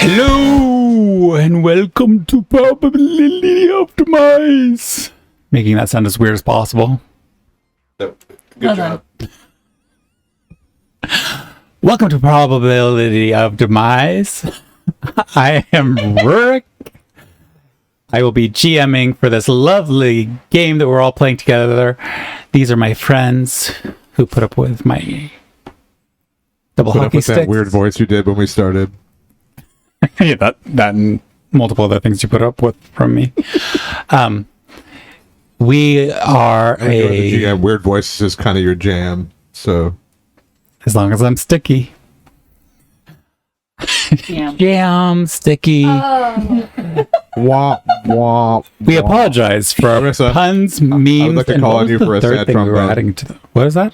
Hello and welcome to Probability of Demise. Making that sound as weird as possible. Good job. Welcome to Probability of Demise. I am Rurik. I will be GMing for this lovely game that we're all playing together. These are my friends who put up with my double hockey sticks. That weird voice you did when we started. Yeah, that and multiple other things you put up with from me. We are the GM. Weird voice is kind of your jam, so as long as I'm sticky. Jam sticky. Wah, wah, we apologize for our Larissa, puns, memes, I would like to call on you for a sad trombone. What is that?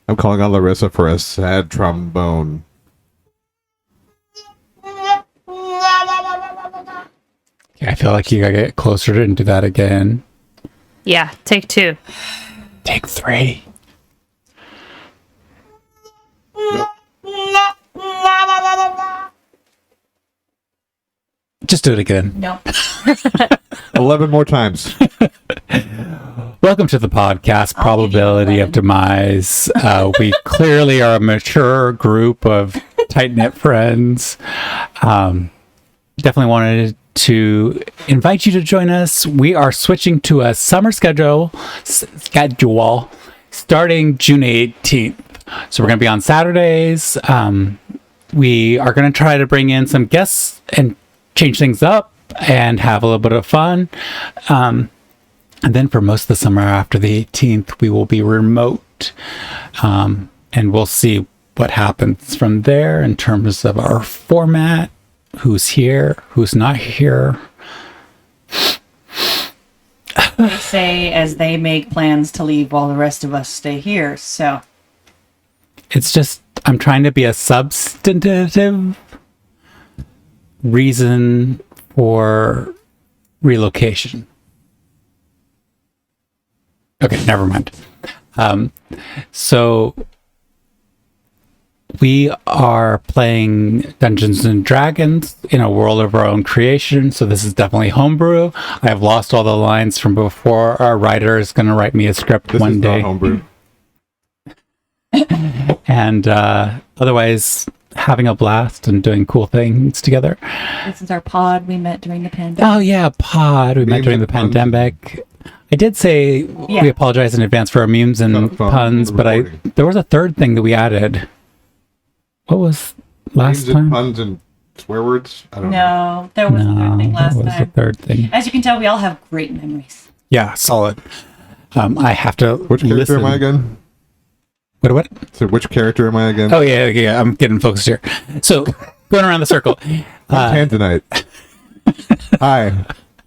I'm calling on Larissa for a sad trombone. Yeah, I feel like you gotta get closer into that again. Yeah, take 2. Take 3. Just do it again. No. 11 more times. Welcome to the podcast, Probability of Demise. We clearly are a mature group of tight-knit friends. Definitely wanted to invite you to join us. We are switching to a summer schedule starting June 18th. So we're going to be on Saturdays. We are going to try to bring in some guests and change things up and have a little bit of fun. And then for most of the summer after the 18th, we will be remote. And we'll see what happens from there in terms of our format, who's here, who's not here. They say as they make plans to leave while the rest of us stay here, so. It's just, I'm trying to be a substantive reason for relocation. Okay, never mind. So we are playing Dungeons and Dragons in a world of our own creation. So this is definitely homebrew. I have lost all the lines from before. Our writer is going to write me a script one day. Not homebrew. And otherwise, having a blast and doing cool things together. This is our pod we met during the pandemic. Oh yeah, pod. We met during the pandemic. I did say we apologize in advance for our memes and puns, but there was a third thing that we added. What was last time? Puns and swear words? I don't know. No, there was a third thing last what was the time. third thing? As you can tell, we all have great memories. Yeah, solid. I have to Which character am I again? What? So which character am I again? Oh, yeah, I'm getting focused here. So, going around the circle. I'm Tanzanite. Hi,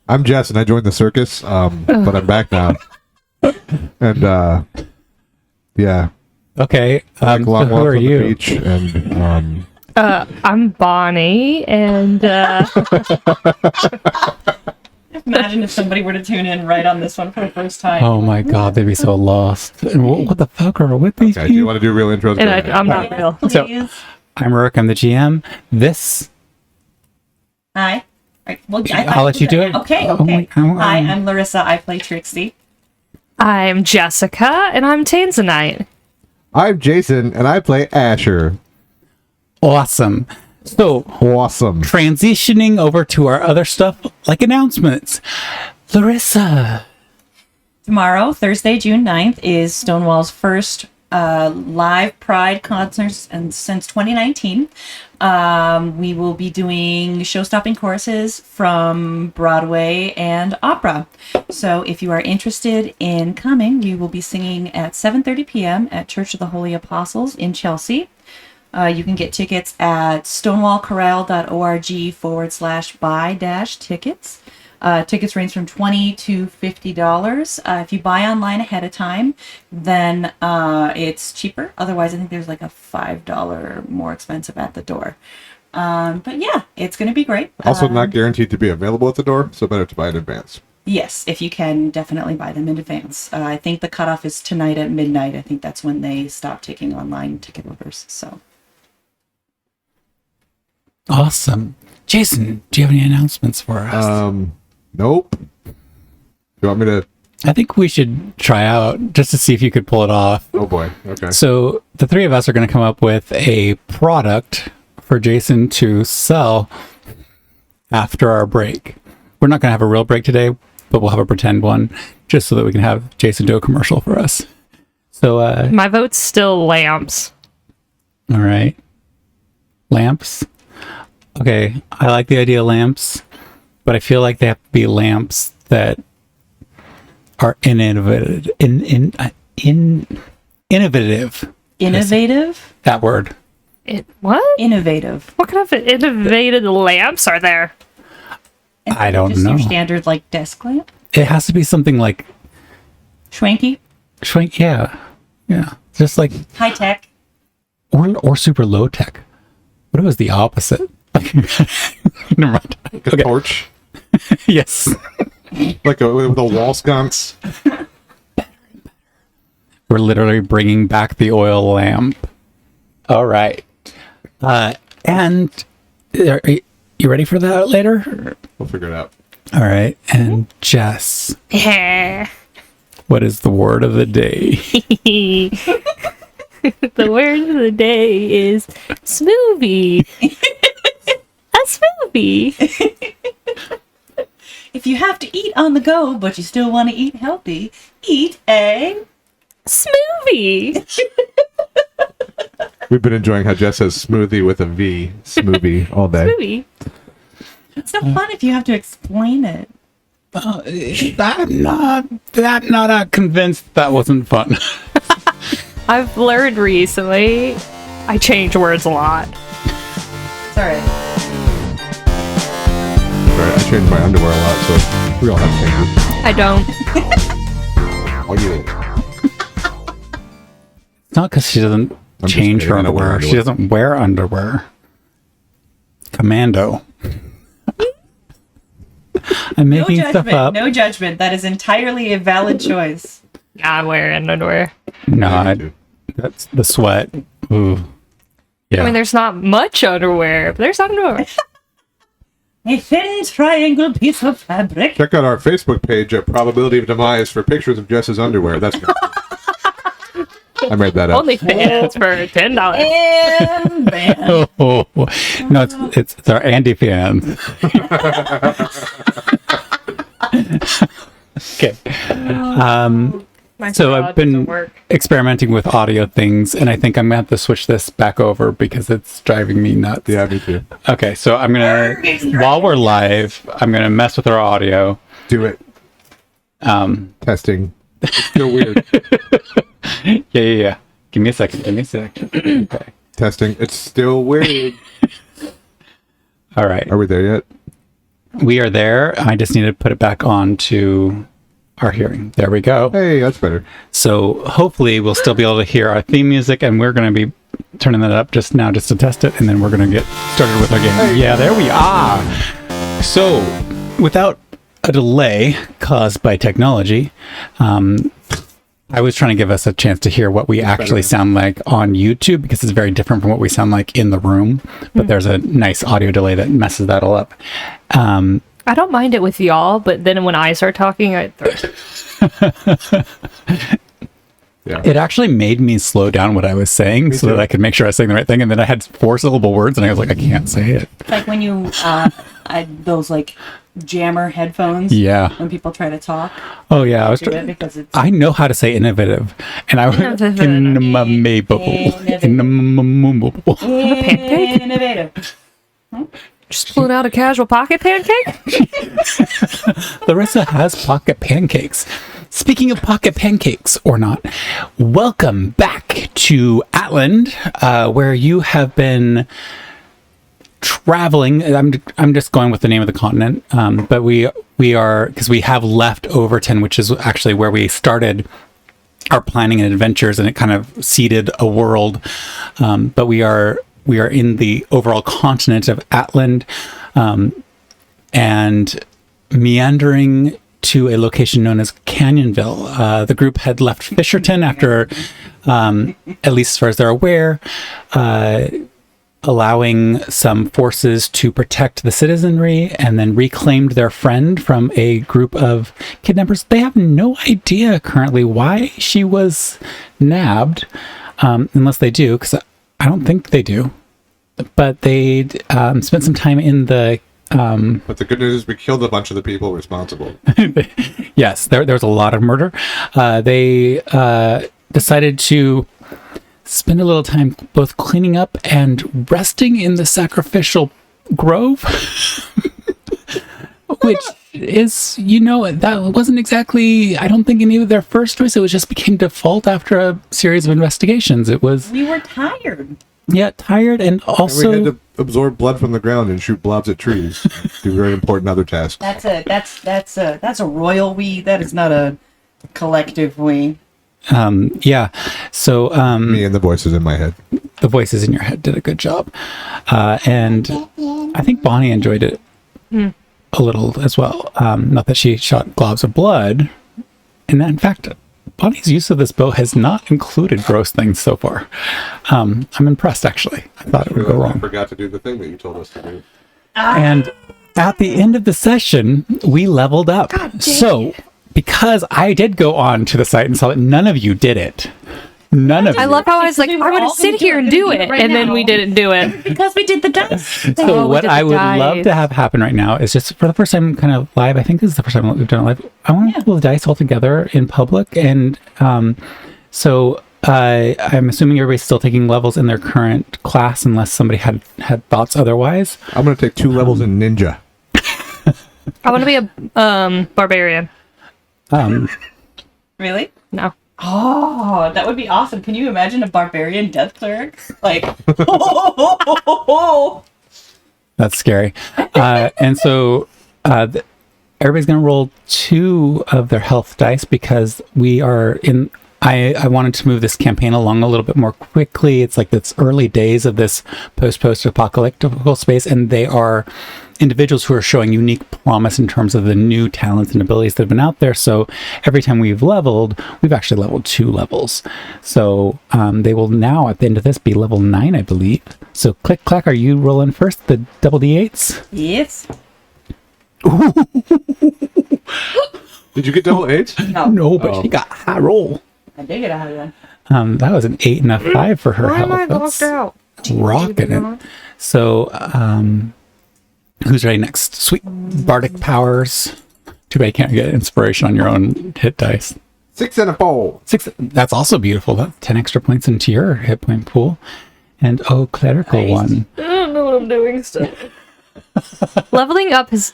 I'm Jess, and I joined the circus, but I'm back now. And, yeah. Okay, so who are on you? the beach and, I'm Bonnie, and Imagine if somebody were to tune in right on this one for the first time. Oh my god, they'd be so lost. And what the fuck are with these okay, people? do you want to do real intros? and I'm not real. So, I'm Rurik, I'm the GM. This... Hi. Right, well, I'll let you do it. Okay. Hi, I'm Larissa. I play Trixie. I'm Jessica, and I'm Tanzanite. I'm Jason, and I play Asher. Awesome. So, Awesome. transitioning over to our other stuff, like announcements. Larissa. Tomorrow, Thursday, June 9th, is Stonewall's first live Pride concerts and since 2019. We will be doing show-stopping choruses from Broadway and opera. So if you are interested in coming, we will be singing at 7:30 p.m. at Church of the Holy Apostles in Chelsea. You can get tickets at stonewallcorral.org/buy-tickets. Tickets range from $20 to $50. If you buy online ahead of time, then it's cheaper. Otherwise, I think there's like a $5 more expensive at the door. But yeah, it's going to be great. Also not guaranteed to be available at the door, so better to buy in advance. Yes, if you can, definitely buy them in advance. I think the cutoff is tonight at midnight. I think that's when they stop taking online ticket orders. So. Awesome. Jason, do you have any announcements for us? Nope. You want me to? I think we should try out just to see if you could pull it off. Oh boy. Okay. So the three of us are going to come up with a product for Jason to sell after our break. We're not going to have a real break today, but we'll have a pretend one just so that we can have Jason do a commercial for us. So, My vote's still lamps. all right. Lamps. Okay. I like the idea of lamps, but I feel like they have to be lamps that are innovative. Innovative. Innovative? That word. What? Innovative. What kind of innovative lamps are there? I don't Just know. your standard, like, desk lamp? It has to be something like Schwanky? shrink. Yeah. Just like High tech? or super low tech. What if it was the opposite? Never mind. A torch, Yes. like with a wall sconce. We're literally bringing back the oil lamp. All right. And are you ready for that later? We'll figure it out. All right. And Jess, what is the word of the day? The word of the day is smoothie. A smoothie. If you have to eat on the go, but you still want to eat healthy, eat a... Smoothie. We've been enjoying how Jess says smoothie with a V, smoothie, all day. Smoothie. It's so fun if you have to explain it. I'm not convinced that wasn't fun. I've learned recently I change words a lot. Sorry. Right, I change my underwear a lot, so we all have changes. I don't. Oh, yeah. It's not because she doesn't just change kidding. her I don't wear underwear. She underwear. doesn't wear underwear. Commando. I'm No making stuff judgment. up. No judgment. That is entirely a valid choice. I wear underwear. No, Me too. that's the sweat. Ooh. Yeah. I mean, there's not much underwear, but there's underwear. A thin triangle piece of fabric. Check out our Facebook page at Probability of Demise for pictures of Jess's underwear. That's me. I made that up. Only fans for $10. And bam. Oh, no, it's our Andy fans. Okay. My So straw I've been doesn't work. experimenting with audio things, and I think I'm gonna have to switch this back over because it's driving me nuts. Yeah, me too. Okay, so I'm gonna, while we're live, I'm gonna mess with our audio. Do it. Testing. It's still weird. Yeah. Give me a second. Okay. Testing. It's still weird. All right. Are we there yet? We are there. I just need to put it back on to our hearing. There we go. Hey, that's better. So hopefully we'll still be able to hear our theme music, and we're going to be turning that up just now just to test it, and then we're going to get started with our game. Yeah, there we are. So without a delay caused by technology, I was trying to give us a chance to hear what we actually sound like on YouTube, because it's very different from what we sound like in the room, but there's a nice audio delay that messes that all up. I don't mind it with y'all, but then when I start talking, Yeah. It actually made me slow down what I was saying so too. that I could make sure I was saying the right thing. And then I had 4-syllable words, and I was like, I can't say it. It's like when you, those like jammer headphones. Yeah. When people try to talk. Oh, yeah. I was Do it because it's... I know how to say innovative, and I was Innovative. just pulling out a casual pocket pancake. Larissa has pocket pancakes. Speaking of pocket pancakes or not, welcome back to Atland, where you have been traveling. I'm just going with the name of the continent, but we are, because we have left Overton, which is actually where we started our planning and adventures, and it kind of seeded a world. But we are in the overall continent of Atland, and meandering to a location known as Canyonville. The group had left Fisherton after, at least as far as they're aware, allowing some forces to protect the citizenry and then reclaimed their friend from a group of kidnappers. They have no idea currently why she was nabbed, unless they do, because I don't think they do. But they spent some time in the... But the good news is we killed a bunch of the people responsible. Yes, there was a lot of murder. They decided to spend a little time both cleaning up and resting in the sacrificial grove, which is, that wasn't exactly, I don't think, any of their first choice. It was just became default after a series of investigations. It was... We were tired. Yeah, tired, and also... And we had to absorb blood from the ground and shoot blobs at trees. Do very important other tasks. That's a royal we. That is not a collective we. Yeah, so Me and the voices in my head. the voices in your head did a good job, and I think Bonnie enjoyed it a little as well. Not that she shot globs of blood, and in fact, Bonnie's use of this bow has not included gross things so far. I'm impressed, actually. I thought it would go I wrong. forgot to do the thing that you told us to do. And at the end of the session, we leveled up. So, because I did go on to the site and saw that none of you did it. None of you. I love how I was like, We I'm were going all to sit gonna do here it. and do We're gonna it. do it right And then now. we didn't do it. Because we did the dice. So Oh, we what did I the would love dice. to have happen right now is just for the first time kind of live, I think this is the first time we've done it live, I want to pull the dice all together in public. And so I'm assuming everybody's still taking levels in their current class unless somebody had thoughts otherwise. I'm going to take 2 levels in Ninja. I want to be a barbarian. Really? No. Oh, that would be awesome. Can you imagine a barbarian death cleric? Like, That's scary. And so everybody's going to roll 2 of their health dice because we are in... I wanted to move this campaign along a little bit more quickly. It's like it's early days of this post-apocalyptic space, and they are individuals who are showing unique promise in terms of the new talents and abilities that have been out there. So every time we've leveled, we've actually leveled 2 levels. So they will now, at the end of this, be level 9, I believe. So click, clack, are you rolling first? The double D8s? yes. Did you get double 8s? No. No, but she got high roll. I did get a high one. That was an 8 and a 5 for her Why am I health. locked That's out? rocking it. So, who's ready next? Sweet bardic powers. Too bad you can't get inspiration on your own hit dice. 6 and a 4. 6. That's also beautiful. That's 10 extra points into your hit point pool. And clerical Nice. one. I don't know what I'm doing still. Leveling up has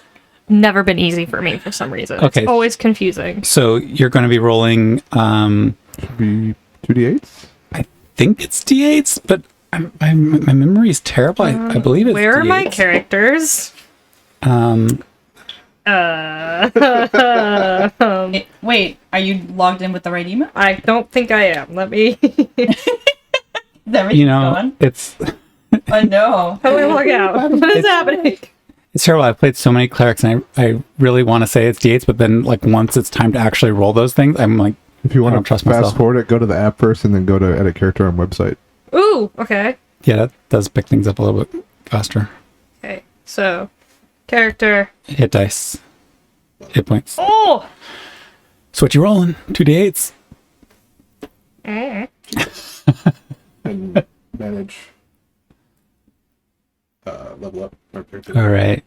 never been easy for me for some reason. Okay. It's always confusing. So you're going to be rolling. Should be 2d8s? I think it's d8s, but my memory is terrible. I believe it's Where are my D8s. characters? Wait, are you logged in with the right email? I don't think I am. Let me. Is everything going? it's Oh no. How do I log out? What is happening? it's terrible. I've played so many clerics, and I really want to say it's d8s, but then like once it's time to actually roll those things, I'm like, If you I don't want to trust fast myself. forward it, go to the app first and then go to edit character on website. Ooh, okay. yeah, that does pick things up a little bit faster. Okay, so character. Hit dice, hit points. Oh! So what you rolling? 2d8s. Manage. Level up. Our character. All right.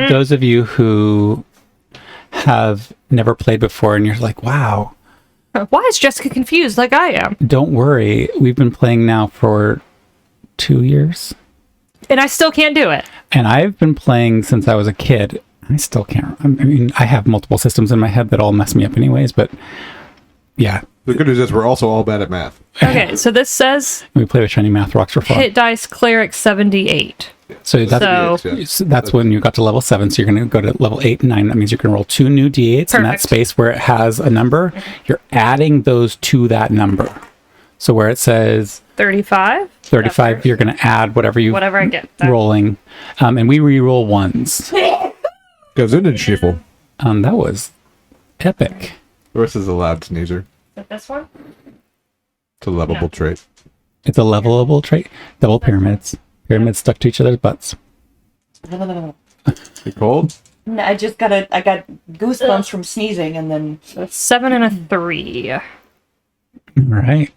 Those of you who have never played before and you're like, wow, Why is Jessica confused like I am? don't worry. We've been playing now for 2 years. And I still can't do it. And I've been playing since I was a kid. I still can't. I mean, I have multiple systems in my head that all mess me up anyways, but yeah. The good news is we're also all bad at math. Okay, so this says We play with Shiny Math Rocks for fun. hit dice cleric 78. So that's, So- so that's when you got to level 7. So you're going to go to level 8 and 9. That means you're going to roll 2 new d8s in that Perfect. space where it has a number. You're adding those to that number. So where it says 35? 35, you're going to add whatever you Whatever I get. rolling. And we re-roll ones. Gesundheitsstiefel. That was epic. The rest is a loud sneezer. Is it this one? It's a lovable No. trait. It's a levelable trait. Double pyramids. Pyramids stuck to each other's butts. You cold? No, I got goosebumps from sneezing, and then So 7 and a 3. All right.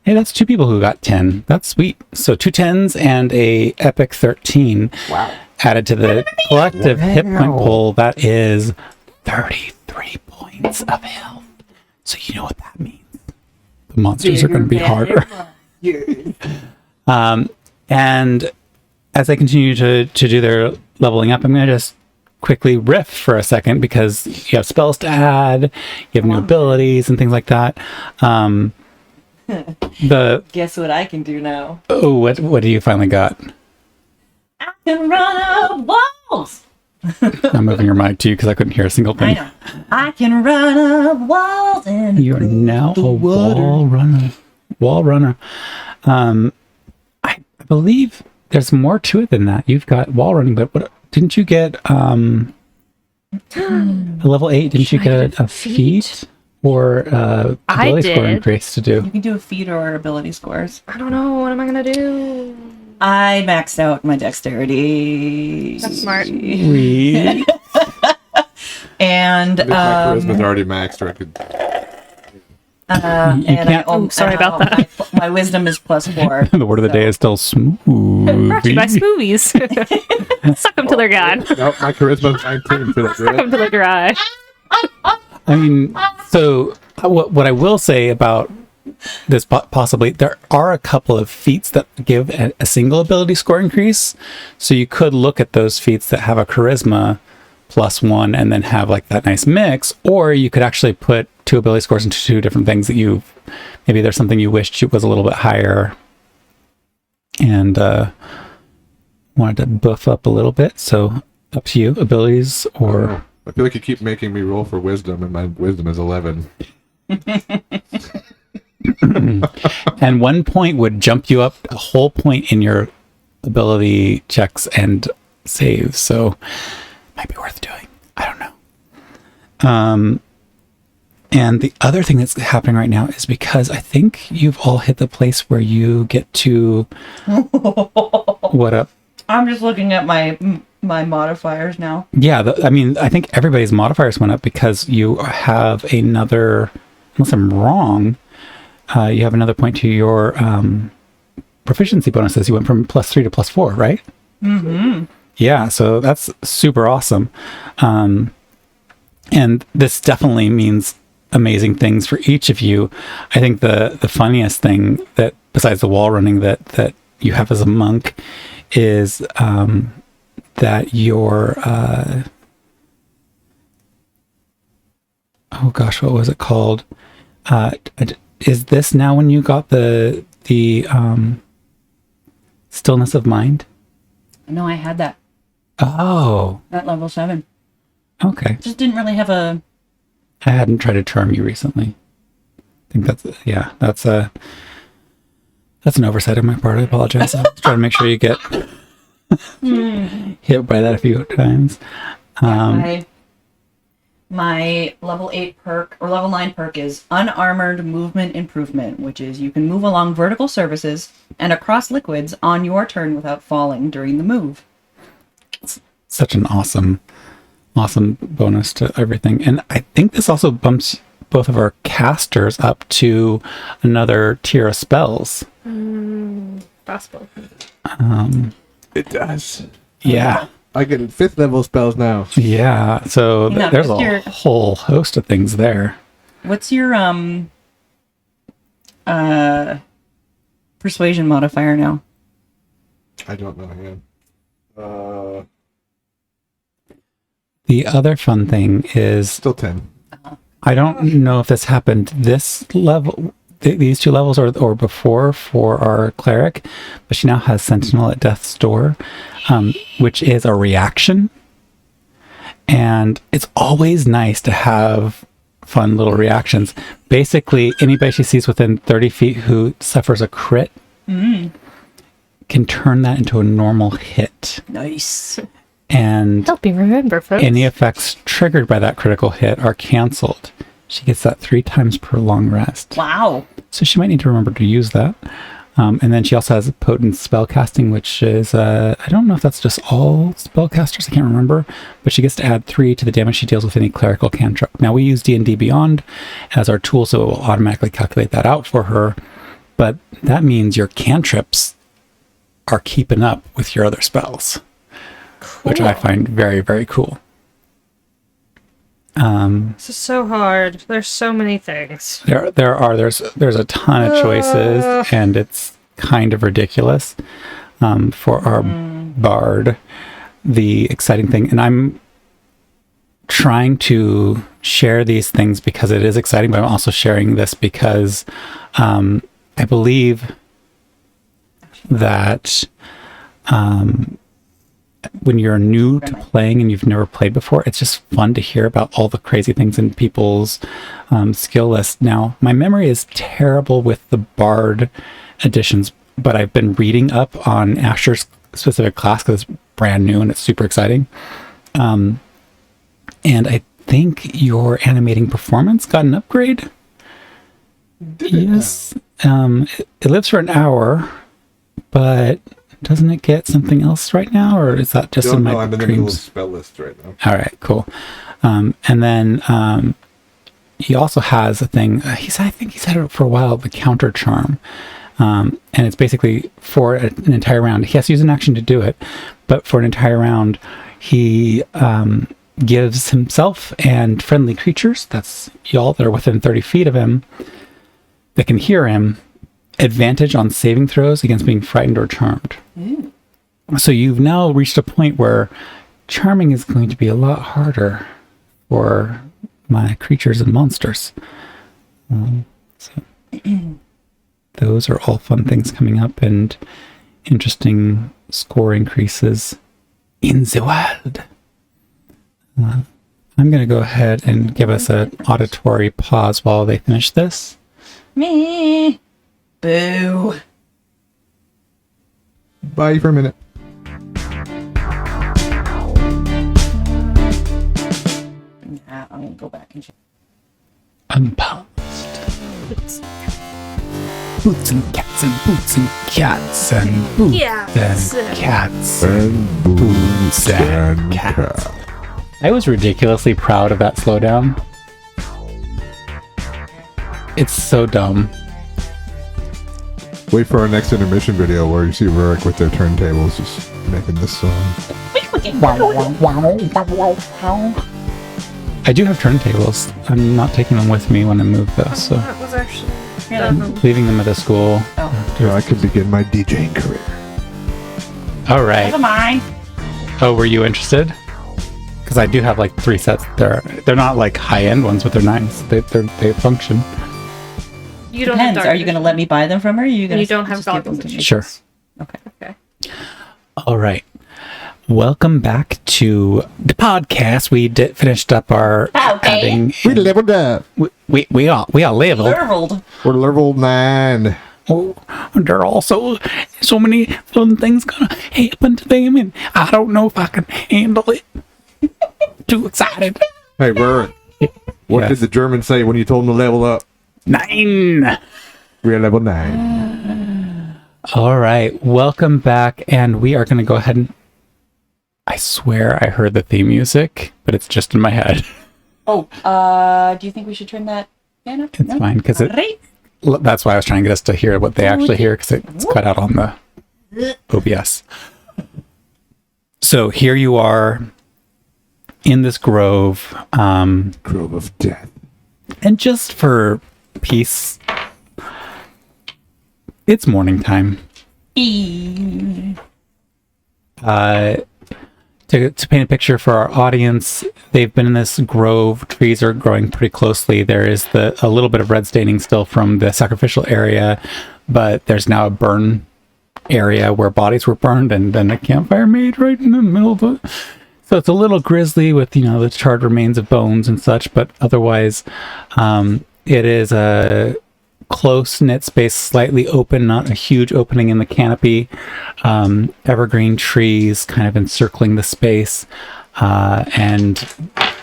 Hey, that's 2 people who got 10. That's sweet. So 2 10s and a epic 13. Wow. Added to the collective hit point pool. That is 33 points of health. So you know what that means. The monsters are going to be harder. And as I continue to do their leveling up, I'm going to just quickly riff for a second because you have spells to add, you have new abilities and things like that. guess what I can do now? What do you finally got? I can run up walls. I'm moving your mic to you because I couldn't hear a single I thing. know. I can run up walls and You are now a wall runner. Wall runner. I believe there's more to it than that. You've got wall running, but what didn't you get? A level 8? Didn't you get a feat or I ability score did. increase to do? you can do a feat or ability scores. I don't know. What am I going to do? I maxed out my dexterity. That's smart. We And My charisma's already maxed, or I could. You can't- Oh, sorry about that. My wisdom is +4. the word of the day is still smooth. Brought to you by Smoothies. Suck them till they're gone. Nope, my charisma's 19 for that. Suck them till they're dry. I mean, so what I will say about this possibly, there are a couple of feats that give a single ability score increase. So you could look at those feats that have a charisma +1 and then have like that nice mix, or you could actually put 2 ability scores into 2 different things that maybe there's something you wished it was a little bit higher and wanted to buff up a little bit. So up to you, abilities or... I feel like you keep making me roll for wisdom, and my wisdom is 11. And 1 point would jump you up a whole point in your ability checks and saves. So might be worth doing. I don't know. And the other thing that's happening right now is because I think you've all hit the place where you get to what up? I'm just looking at my modifiers now. Yeah, I mean, I think everybody's modifiers went up because you have another, unless I'm wrong, you have another point to your proficiency bonuses. You went from +3 to +4, right? Mm-hmm. Yeah, so that's super awesome. And this definitely means amazing things for each of you. I think the funniest thing that, besides the wall running that you have as a monk, is that your oh gosh, what was it called? Is this now when you got the stillness of mind? No, I had that Oh, at level 7. okay. Just didn't really have a... I hadn't tried to charm you recently. I think that's an oversight on my part. I apologize. I'll try to make sure you get hit by that a few times. My level 8 perk or level 9 perk is Unarmored Movement Improvement, which is you can move along vertical surfaces and across liquids on your turn without falling during the move. It's such an awesome bonus to everything. And I think this also bumps both of our casters up to another tier of spells. Possible. It does. Yeah. I get 5th level spells now. Yeah. So Hang on, there's what's a your- whole host of things there. What's your persuasion modifier now? I don't know him. The other fun thing is, Still 10. I don't know if this happened this level, these 2 levels or before for our cleric, but she now has Sentinel at Death's Door, which is a reaction. And it's always nice to have fun little reactions. Basically, anybody she sees within 30 feet who suffers a crit can turn that into a normal hit. Nice. And Help me remember, folks. any effects triggered by that critical hit are canceled. She gets that 3 times per long rest. Wow. So she might need to remember to use that. And then she also has potent spell casting, which is, I don't know if that's just all spellcasters, I can't remember, but she gets to add 3 to the damage she deals with any clerical cantrip. Now we use D&D Beyond as our tool, so it will automatically calculate that out for her, but that means your cantrips are keeping up with your other spells, which I find very, very cool. This is so hard. There's so many things. There's a ton of choices, and it's kind of ridiculous. For our bard, the exciting thing, and I'm trying to share these things because it is exciting, but I'm also sharing this because I believe that when you're new to playing and you've never played before, it's just fun to hear about all the crazy things in people's skill list. Now, my memory is terrible with the bard editions, but I've been reading up on Asher's specific class because it's brand new and it's super exciting. And I think your animating performance got an upgrade. Yes. It lives for an hour, but doesn't it get something else right now, or is that just in my I'm in the middle of spell list right now. All right, cool. And then he also has a thing. I think he's had it for a while, the counter charm, and it's basically for an entire round. He has to use an action to do it, but for an entire round, he gives himself and friendly creatures, that's y'all that are within 30 feet of him, that can hear him, advantage on saving throws against being frightened or charmed. So you've now reached a point where charming is going to be a lot harder for my creatures and monsters. So those are all fun things coming up and interesting score increases in the wild. I'm going to go ahead and give us an auditory pause while they finish this. Me. Boo. Bye for a minute. Nah, I'm gonna go back and check. Unpaused. Boots and cats and boots and cats and boots and cats And boots and cats. I was ridiculously proud of that slowdown. It's so dumb. Wait for our next intermission video where you see Rurik with their turntables just making this song. I do have turntables. I'm not taking them with me when I move though, so That was actually I'm leaving them at the school. I could begin my DJing career. All right. Never mind. Oh, were you interested? Because I do have like 3 sets. They're not like high-end ones, but they're nice. They function. You don't have Depends. dark Are you going to let me buy them from her? Or are you going You don't have just give them goggles. to me? Sure. Okay. Okay. All right. Welcome back to the podcast. We finished up our adding. We leveled up. We all leveled. Leveled. We're level 9. Oh, there are also so many fun things gonna happen to them, and I don't know if I can handle it. Too excited. Hey, Rurik. What Yes. did the Germans say when you told them to level up? 9. We're level 9. All right, welcome back, and we are going to go ahead and... I swear I heard the theme music, but it's just in my head. Oh, do you think we should turn that fan up? It's fine, because Right. that's why I was trying to get us to hear what they actually hear, because it's cut out on the OBS. So here you are in this grove, Grove of Death. and just for peace, it's morning time. To paint a picture for our audience, they've been in this grove. Trees are growing pretty closely. There is a little bit of red staining still from the sacrificial area, but there's now a burn area where bodies were burned, and then a campfire made right in the middle of it. So it's a little grisly with, the charred remains of bones and such, but otherwise, it is a close-knit space, slightly open, not a huge opening in the canopy. Evergreen trees kind of encircling the space, and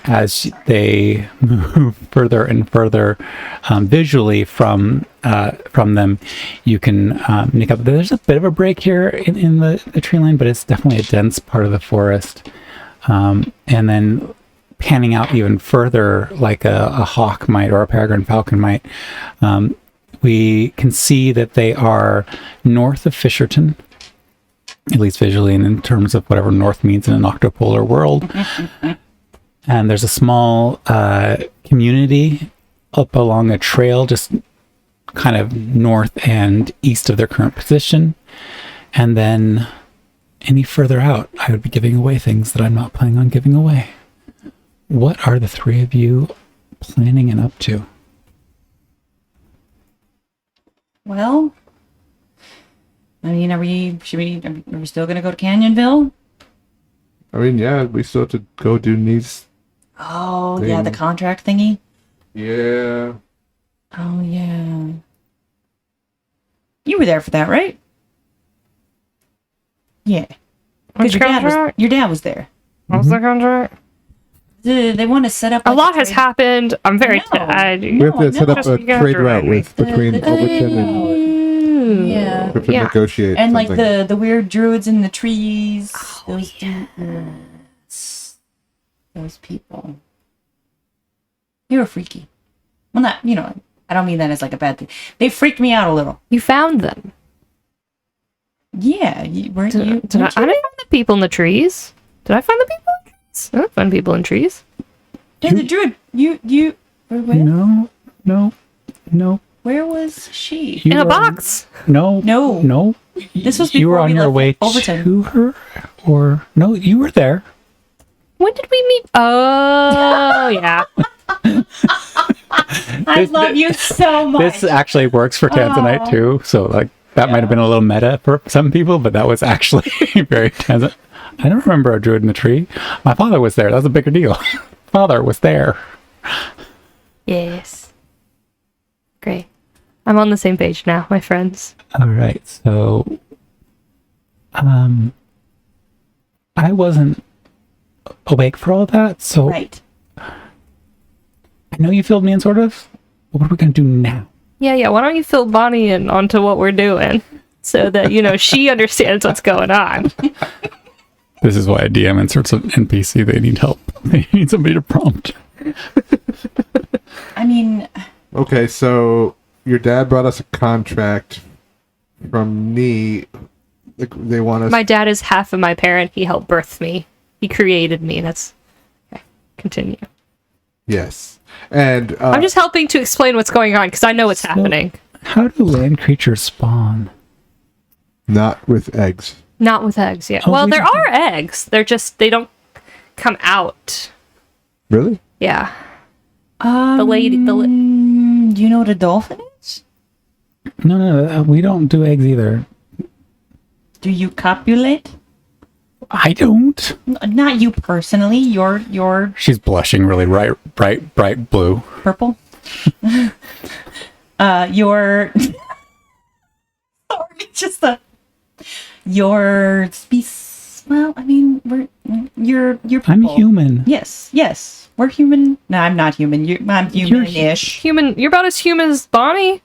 as they move further and further visually from them, you can make up. There's a bit of a break here in the tree line, but it's definitely a dense part of the forest. And then panning out even further, like a hawk might or a peregrine falcon might, we can see that they are north of Fisherton, at least visually, and in terms of whatever north means in an octopolar world. And there's a small community up along a trail just kind of north and east of their current position. And then any further out, I would be giving away things that I'm not planning on giving away. What are the three of you planning and up to? Well, I mean, are we still gonna go to Canyonville? I mean, yeah, we still have to go do these. Oh, yeah, the contract thingy. Yeah. Oh, yeah. You were there for that, right? Yeah. Because your dad was there. What's the contract? They want to set up A like, lot has happened. I'm very sad. We have to set up a trade route between the- Overton and Yeah. we have to Yeah. negotiate And like something. the weird druids in the trees. Those people. They were freaky. Well, not, I don't mean that as like a bad thing. They freaked me out a little. You found them. Yeah, weren't you? I weren't didn't find the people in the trees. Did I find the people in the trees? I didn't find people in trees. Yeah, the druid. You. Where, No. where was she? You In a were- box. No. This was You were before on we your left way Overton. to her, or no? You were there. When did we meet? Oh, yeah. I love you so much. This actually works for Tanzanite too. So like that might have been a little meta for some people, but that was actually very Tanzanite. I don't remember a druid in the tree. My father was there. That was a bigger deal. Father was there. Yes. Great. I'm on the same page now, my friends. All right. So, I wasn't awake for all that. So right. I know you filled me in sort of. What are we going to do now? Yeah. Why don't you fill Bonnie in onto what we're doing so that, she understands what's going on. This is why a DM inserts an NPC. They need help. They need somebody to prompt. I mean, Okay, so your dad brought us a contract from Nee. They want us. My dad is half of my parent. He helped birth me. He created me. That's... Okay, continue. Yes, and I'm just helping to explain what's going on because I know what's happening. How do land creatures spawn? not with eggs. Not with eggs yet. Oh, Well, we there don't- are eggs. They don't come out. Really? Yeah. the do you know what a dolphin is? No, we don't do eggs either. Do you copulate? I don't. Not you personally. Your She's blushing really bright blue. purple. Your sorry, just your species. Well, I mean, you're I'm people. human. Yes, we're human. No, I'm not human. I'm human-ish. Human. You're about as human as Bonnie.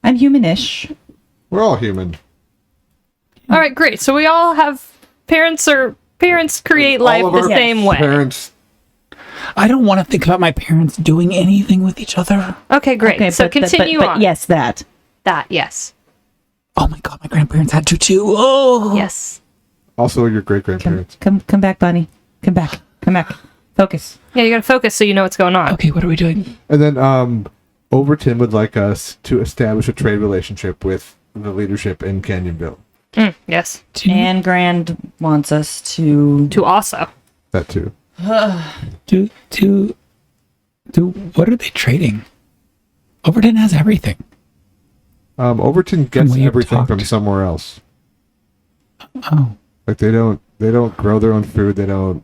I'm human-ish. We're all human. All right, great. So we all have parents create life All of the our same way. Parents. I don't want to think about my parents doing anything with each other. Okay, great. Okay, so but continue on. Yes, that. That, yes. Oh my god, my grandparents had to too. Oh. Yes. Also, your great grandparents. Come back, Bunny. Come back. Focus. Yeah, you gotta focus so you know what's going on. Okay, what are we doing? And then Overton would like us to establish a trade relationship with the leadership in Canyonville. Yes. And Grand wants us to. To also. That too. Do what are they trading? Overton has everything. Overton gets what you've everything from talked. somewhere else. Oh, Like they don't grow their own food. They don't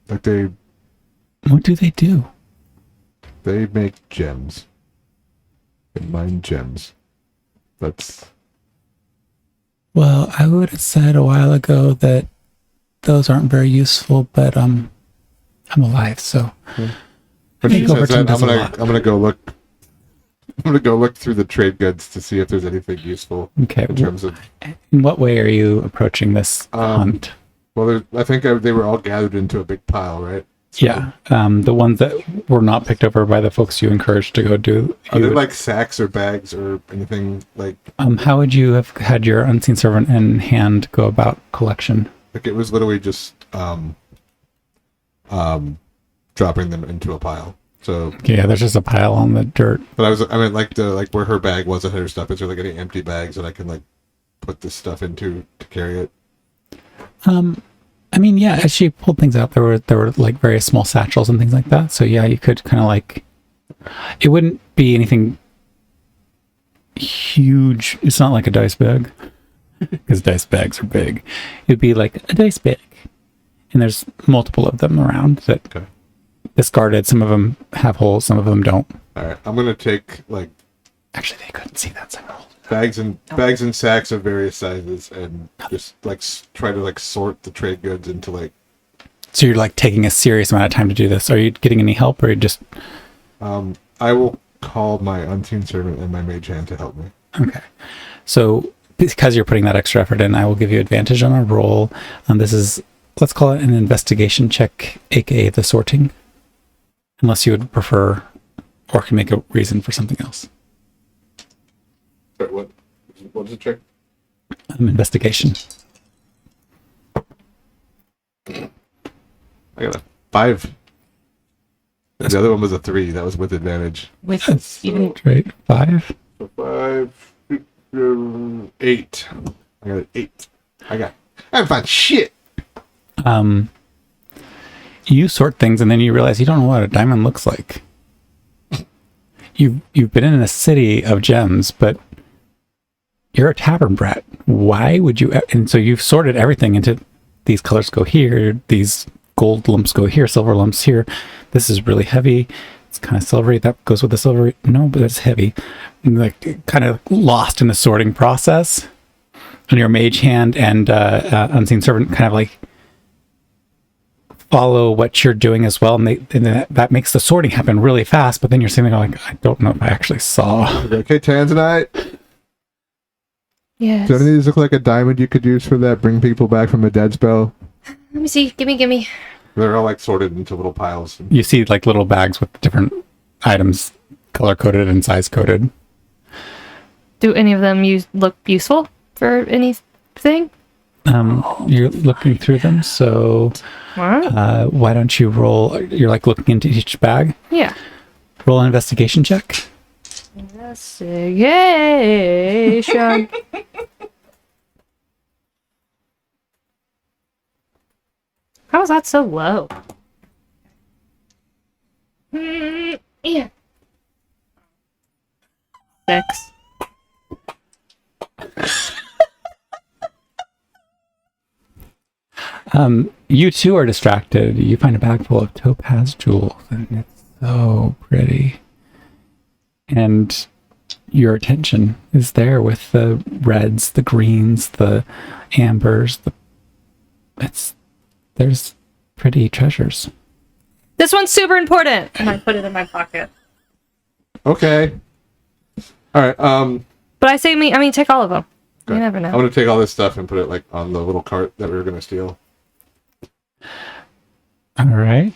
they what do they do? make gems. They mine gems. That's Well, I would have said a while ago that those aren't very useful, but I'm alive, so When Hey, she Gilbert says that, does a lot. I'm gonna go look. I'm gonna go look through the trade goods to see if there's anything useful okay. in terms of. In what way are you approaching this hunt? Well, I think they were all gathered into a big pile, right? So, Yeah, the ones that were not picked over by the folks you encouraged to go do. Are there like sacks or bags or anything like? How would you have had your unseen servant in hand go about collection? Like it was literally just dropping them into a pile. So Yeah, there's just a pile on the dirt. but I mean like where her bag was and her stuff. Is there like any empty bags that I can like put this stuff into to carry it? I mean, yeah, as she pulled things out, there were like various small satchels and things like that. So yeah, you could kind of like, it wouldn't be anything huge. It's not like a dice bag because dice bags are big. It'd be like a dice bag, and there's multiple of them around that Okay. discarded. Some of them have holes, some of them don't. All right, I'm gonna take like Actually, they couldn't see that side hole. bags and sacks of various sizes and just like try to like sort the trade goods into like. So you're like taking a serious amount of time to do this. Are you getting any help, or you just I will call my unseen servant and my mage hand to help me. okay? So because you're putting that extra effort in, I will give you advantage on a roll. This is, let's call it an investigation check, aka the sorting, unless you would prefer or can make a reason for something else. Sorry, what is the check? Investigation. I got a 5. The other one was a 3. That was with advantage. With That's even right. 5. So 5, 8. I got an 8. I haven't found shit. You sort things and then you realize you don't know what a diamond looks like. You've been in a city of gems, but you're a tavern brat. Why would you? And so you've sorted everything into these colors go here, these gold lumps go here, silver lumps here. This is really heavy. It's kind of silvery. That goes with the silvery. No, but it's heavy. And like kind of lost in the sorting process. And your mage hand and unseen servant kind of like follow what you're doing as well, and that makes the sorting happen really fast. But then you're sitting there like, I don't know if I actually saw. Okay, Tanzanite. Yes. Do any of these look like a diamond you could use for that bring people back from a dead spell? Let me see. Gimme. They're all like sorted into little piles. You see like little bags with different items, color coded and size coded. Do any of them look useful for anything? You're looking through them, so why don't you roll? You're like looking into each bag. Yeah. Roll an investigation check. Investigation. How is that so low? Yeah. 6. You too are distracted. You find a bag full of topaz jewels, and it's so pretty. And your attention is there with the reds, the greens, the ambers. There's pretty treasures. This one's super important. And I put it in my pocket. Okay. All right. But I mean, take all of them. Okay. You never I'm know. gonna take all this stuff and put it like on the little cart that we were gonna steal. All right.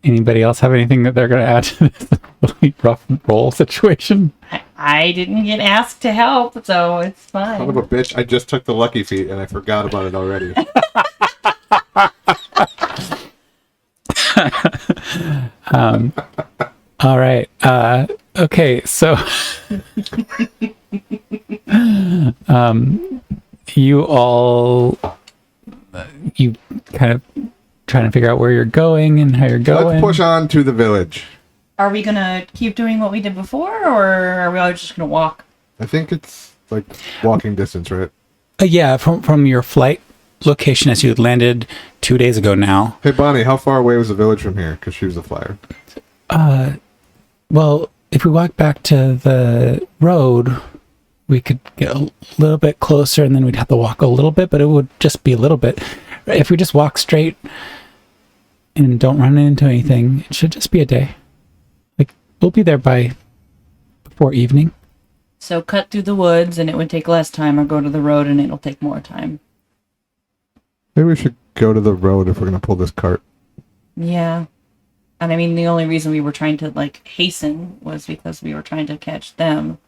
Anybody else have anything that they're going to add to this really rough roll situation? I didn't get asked to help, so it's Son of fine. a bitch! I just took the lucky feat and I forgot about it already. All right. Okay. So, you kind of trying to figure out where you're going and how you're going. Let's push on to the village. Are we gonna keep doing what we did before, or are we all just gonna walk? I think it's like walking distance, right? Yeah, from your flight location as you had landed 2 days ago now. Hey, Bonnie, how far away was the village from here? Because she was a flyer. Well, if we walk back to the road, we could get a little bit closer and then we'd have to walk a little bit, but it would just be a little bit. If we just walk straight, and don't run into anything. It should just be a day. Like, we'll be there before evening. So cut through the woods and it would take less time, or go to the road and it'll take more time. Maybe we should go to the road if we're going to pull this cart. Yeah. And I mean, the only reason we were trying to, like, hasten was because we were trying to catch them.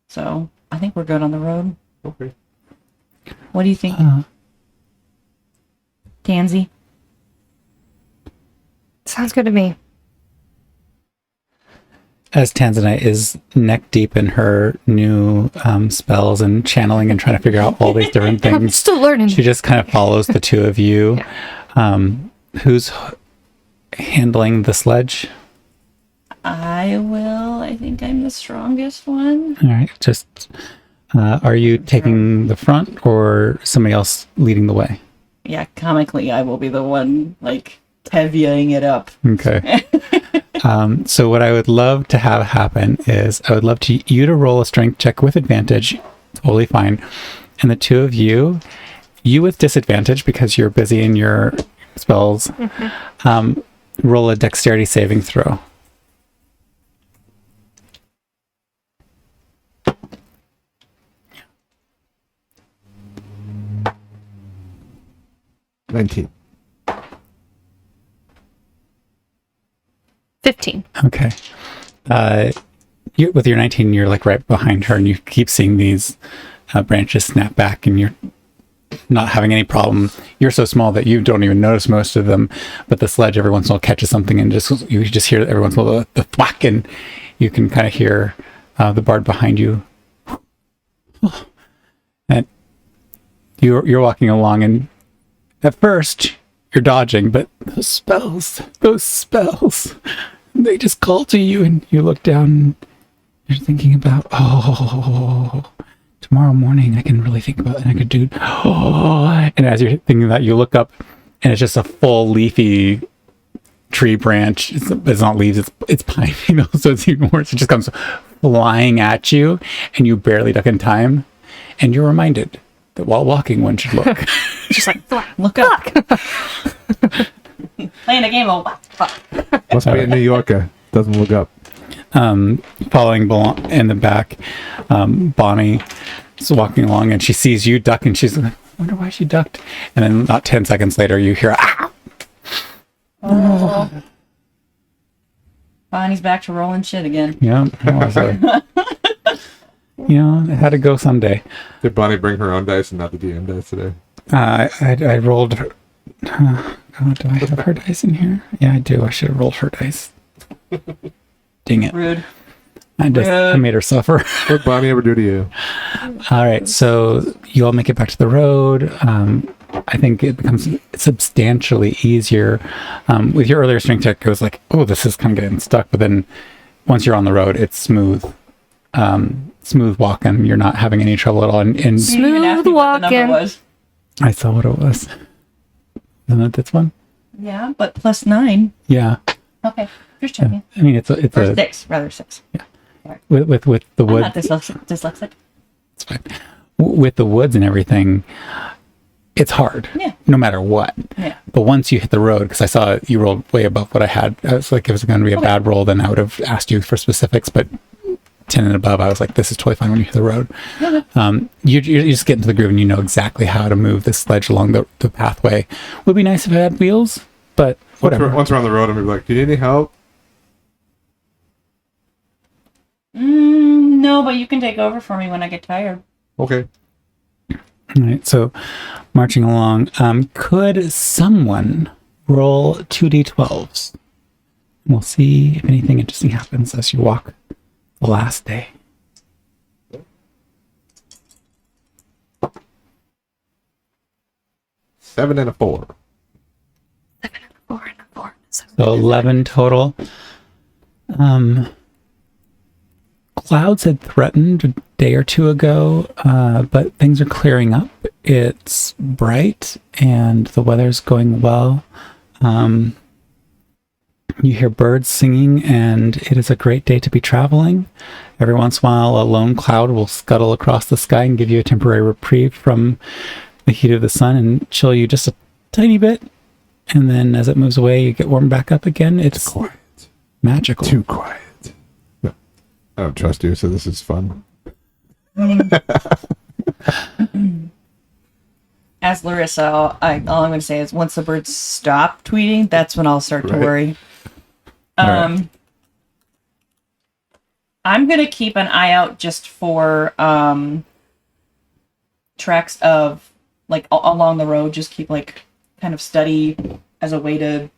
So I think we're good on the road. Okay. What do you think? Tansy? Sounds good to me. As Tanzanite is neck deep in her new spells and channeling and trying to figure out all these different I'm things, still learning. she just kind of follows the two of you. Who's handling the sledge? I will. I think I'm the strongest one. All right, just are you taking the front or somebody else leading the way? Yeah, comically, I will be the one, like, Teviaing it up. Okay. So what I would love to have happen is I would love you to roll a strength check with advantage. Totally fine. And the two of you with disadvantage because you're busy in your spells, roll a dexterity saving throw. $19. 15. Okay. With your 19, you're like right behind her and you keep seeing these branches snap back and you're not having any problem. You're so small that you don't even notice most of them, but the sledge every once in a while catches something and you just hear every once in a while the thwack, and you can kind of hear the bard behind you. And you're walking along, and at first you're dodging, but those spells, they just call to you, and you look down and you're thinking about, tomorrow morning I can really think about it, and I could do, and as you're thinking that, you look up and it's just a full leafy tree branch. It's not leaves, it's pine, so it's even worse. It just comes flying at you and you barely duck in time, and you're reminded that while walking one should look. Just like, Look up. Playing a game of fuck. Must be a New Yorker. Doesn't look up. Following in the back, Bonnie is walking along and she sees you duck and she's like, I wonder why she ducked. And then not 10 seconds later, you hear, ah! Oh. Bonnie's back to rolling shit again. Yeah. It had to go someday. Did Bonnie bring her own dice and not the DM dice today? I rolled her. God, do I have her dice in here? Yeah, I do. I should have rolled her dice. Dang it. Rude. I made her suffer. What did Bonnie ever do to you? All right, so you all make it back to the road. I think it becomes substantially easier. With your earlier strength check, it was like, oh, this is kind of getting stuck. But then once you're on the road, it's smooth. Smooth walking. You're not having any trouble at all. And You didn't even ask me what the number walking. was. I saw what it was. Isn't it this one? Yeah, but plus 9. Yeah. Okay, just checking. I mean, it's Or a 6, rather 6. with the I'm wood. not dyslexic. It's fine. With the woods and everything, it's hard. Yeah. No matter what. Yeah. But once you hit the road, because I saw you rolled way above what I had, I was like, if it was going to be a bad roll, then I would have asked you for specifics. But 10 and above, I was like, this is totally fine when you hit the road. Okay. You just get into the groove and you know exactly how to move this sledge along the pathway. Would be nice if it had wheels, but whatever. Once we're on the road, I'm gonna be like, do you need any help? No, but you can take over for me when I get tired. Okay. All right, so marching along, could someone roll 2d12s? We'll see if anything interesting happens as you walk the last day. Seven and a 4. 4 and a 4. So 11 total. Clouds had threatened a day or two ago, but things are clearing up. It's bright and the weather's going well. You hear birds singing, and it is a great day to be traveling. Every once in a while, a lone cloud will scuttle across the sky and give you a temporary reprieve from the heat of the sun and chill you just a tiny bit. and then as it moves away, you get warmed back up again. It's Quiet. magical. Too quiet. No, I don't trust you, so this is fun. As Larissa, all I'm going to say is once the birds stop tweeting, that's when I'll start to Right. worry. Right. I'm going to keep an eye out just for tracks of, like, along the road. Just keep, like, kind of study as a way to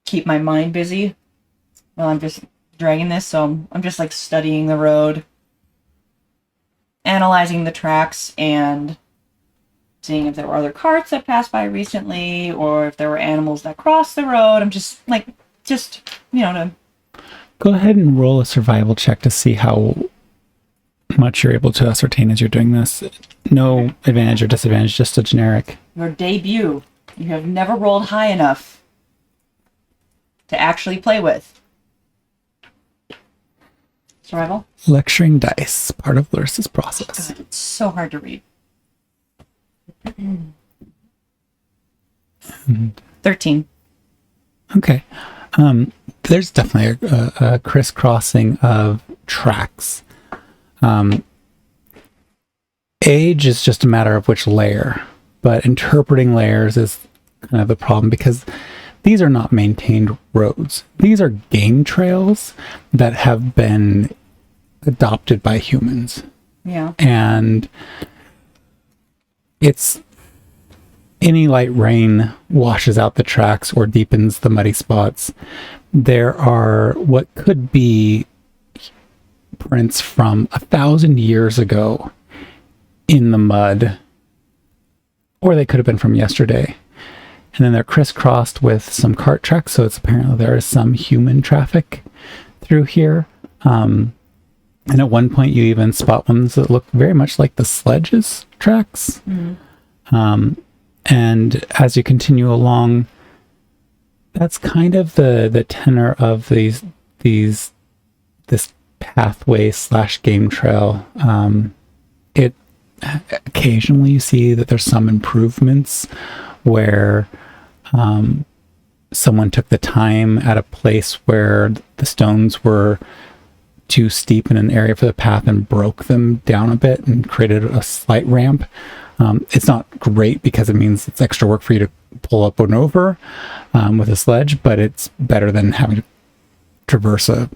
keep my mind busy while I'm just dragging this. So I'm just, like, studying the road, analyzing the tracks, and seeing if there were other carts that passed by recently, or if there were animals that crossed the road. I'm just, to... Go ahead and roll a survival check to see how much you're able to ascertain as you're doing this. No advantage or disadvantage, just a generic. Your debut. You have never rolled high enough to actually play with. Survival? Lecturing dice, part of Larissa's process. God, it's so hard to read. 13. Okay. There's definitely a crisscrossing of tracks. Age is just a matter of which layer, but interpreting layers is kind of the problem because these are not maintained roads. These are game trails that have been adopted by humans. Yeah. And it's any light rain washes out the tracks or deepens the muddy spots. There are what could be prints from 1,000 years ago in the mud, or they could have been from yesterday. And then they're crisscrossed with some cart tracks, so it's apparently there is some human traffic through here. And at one point you even spot ones that look very much like the sledges tracks. And as you continue along, that's kind of the tenor of this pathway / game trail. It occasionally you see that there's some improvements where someone took the time at a place where the stones were too steep in an area for the path and broke them down a bit and created a slight ramp. It's not great because it means it's extra work for you to pull up and over with a sledge, but it's better than having to traverse a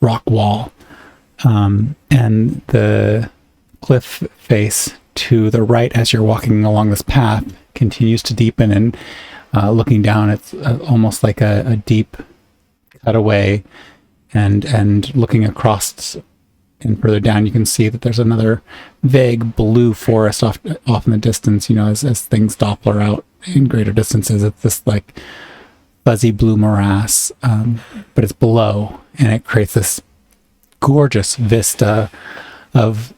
rock wall. And the cliff face to the right as you're walking along this path continues to deepen, and looking down, it's almost like a deep cutaway, and looking across and further down, you can see that there's another vague blue forest off in the distance. As things Doppler out in greater distances, it's this like fuzzy blue morass, but it's below, and it creates this gorgeous vista of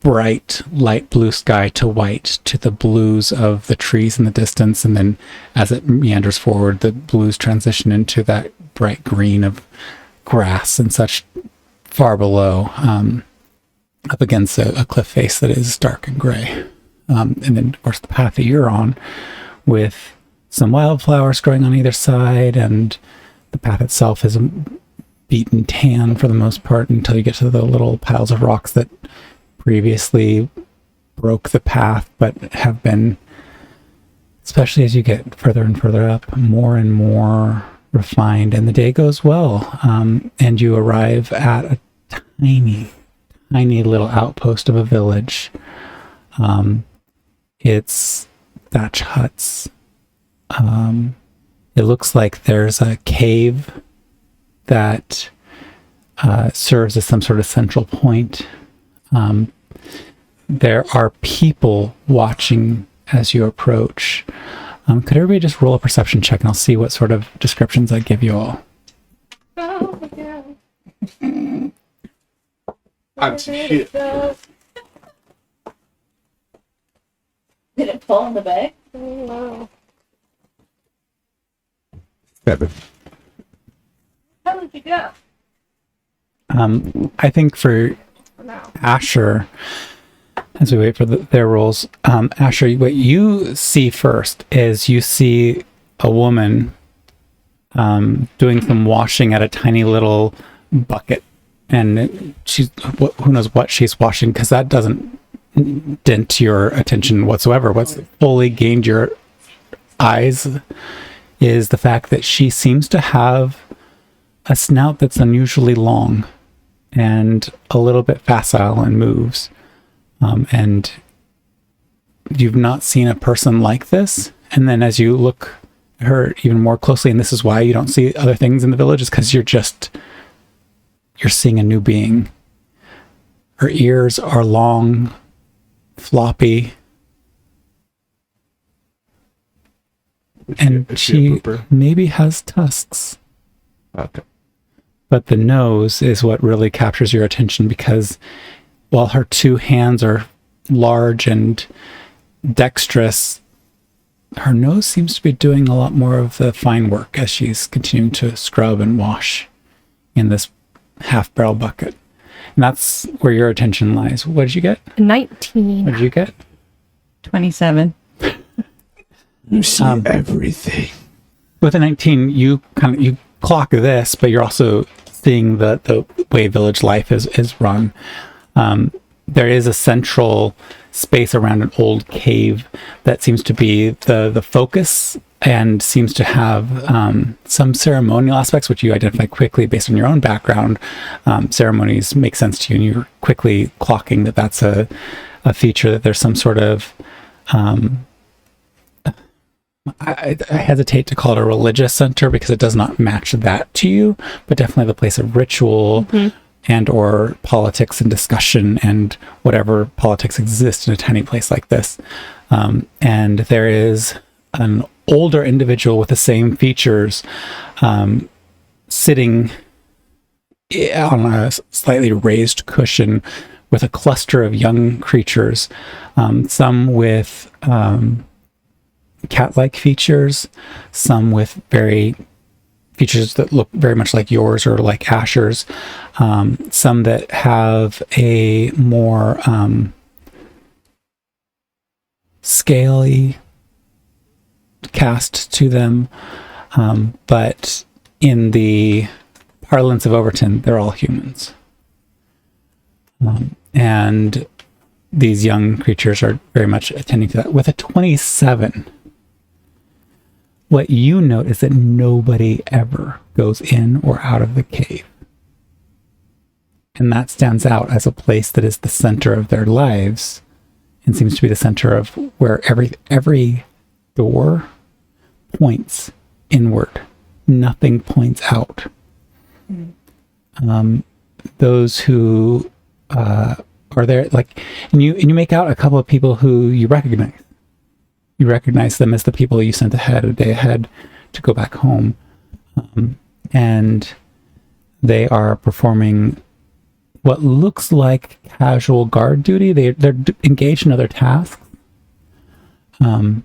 bright light blue sky to white to the blues of the trees in the distance, and then as it meanders forward, the blues transition into that bright green of grass and such far below, up against a cliff face that is dark and gray. And then, of course, the path that you're on with some wildflowers growing on either side, and the path itself is a beaten tan for the most part until you get to the little piles of rocks that previously broke the path, but have been, especially as you get further and further up, more and more refined, and the day goes well, and you arrive at a tiny little outpost of a village. It's thatch huts. It looks like there's a cave that serves as some sort of central point. There are people watching as you approach. Could everybody just roll a perception check, and I'll see what sort of descriptions I give you all. Oh my god. I'm shit. Did it fall in the bag? No. 7. How did you go? I think for No. Asher, as we wait for their rolls, Asher, what you see first is you see a woman doing some washing at a tiny little bucket, and who knows what she's washing, because that doesn't dent your attention whatsoever. What's fully gained your eyes is the fact that she seems to have a snout that's unusually long and a little bit facile and moves. And you've not seen a person like this. And then as you look at her even more closely, and this is why you don't see other things in the village, is because you're seeing a new being. Her ears are long, floppy, and Is she a she pooper? maybe has tusks. Okay. But the nose is what really captures your attention, because while her two hands are large and dexterous, her nose seems to be doing a lot more of the fine work as she's continuing to scrub and wash in this half-barrel bucket. And that's where your attention lies. What did you get? 19. What did you get? 27. You see everything. With a 19, you clock this, but you're also seeing the way village life is run. There is a central space around an old cave that seems to be the focus, and seems to have some ceremonial aspects, which you identify quickly based on your own background. Ceremonies make sense to you, and you're quickly clocking that that's a feature, that there's some sort of I hesitate to call it a religious center, because it does not match that to you, but definitely the place of ritual and or politics and discussion and whatever politics exists in a tiny place like this. And there is an older individual with the same features sitting on a slightly raised cushion with a cluster of young creatures, some with cat-like features, some with features that look very much like yours or like Asher's, some that have a more scaly cast to them, but in the parlance of Overton, they're all humans. And these young creatures are very much attending to that. With a 27, what you note is that nobody ever goes in or out of the cave. And that stands out as a place that is the center of their lives, and seems to be the center of where every door points inward. Nothing points out. Those who are there, and you make out a couple of people who you recognize. You recognize them as the people you sent a day ahead to go back home. And they are performing what looks like casual guard duty. They're engaged in other tasks. And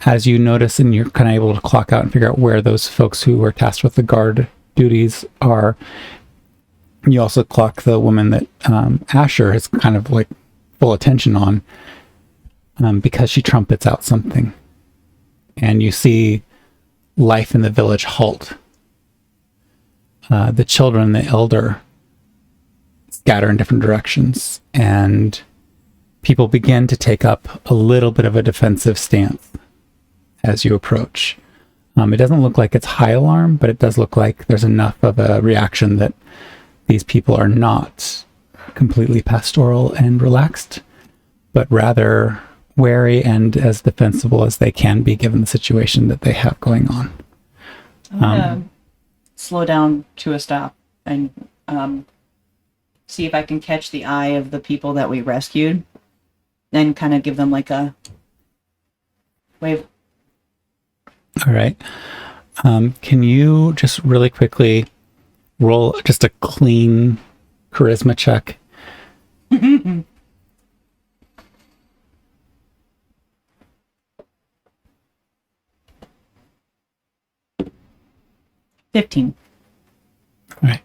as you notice, and you're kind of able to clock out and figure out where those folks who were tasked with the guard duties are, you also clock the woman that Asher has kind of full attention on, because she trumpets out something. And you see life in the village halt. The children, the elder, scatter in different directions, and people begin to take up a little bit of a defensive stance as you approach. It doesn't look like it's high alarm, but it does look like there's enough of a reaction that these people are not completely pastoral and relaxed, but rather wary and as defensible as they can be given the situation that they have going on. I'm gonna slow down to a stop and see if I can catch the eye of the people that we rescued, then kind of give them a wave. All right. Can you just really quickly roll just a clean charisma check? 15. All right.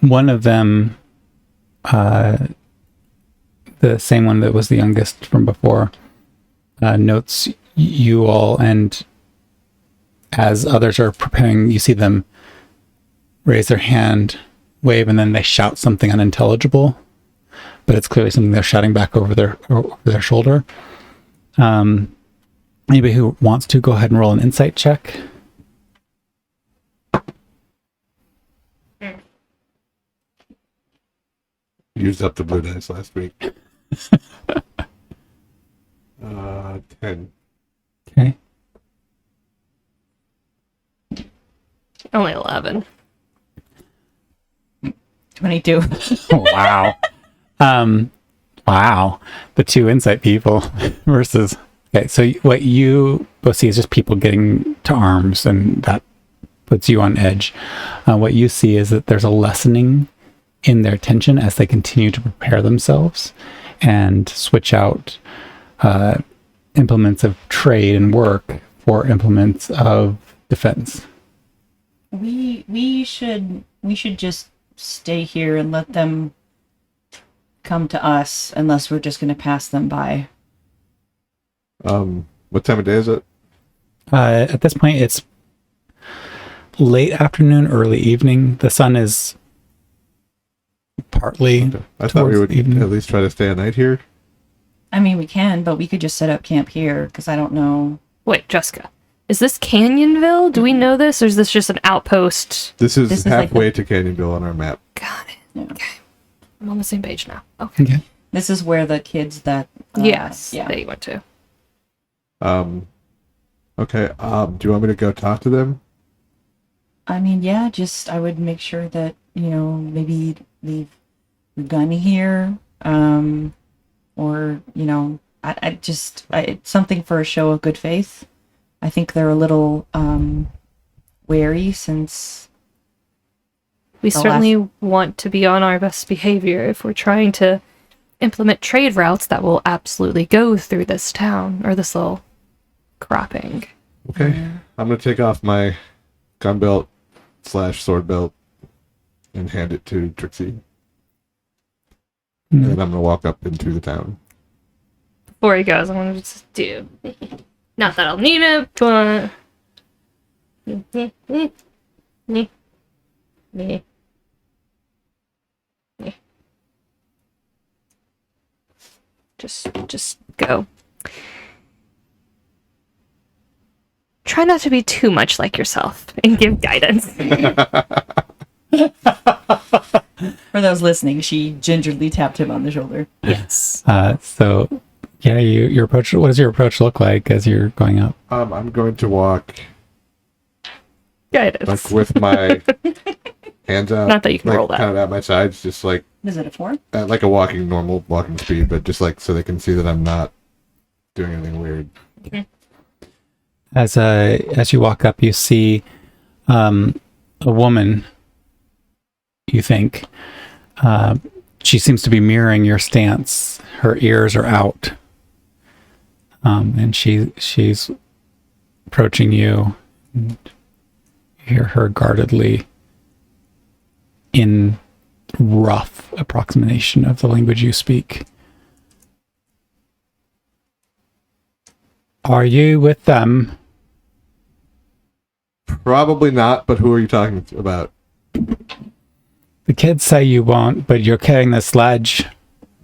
one of them, the same one that was the youngest from before, notes you all, and as others are preparing, you see them raise their hand, wave, and then they shout something unintelligible, but it's clearly something they're shouting back over their shoulder. Anybody who wants to, go ahead and roll an insight check. Used up the blue dice last week. 10. Okay. Only 11. 22. Wow. Wow. The two insight people versus... Okay, so what you both see is just people getting to arms, and that puts you on edge. What you see is that there's a lessening in their tension as they continue to prepare themselves and switch out implements of trade and work for implements of defense. We should just stay here and let them come to us, unless we're just going to pass them by. What time of day is it? At this point, it's late afternoon, early evening. The sun is partly. I thought we would evening. at least try to stay a night here. I mean, we can, but we could just set up camp here, because I don't know. Wait, Jessica. Is this Canyonville? Do we know this, or is this just an outpost? This is This is like halfway to Canyonville on our map. Got it. Yeah. Okay. I'm on the same page now. Okay. Okay. This is where the kids that... Yes, Yeah. that you went to. Okay. Do you want me to go talk to them? I mean, yeah, just I would make sure that, maybe leave the gun here, or, it's something for a show of good faith. I think they're a little wary since... We The certainly want to be on our best behavior if we're trying to implement trade routes that will absolutely go through this town or this little cropping. Okay. I'm going to take off my gun belt / sword belt and hand it to Trixie. And then I'm going to walk up into the town. Before he goes, I'm going to just do... Not that I'll need it, but... Just go. Try not to be too much like yourself and give guidance. For those listening, she gingerly tapped him on the shoulder. Yes. So, yeah, your approach. What does your approach look like as you're going up? I'm going to walk Guidance. like with my hands out. Not that you can like, roll that. kind of at my sides, just like Is it a 4? at like a normal walking speed, but just like so they can see that I'm not doing anything weird. As you walk up, you see a woman. You think she seems to be mirroring your stance. Her ears are out, and she's approaching you. And you hear her guardedly, in rough approximation of the language you speak. Are you with them? Probably not, but who are you talking about? The kids say you won't, but you're carrying the sledge.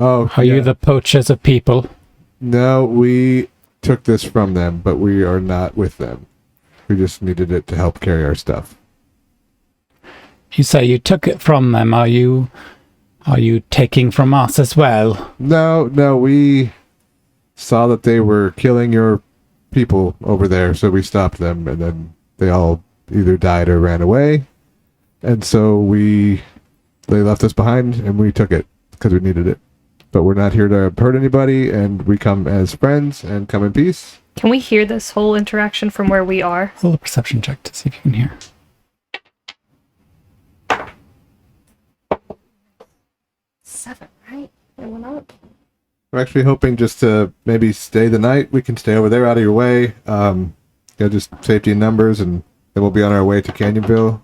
Oh, Are you the poachers of people? No, we took this from them, but we are not with them. We just needed it to help carry our stuff. You say you took it from them. Are you taking from us as well? No, we saw that they were killing your people over there, so we stopped them, and then they all either died or ran away. And so they left us behind, and we took it because we needed it. But we're not here to hurt anybody, and we come as friends and come in peace. Can we hear this whole interaction from where we are? Roll a perception check to see if you can hear. 7, right? It went up. We're actually hoping just to maybe stay the night. We can stay over there out of your way. Just safety in numbers, and then we'll be on our way to Canyonville.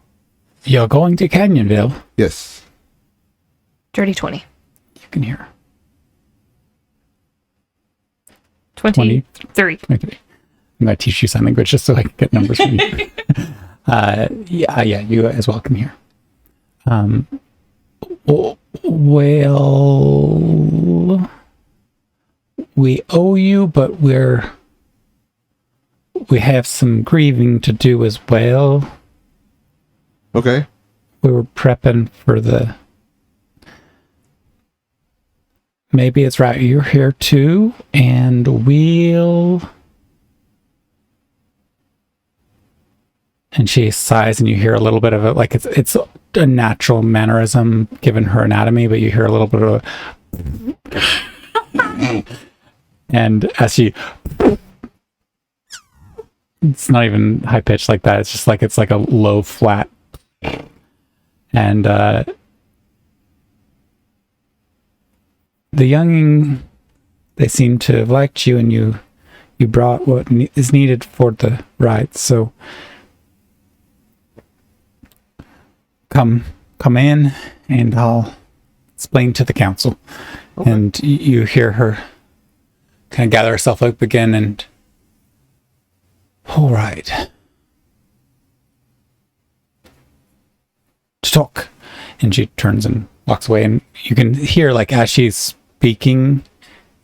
You're going to Canyonville. Yes. Dirty 20. You can hear. 23. 23. I'm going to teach you sign language just so I can get numbers from you. Yeah, you as well can hear. Well, we owe you, but we have some grieving to do as well. Okay. We were prepping for maybe it's right you're here too, and and she sighs, and you hear a little bit of it, like it's a natural mannerism given her anatomy, but you hear a little bit of and as she, it's not even high pitched like that, it's like a low flat, and the young, they seem to have liked you, and you brought what is needed for the ride, so come in, and I'll explain to the council. Okay. And you hear her kind of gather herself up again, and all right, to talk. And she turns and walks away, and you can hear, like, as she's speaking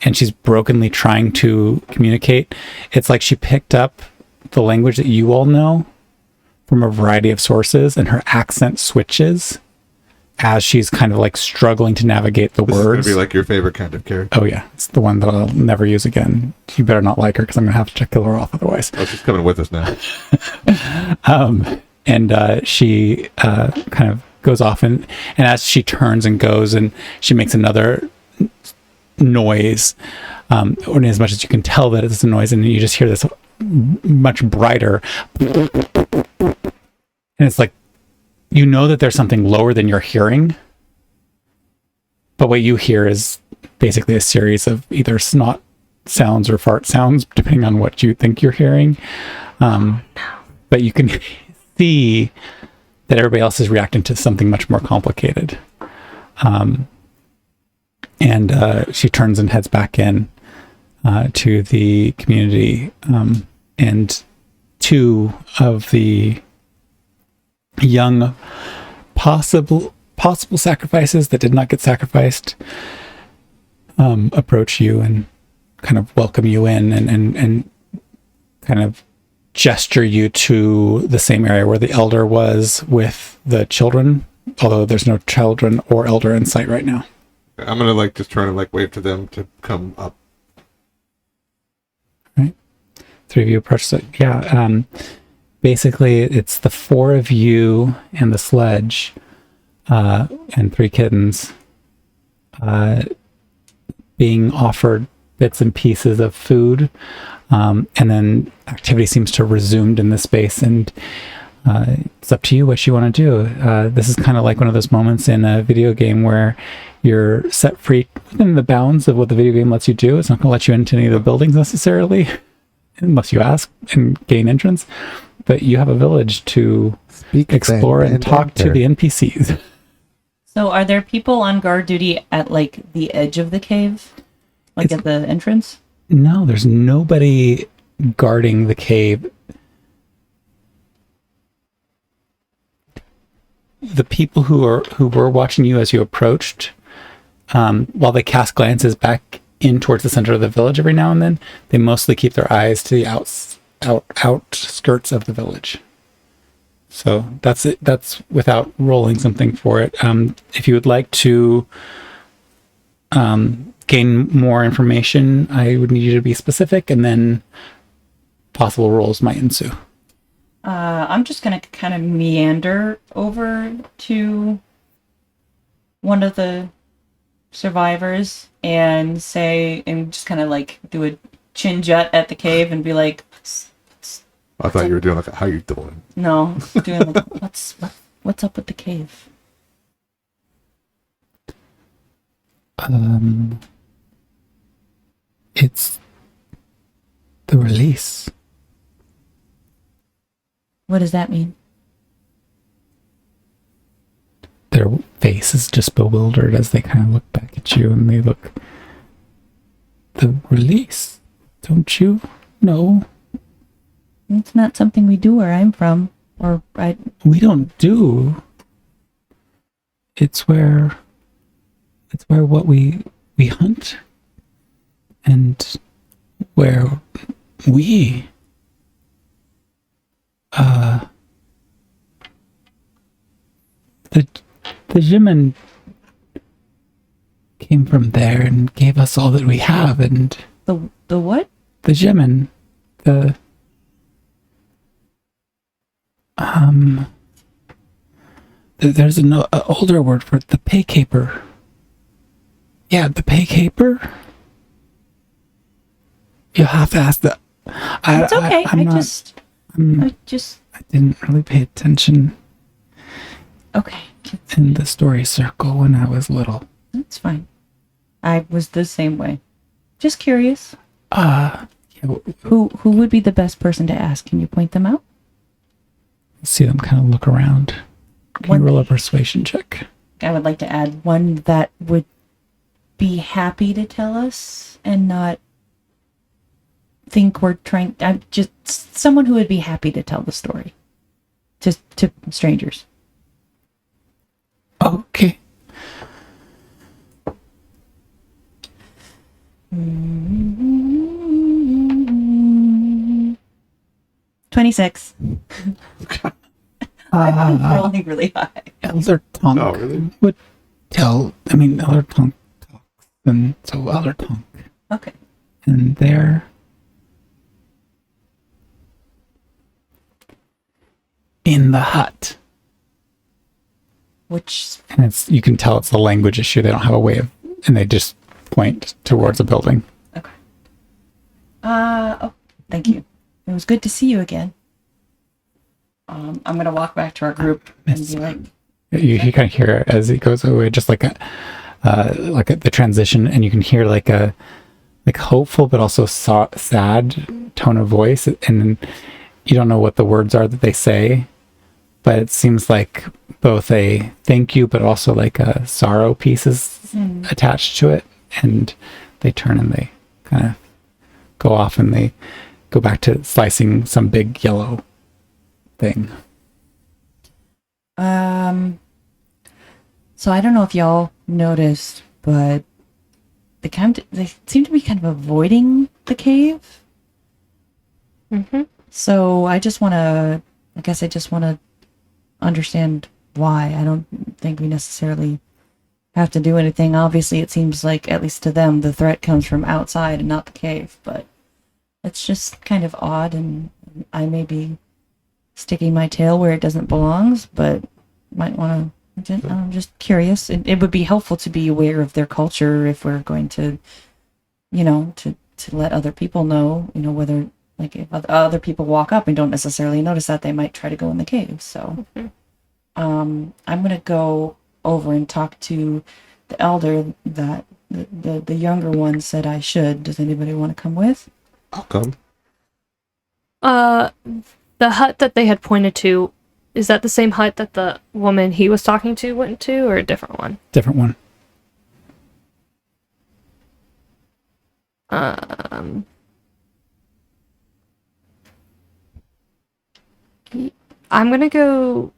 and she's brokenly trying to communicate, it's like she picked up the language that you all know from a variety of sources, and her accent switches as she's kind of like struggling to navigate the This words. is gonna be like your favorite kind of character. Oh yeah, it's the one that I'll never use again. You better not like her, because I'm gonna have to kill her off otherwise. Oh, she's coming with us now. And she kind of goes off, and as she turns and goes, and she makes another noise, or in as much as you can tell that it's a noise, and you just hear this much brighter, and it's like, you know that there's something lower than you're hearing, but what you hear is basically a series of either snot sounds or fart sounds, depending on what you think you're hearing. But you can see that everybody else is reacting to something much more complicated. And she turns and heads back in to the community, and two of the young possible sacrifices that did not get sacrificed approach you and kind of welcome you in, and kind of gesture you to the same area where the elder was with the children, although there's no children or elder in sight right now. I'm gonna like just try to like wave to them to come up. Right, three of you approach. So yeah, basically it's the four of you and the sledge, and three kittens, being offered bits and pieces of food, and then activity seems to resumed in this space, and it's up to you what you want to do. This is kind of like one of those moments in a video game where you're set free within the bounds of what the video game lets you do. It's not going to let you into any of the buildings necessarily, unless you ask and gain entrance, but you have a village to explore and talk to the NPCs. So are there people on guard duty at like the edge of the cave? Like at the entrance? No, there's nobody guarding the cave. The people who were watching you as you approached, while they cast glances back in towards the center of the village every now and then, they mostly keep their eyes to the outskirts of the village. So that's it. That's without rolling something for it. If you would like to gain more information, I would need you to be specific, and then possible rolls might ensue. I'm just going to kind of meander over to one of the survivors and just kind of like do a chin jut at the cave and be like, I thought you were doing like, how you doing? no, doing like, what's up with the cave? It's the release. What does that mean? their face is just bewildered as they kind of look back at you, and they look. The release, don't you know? It's not something we do where I'm from, or I. We don't do. It's where what we hunt, and where we the Jimin came from there and gave us all that we have, and The what? the Jimin, there's an older word for it, the pay caper. Yeah, the pay caper. You'll have to ask that. It's okay. I didn't really pay attention Okay. in the story circle when I was little. That's fine. I was the same way. Just curious. Yeah, Who would be the best person to ask? Can you point them out? see them kind of look around. Can One- you roll a persuasion check? I would like to add one that would be happy to tell us and not think we're trying. I'm just someone who would be happy to tell the story to strangers. Okay. Mm-hmm. 26. I'm rolling really high. Elder Tonk Oh, really? would tell. I mean, Elder Tonk talks, and so Elder Tonk, Okay. and they're in the hut, Which and it's you can tell it's a language issue. They don't have a way of, and they just point towards a building. okay. Oh, thank you. It was good to see you again. I'm gonna walk back to our group and be like, You kind of hear it as he goes away, just like the transition, and you can hear like a hopeful but also sad tone of voice, and then you don't know what the words are that they say, but it seems like both a thank you but also like a sorrow piece is attached to it, and they turn and they kind of go off and they go back to slicing some big yellow thing. So I don't know if y'all noticed, but they seem to be kind of avoiding the cave. Mm-hmm. So I just want to understand why. I don't think we necessarily have to do anything. Obviously, it seems like, at least to them, the threat comes from outside and not the cave, but it's just kind of odd, and I may be sticking my tail where it doesn't belong, but might want to. I'm just curious. It would be helpful to be aware of their culture if we're going to, to let other people know, whether, like, if other people walk up and don't necessarily notice that, they might try to go in the cave. So, I'm gonna go over and talk to the elder that the younger one said I should. Does anybody want to come with? I'll come. The hut that they had pointed to, is that the same hut that the woman he was talking to went to, or a different one? Different one. I'm gonna go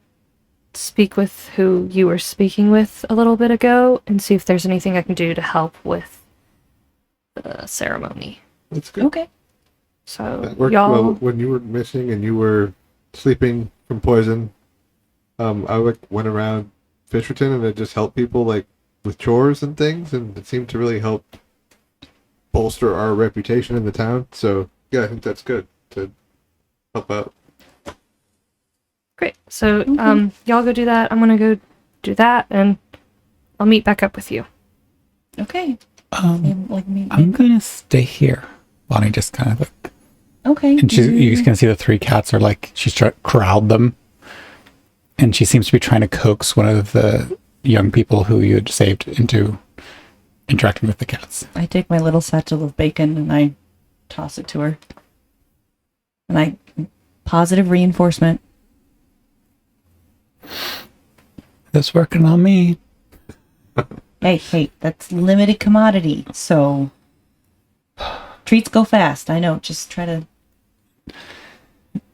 speak with who you were speaking with a little bit ago and see if there's anything I can do to help with the ceremony. That's good. Okay. So That worked y'all, well when you were missing and you were sleeping from poison. I went around Fisherton and I just helped people with chores and things, and it seemed to really help bolster our reputation in the town. So yeah, I think that's good to help out. great. So y'all go do that. I'm gonna go do that, and I'll meet back up with you. Okay. I'm gonna stay here. Bonnie just kind of Okay. and you can see the three cats are she's corralled them, and she seems to be trying to coax one of the young people who you had saved into interacting with the cats. I take my little satchel of bacon and I toss it to her. And positive reinforcement. That's working on me. Hey, that's limited commodity, so treats go fast. I know, just try to...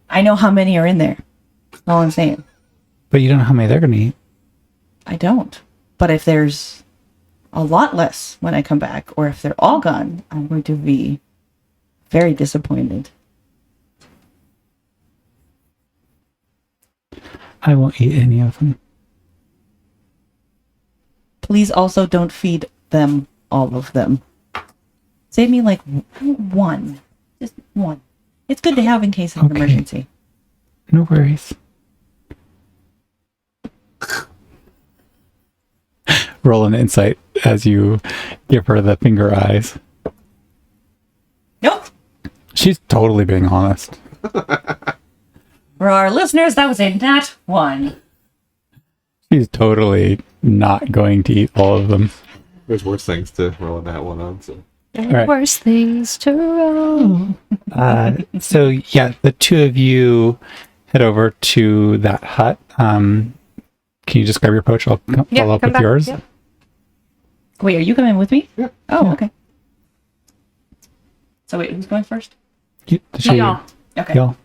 I know how many are in there. That's all I'm saying. But you don't know how many they're going to eat. I don't. But if there's a lot less when I come back, or if they're all gone, I'm going to be very disappointed. I won't eat any of them. Please also don't feed them all of them. Save me like one. Just one. It's good to have in case of an Okay. emergency. No worries. Roll an insight as you give her the finger eyes. Nope. She's totally being honest. For our listeners, that was a nat 1. She's totally not going to eat all of them. There's worse things to roll in that one on. So Right. Worst things to roll. So yeah, the two of you head over to that hut. Can you just grab your poach? I'll follow up come with back. yours. Yeah. Wait, are you coming with me? Yeah. Oh, Yeah. okay. So wait, who's going first? Y'all. Okay. Y'all.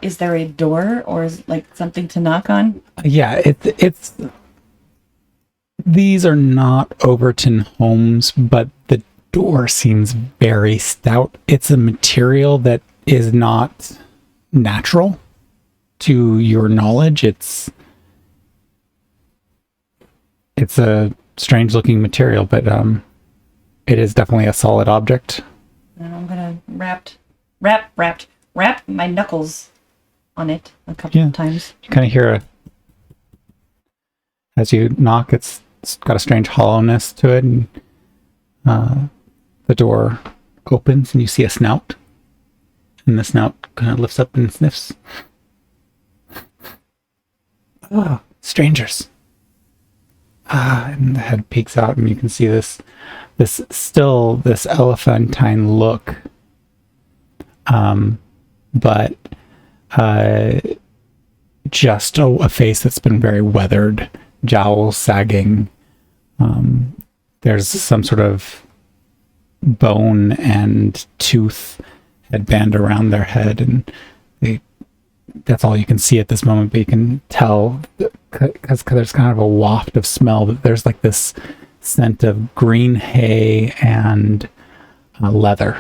Is there a door or is like something to knock on? Yeah, it's these are not Overton homes, but the door seems very stout. It's a material that is not natural to your knowledge. It's a strange looking material, but it is definitely a solid object. And I'm gonna wrap my knuckles on it a couple Yeah. of times. You kind of hear as you knock, it's got a strange hollowness to it, and the door opens, and you see a snout, and the snout kind of lifts up and sniffs. Oh, strangers. And the head peeks out, and you can see this elephantine look, but just a face that's been very weathered, jowls sagging. There's some sort of bone and tooth headband around their head, and that's all you can see at this moment, but you can tell because there's kind of a waft of smell that there's like this scent of green hay and leather.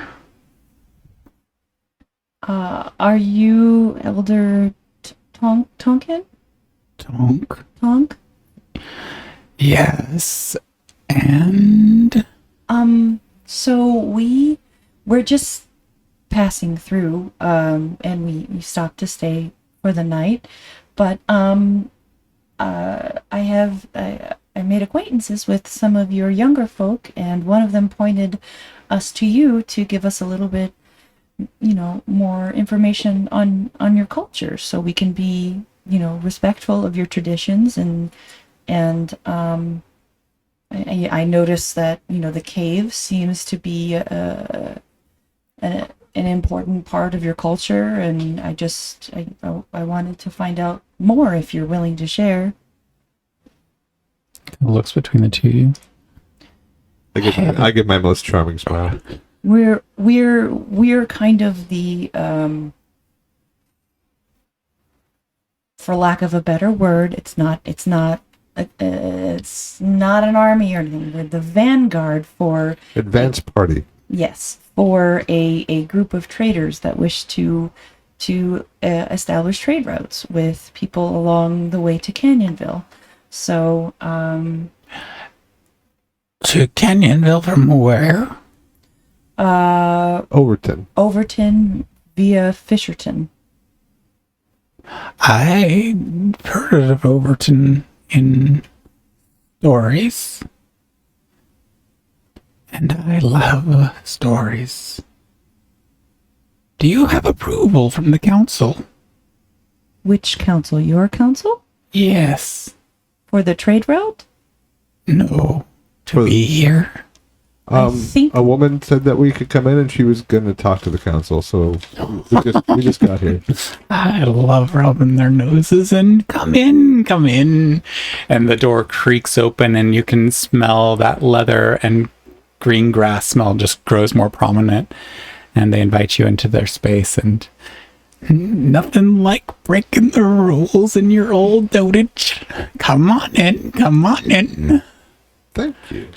Are you Elder Tonkin? Tonk? Yes. And So we're just passing through, and we stopped to stay for the night, but I made acquaintances with some of your younger folk, and one of them pointed us to you to give us a little bit, more information on your culture, so we can be, respectful of your traditions, and I noticed that, the cave seems to be an important part of your culture, and I wanted to find out more if you're willing to share. looks between the two of you. I give my most charming smile. We're kind of the for lack of a better word, it's not an army or anything. We're the vanguard for Advance party. Yes, for a group of traders that wish to establish trade routes with people along the way to Canyonville. So, To Canyonville from where? Overton via Fisherton. I heard of Overton in stories. And I love stories. Do you have approval from the council? Which council? Your council? Yes. For the trade route? No. For- To be here? I think A woman said that we could come in, and she was going to talk to the council. So we just got here. I love rubbing their noses and come in, come in. And the door creaks open and you can smell that leather and green grass smell just grows more prominent. And they invite you into their space, and nothing like breaking the rules in your old dotage. Come on in, come on in. Thank you.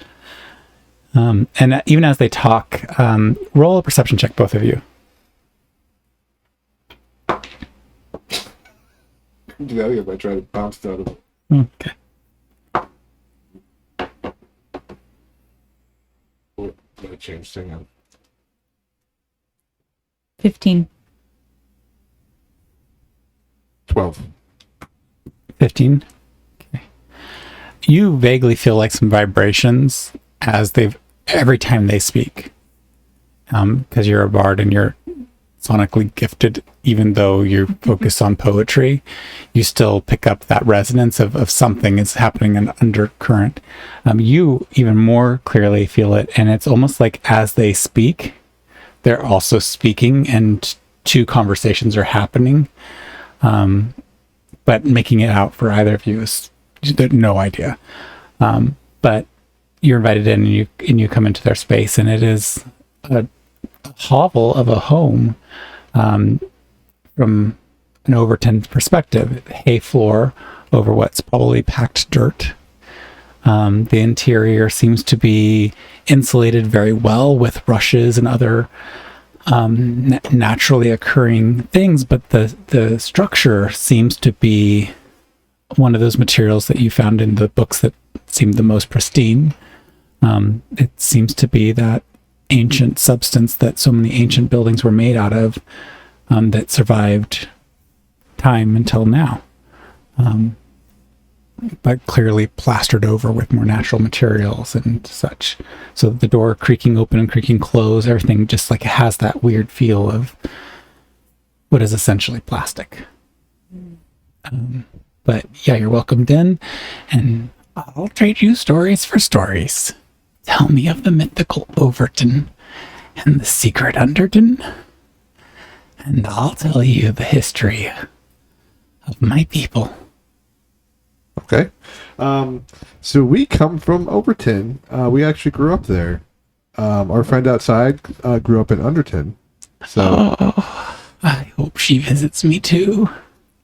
And even as they talk, roll a perception check, both of you. Yeah, if I try to bounce out of it. Okay. I'm gonna change thing up. 15. 12. 15. Okay. You vaguely feel like some vibrations as every time they speak. Because you're a bard and you're sonically gifted, even though you're focused on poetry, you still pick up that resonance of something is happening in undercurrent. You even more clearly feel it, and it's almost like as they speak, they're also speaking, and two conversations are happening. But making it out for either of you is no idea. But you're invited in, and you come into their space, and it is a hovel of a home. From an Overton perspective, hay floor over what's probably packed dirt. The interior seems to be insulated very well with rushes and other naturally occurring things, but the structure seems to be one of those materials that you found in the books that seemed the most pristine. It seems to be that ancient substance that so many ancient buildings were made out of, that survived time until now, but clearly plastered over with more natural materials and such. So the door creaking open and creaking close, everything just like it has that weird feel of what is essentially plastic. But yeah, you're welcomed in, and I'll trade you stories for stories. Tell me of the mythical Overton and the secret Underton, and I'll tell you the history of my people. Okay. So we come from Overton. We actually grew up there. Our friend outside grew up in Underton. So I hope she visits me too.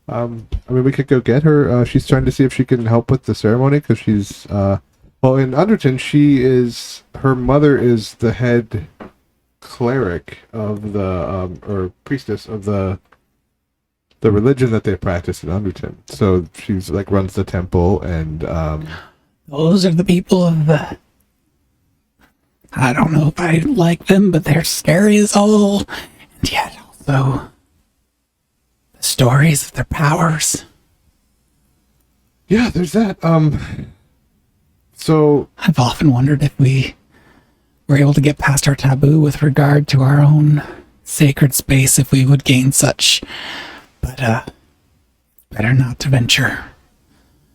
I mean, we could go get her. She's trying to see if she can help with the ceremony because she's well, in Underton, her mother is the head cleric of the or priestess of the religion that they practice in Underton. So she's like runs the temple, and those are the people of the, I don't know if I like them, but they're scary as all, and yet also the stories of their powers. Yeah, there's that. So I've often wondered if we were able to get past our taboo with regard to our own sacred space, if we would gain such. But better not to venture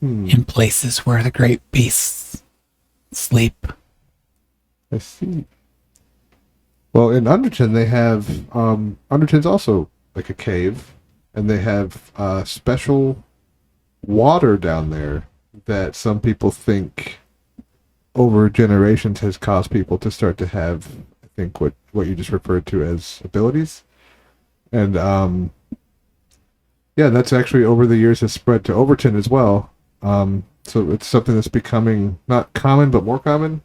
in places where the great beasts sleep. I see. Well, in Underton, they have Underton's also like a cave, and they have special water down there that some people think over generations has caused people to start to have, I think, what you just referred to as abilities. And yeah, that's actually over the years has spread to Overton as well. So it's something that's becoming not common but more common.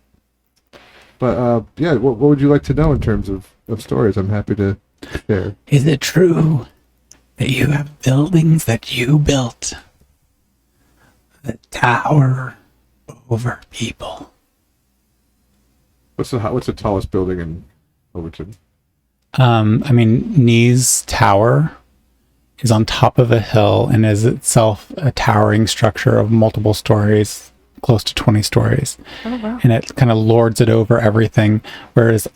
But yeah, what would you like to know in terms of stories? I'm happy to share. Is it true that you have buildings that you built that tower over people? What's the tallest building in Overton? I mean, Nee's Tower is on top of a hill and is itself a towering structure of multiple stories, close to 20 stories. Oh, wow. And it kind of lords it over everything, whereas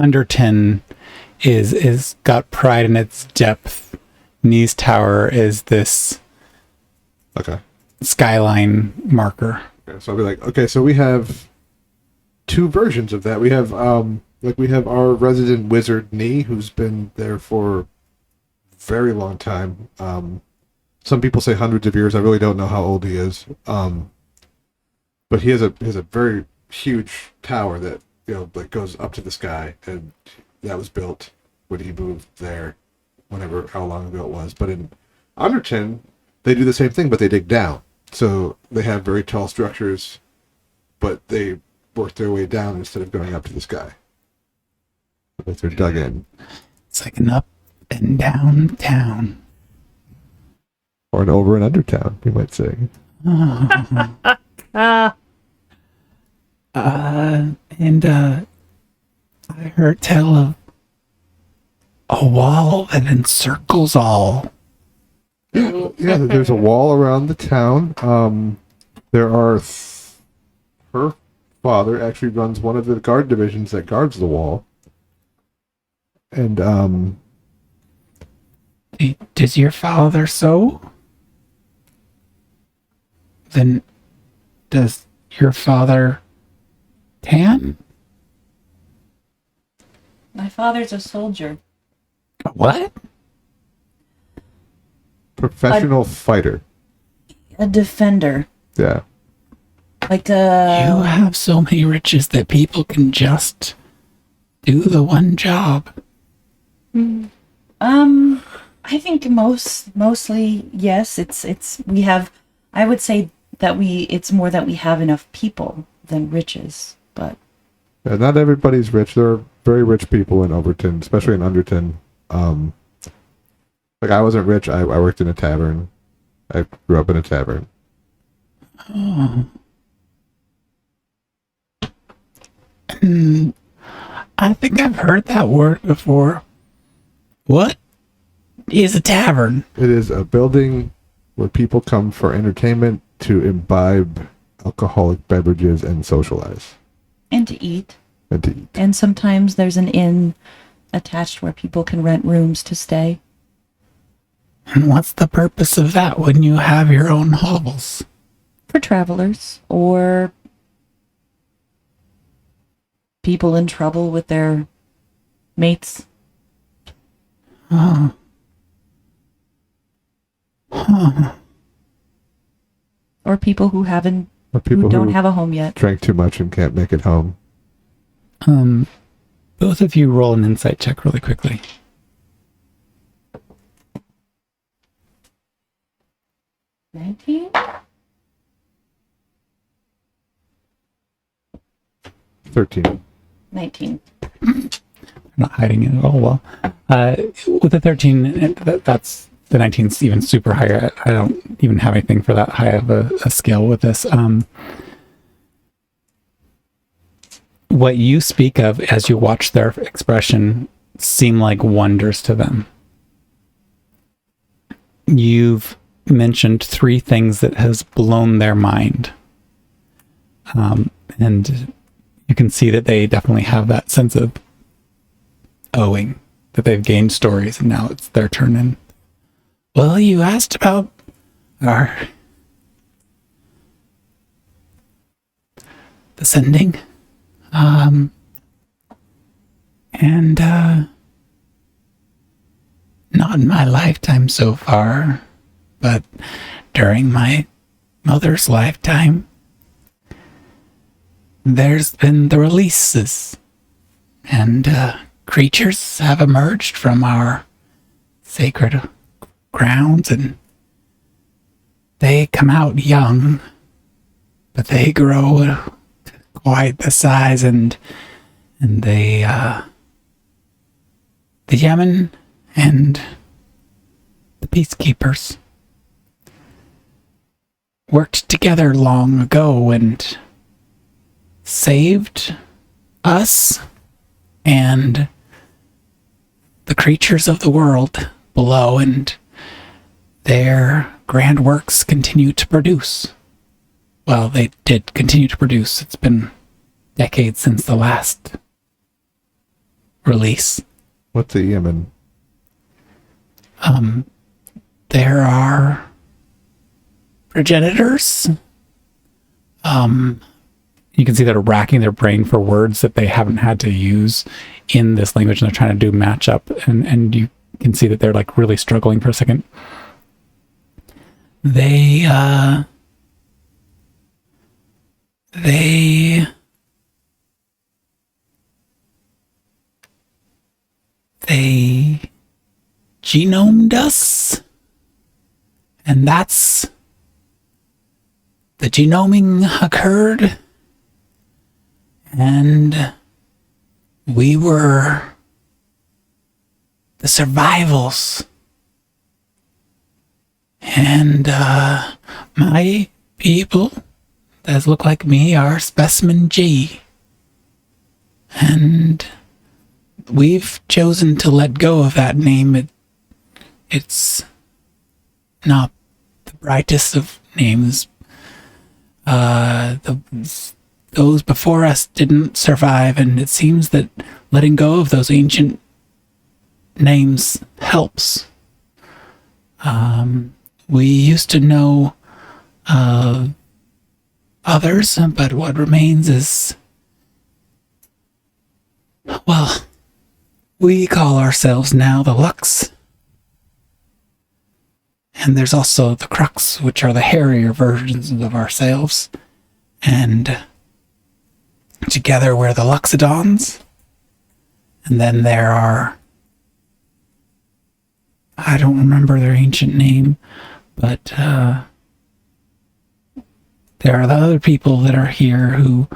Underton is got pride in its depth. Nee's Tower is this Okay. skyline marker. Okay, so I'll be like, okay, so we have two versions of that. We have we have our resident wizard Nee, who's been there for a very long time. Some people say hundreds of years. I really don't know how old he is. But he has a very huge tower that that goes up to the sky, and that was built when he moved there, how long ago it was. But in Underton, they do the same thing, but they dig down. So they have very tall structures, but they work their way down instead of going up to the sky. Like they're dug in. It's like an up and down town. Or an over and under town, you might say. I heard tell of a wall that encircles all. Yeah, there's a wall around the town. There are her father actually runs one of the guard divisions that guards the wall. And Does your father so? Then does your father tan? My father's a soldier. What? professional fighter. A defender. Yeah. Like You have so many riches that people can just do the one job. I think mostly yes. It's we have. I would say that it's more that we have enough people than riches, but Yeah, not everybody's rich. There are very rich people in Overton, especially in Underton. Like I wasn't rich. I worked in a tavern. I grew up in a tavern. I think I've heard that word before. What is a tavern? It is a building where people come for entertainment, to imbibe alcoholic beverages, and socialize. and to eat. And to eat. And sometimes there's an inn attached where people can rent rooms to stay. And what's the purpose of that when you have your own hovels? For travelers or people in trouble with their mates. Oh. Huh. Or people who haven't Or people who don't who have a home yet. drank too much and can't make it home. Both of you roll an insight check really quickly. $19? 13. 19. I'm not hiding it at all. Well, with the 13, that's the 19's even super higher. I don't even have anything for that high of a skill with this. What you speak of as you watch their expression seem like wonders to them. You've mentioned 3 things that has blown their mind. And you can see that they definitely have that sense of owing, that they've gained stories and now it's their turn in. Well, you asked about our descending. And not in my lifetime so far, but during my mother's lifetime, there's been the releases, and creatures have emerged from our sacred grounds, and they come out young, but they grow to quite the size, and they, the Yemen and the peacekeepers worked together long ago and saved us and the creatures of the world below, and their grand works continue to produce. Well, they did continue to produce. It's been decades since the last release. What's the Yemen? There are progenitors You can see they're racking their brain for words that they haven't had to use in this language, and they're trying to do matchup, and you can see that they're like really struggling for a second. They genomed us, and that's the genoming occurred, and we were the survivals. And my people that look like me are Specimen G. And we've chosen to let go of that name. It's not the brightest of names. Those before us didn't survive, and it seems that letting go of those ancient names helps. We used to know others, but what remains is, well, we call ourselves now the Lux. And there's also the Crux, which are the hairier versions of ourselves. And together we're the Luxodons. And then there are, I don't remember their ancient name, but there are the other people that are here who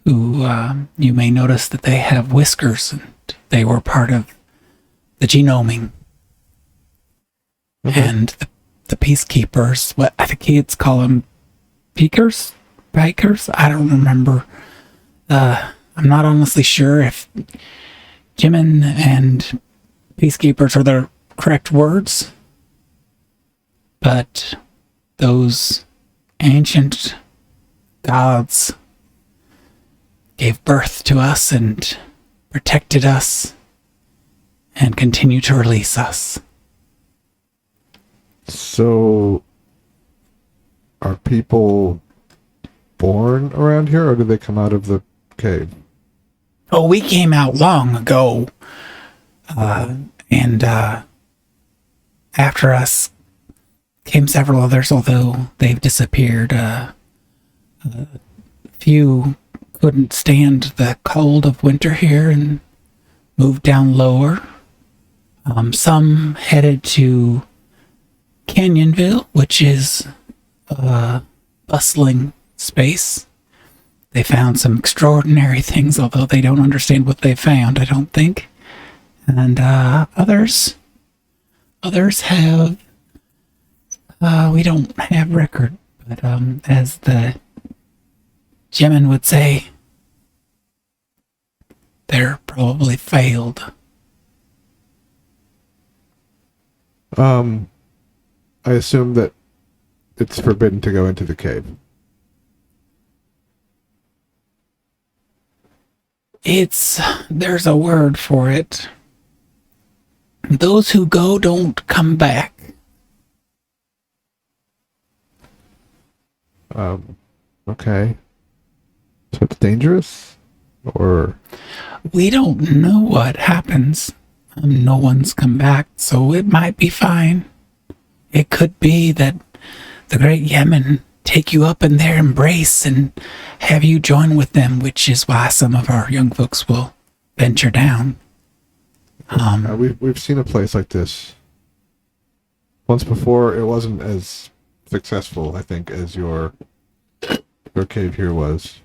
you may notice that they have whiskers, and they were part of the genoming. Mm-hmm. And the peacekeepers, what I think kids call them, pikers? I don't remember. I'm not honestly sure if Jimin and peacekeepers are the correct words, but those ancient gods gave birth to us and protected us and continue to release us. So, are people born around here, or did they come out of the cave? Oh, we came out long ago. And after us came several others, although they've disappeared. A few couldn't stand the cold of winter here and moved down lower. Some headed to Canyonville, which is a bustling space. They found some extraordinary things, although they don't understand what they found, I don't think. And others have, we don't have record, but as the Gemin would say, they're probably failed. I assume that it's forbidden to go into the cave. There's a word for it. Those who go don't come back. Okay. So it's dangerous? Or? We don't know what happens. No one's come back, so it might be fine. It could be that the great Yemen take you up in their embrace and have you join with them, which is why some of our young folks will venture down. We've seen a place like this once before. It wasn't as successful, I think, as your cave here was.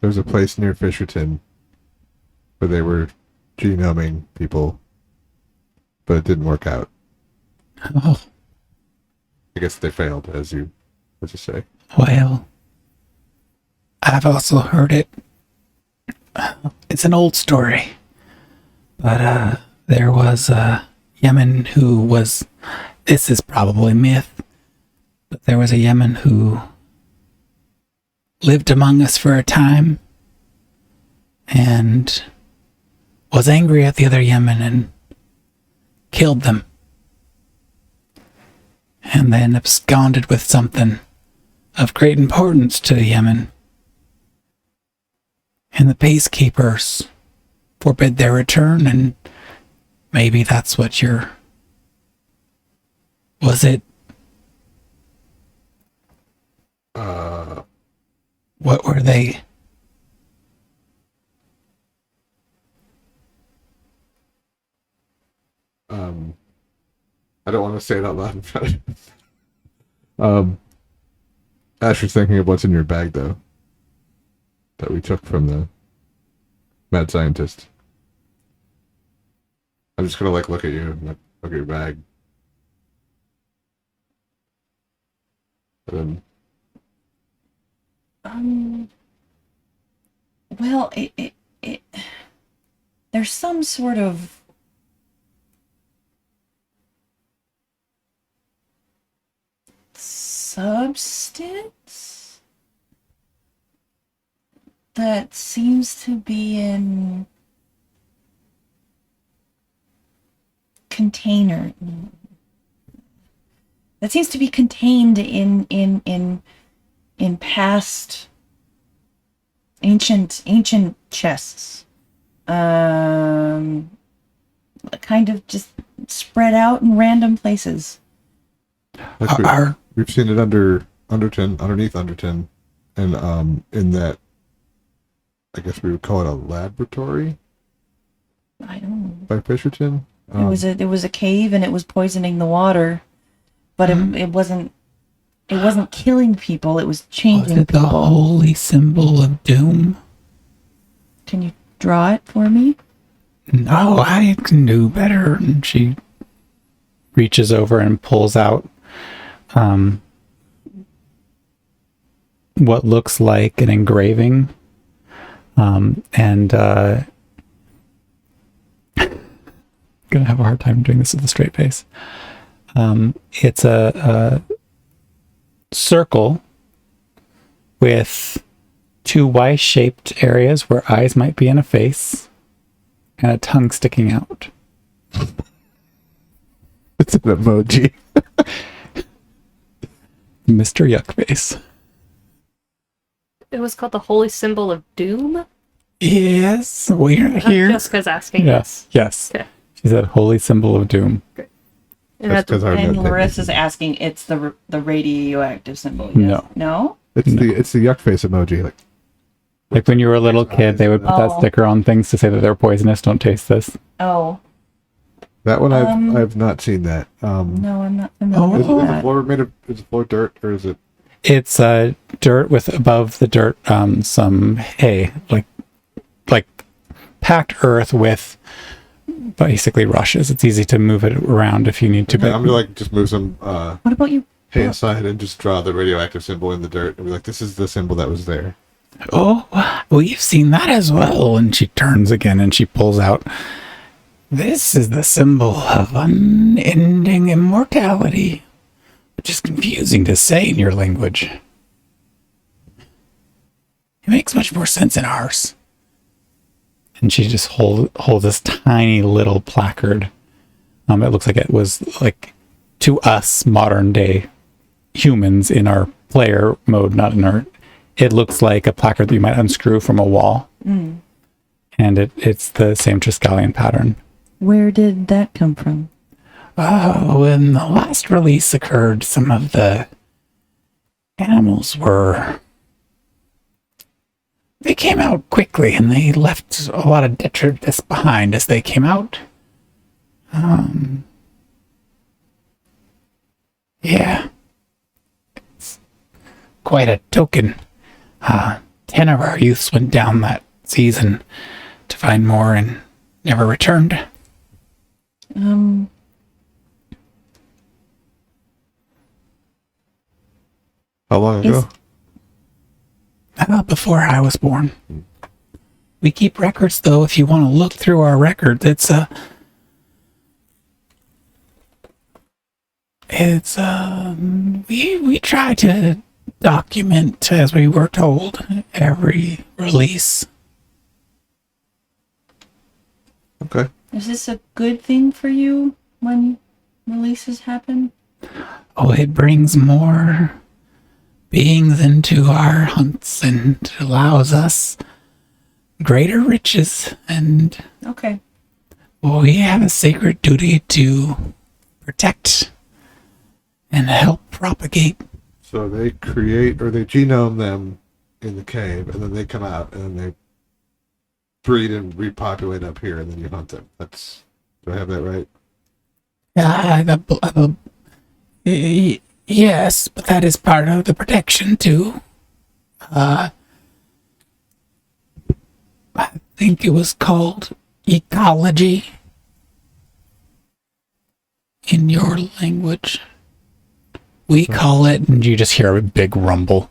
There's a place near Fisherton where they were genoming people, but it didn't work out. Oh. I guess they failed, as you say. Well, I've also heard it. It's an old story, but there was a Yemen who was, this is probably myth, but there was a Yemen who lived among us for a time and was angry at the other Yemen and killed them. and then absconded with something of great importance to Yemen. And the peacekeepers forbid their return, and maybe that's what you're... Was it? What were they? I don't want to say it out loud in front of you. Asher's thinking of what's in your bag, though. That we took from the mad scientist. I'm just gonna look at you and look at your bag. And then Well, it there's some sort of substance that seems to be in container. That seems to be contained in past ancient chests. Kind of just spread out in random places. we've seen it underneath Underton, and in that, I guess we would call it a laboratory. I don't know. By Fisherton. It was a cave, and it was poisoning the water, but it wasn't killing people. It was changing Was it the people. holy symbol of doom? Can you draw it for me? No, I can do better. And she reaches over and pulls out what looks like an engraving. Gonna have a hard time doing this with a straight face. It's a circle with two Y-shaped areas where eyes might be in a face and a tongue sticking out. It's an emoji. Mr. Yuckface. It was called the Holy Symbol of Doom? Yes, we're here. Jessica's asking Yes, yes. Okay. She said holy symbol of doom. And That's because our And note Larissa's asking, it's the radioactive symbol. Yes. No. No? It's the yuck face emoji. Like when you were a little kid, they would put that Oh. sticker on things to say that they're poisonous. Don't taste this. Oh, That one I've not seen that. no, I'm not familiar Is with the that. floor is the floor dirt or is it? It's dirt with above the dirt some hay, like packed earth with basically rushes. It's easy to move it around if you need to. I'm gonna just move some What about you? hay aside and just draw the radioactive symbol in the dirt and be like, this is the symbol that was there. Oh, we've seen that as well. And she turns again and she pulls out. This is the symbol of unending immortality, which is confusing to say in your language. It makes much more sense in ours. And she just holds this tiny little placard. It looks like it was like to us modern day humans in our player mode, not in our. It looks like a placard that you might unscrew from a wall, and it's the same Triskelion pattern. Where did that come from? Oh, when the last release occurred, some of the animals they came out quickly and they left a lot of detritus behind as they came out. Yeah. It's quite a token. 10 of our youths went down that season to find more and never returned. How long ago? Before I was born. We keep records, though, if you want to look through our records. We try to document as we were told every release. Okay. Is this a good thing for you when releases happen? Oh, it brings more beings into our hunts and allows us greater riches. And Okay. we have a sacred duty to protect and help propagate. So they create or they genome them in the cave, and then they come out, and then they breed and repopulate up here, and then you hunt them. Do I have that right? Yes, but that is part of the protection too. I think it was called ecology in your language. We call it, and you just hear a big rumble.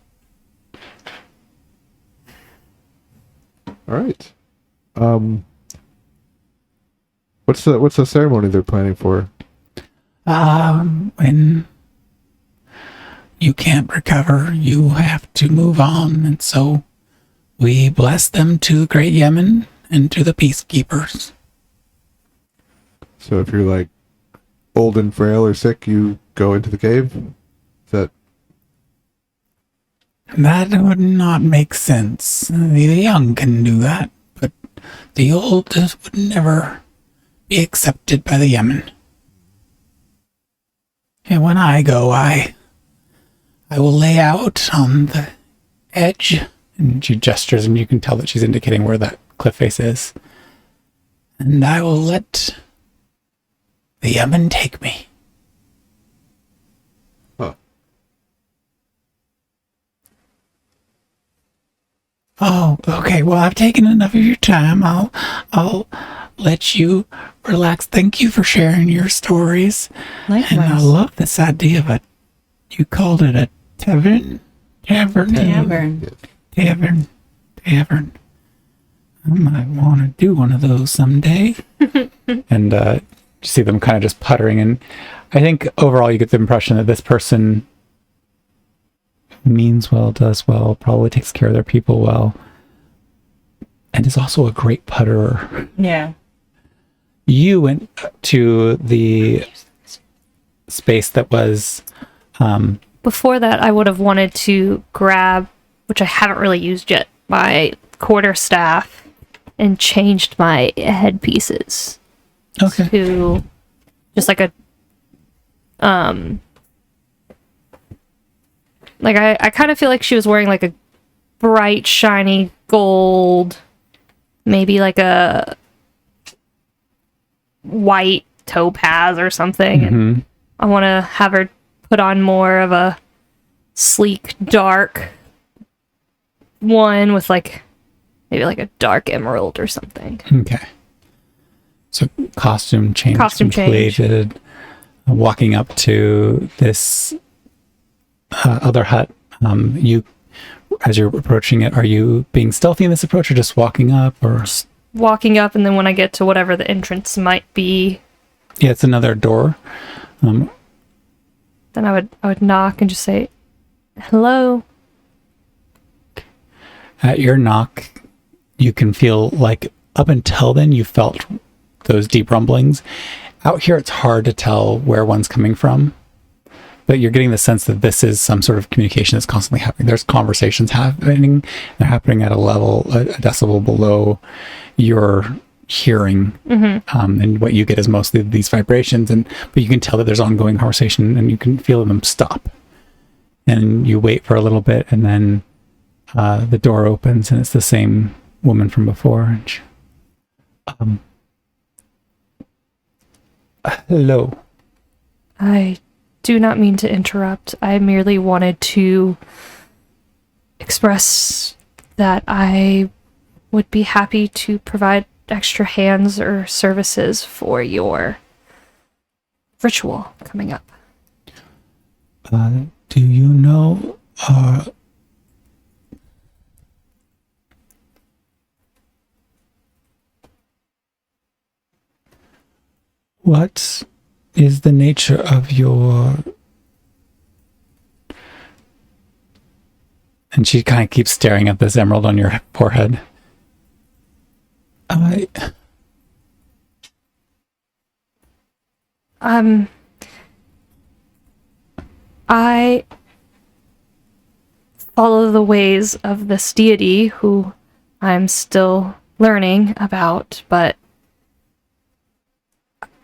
All right. What's the ceremony they're planning for? When you can't recover, you have to move on, and so we bless them to the Great Yemen and to the peacekeepers. So if you're like old and frail or sick, you go into the cave? Is that That would not make sense. The young can do that, but the old just would never be accepted by the Yemen. And when I go, I will lay out on the edge. And she gestures, and you can tell that she's indicating where that cliff face is. And I will let the Yemen take me. huh? Oh, okay. Well, I've taken enough of your time. I'll let you relax. Thank you for sharing your stories. Likewise. And I love this idea of you called it a tavern? Tavern. Tavern. Tavern. I might want to do one of those someday. And you see them kind of just puttering. And I think overall you get the impression that this person means well, does well, probably takes care of their people well, and is also a great putterer. Yeah. You went to the space that was Before that, I would have wanted to grab, which I haven't really used yet, my quarterstaff and changed my headpieces okay. to just like a like I kind of feel like she was wearing like a bright shiny gold, maybe like a white topaz or something. And I want to have her put on more of a sleek dark one with like maybe like a dark emerald or something. Okay. So costume change Costume change. completed. Walking up to this other hut, you, as you're approaching it, are you being stealthy in this approach, or just walking up, or? Walking up, and then when I get to whatever the entrance might be, Yeah, it's another door. then I would knock and just say, "Hello." At your knock, you can feel like up until then you felt those deep rumblings. Out here, it's hard to tell where one's coming from, but you're getting the sense that this is some sort of communication that's constantly happening. There's conversations happening. They're happening at a level, a decibel below your hearing. And what you get is mostly these vibrations, but you can tell that there's ongoing conversation, and you can feel them stop. And you wait for a little bit, and then the door opens, and it's the same woman from before. And she, hello. I do not mean to interrupt. I merely wanted to express that I would be happy to provide extra hands or services for your ritual coming up. Do you know what is the nature of your... And she kind of keeps staring at this emerald on your forehead. I follow the ways of this deity who I'm still learning about, but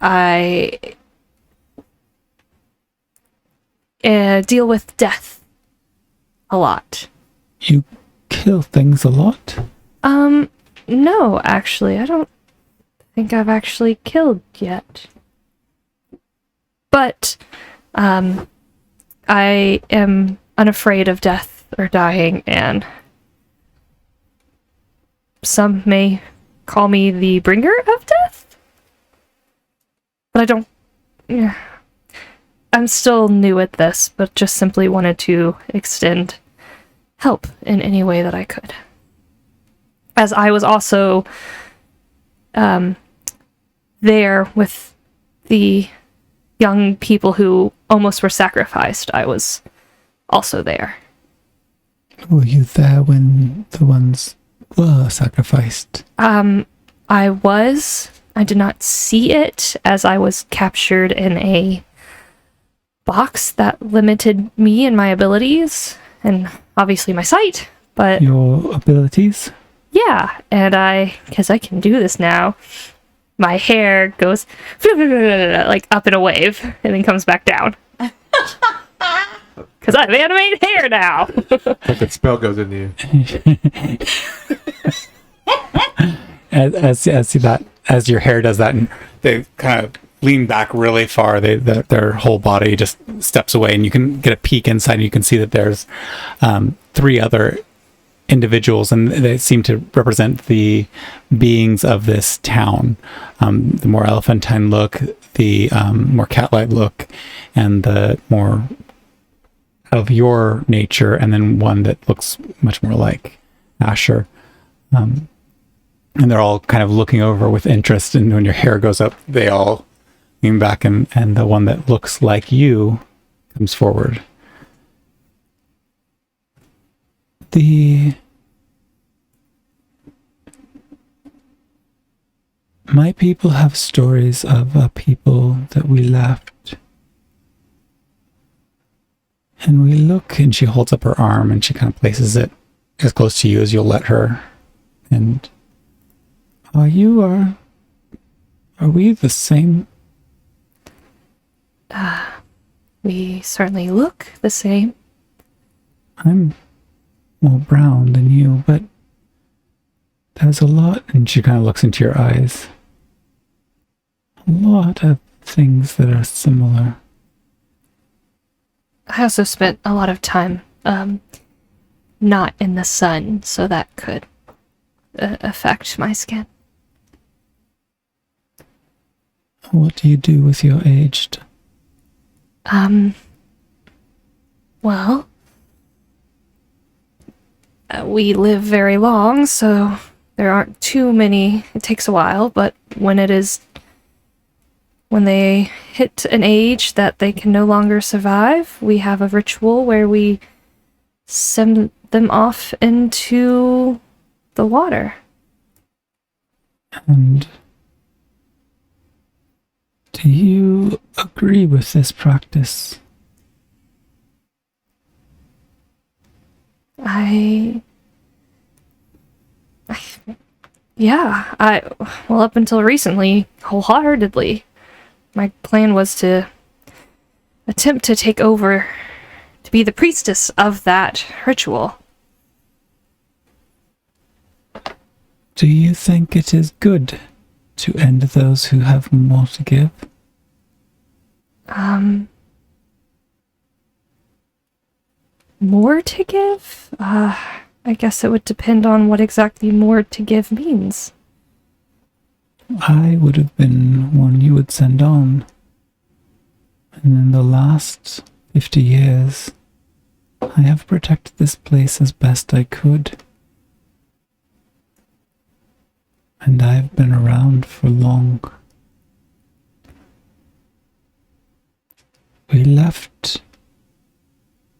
I deal with death a lot. You kill things a lot? No, actually, I don't think I've actually killed yet. But, I am unafraid of death or dying, and some may call me the bringer of death? But I don't... Yeah. I'm still new at this, but just simply wanted to extend help in any way that I could. As I was also there with the young people who almost were sacrificed. I was also there. Were you there when the ones were sacrificed? I was. I did not see it as I was captured in a box that limited me and my abilities, and obviously my sight, but... Your abilities? Yeah, and because I can do this now, my hair goes like up in a wave and then comes back down. Because I have animated hair now. Like a spell goes into you. as your hair does that, and they kind of lean back really far. Their whole body just steps away, and you can get a peek inside. And you can see that there's 3 other individuals, and they seem to represent the beings of this town. The more elephantine look, the more cat-like look, and the more of your nature, and then one that looks much more like Asher. And they're all kind of looking over with interest, and when your hair goes up, they all lean back, and the one that looks like you comes forward. My people have stories of a people that we left. And we look, and she holds up her arm, and she kind of places it as close to you as you'll let her. And are we the same? We certainly look the same. I'm more brown than you, but there's a lot, and she kind of looks into your eyes. A lot of things that are similar. I also spent a lot of time not in the sun, so that could affect my skin. What do you do with your aged? Well, we live very long, so there aren't too many. It takes a while, but when they hit an age that they can no longer survive, we have a ritual where we send them off into the water. And do you agree with this practice? Well, up until recently, wholeheartedly. My plan was to attempt to take over, to be the priestess of that ritual. Do you think it is good to end those who have more to give? More to give? I guess it would depend on what exactly more to give means. I would have been one you would send on. And in the last 50 years, I have protected this place as best I could. And I've been around for long. We left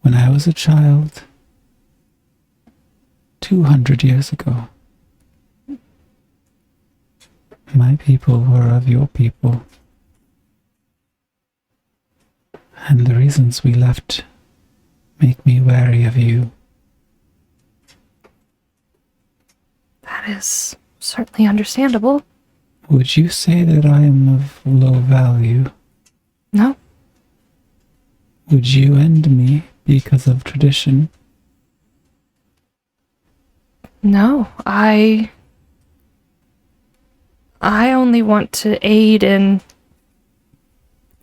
when I was a child 200 years ago. My people were of your people. And the reasons we left make me wary of you. That is certainly understandable. Would you say that I am of low value? No. Would you end me because of tradition? No, I only want to aid in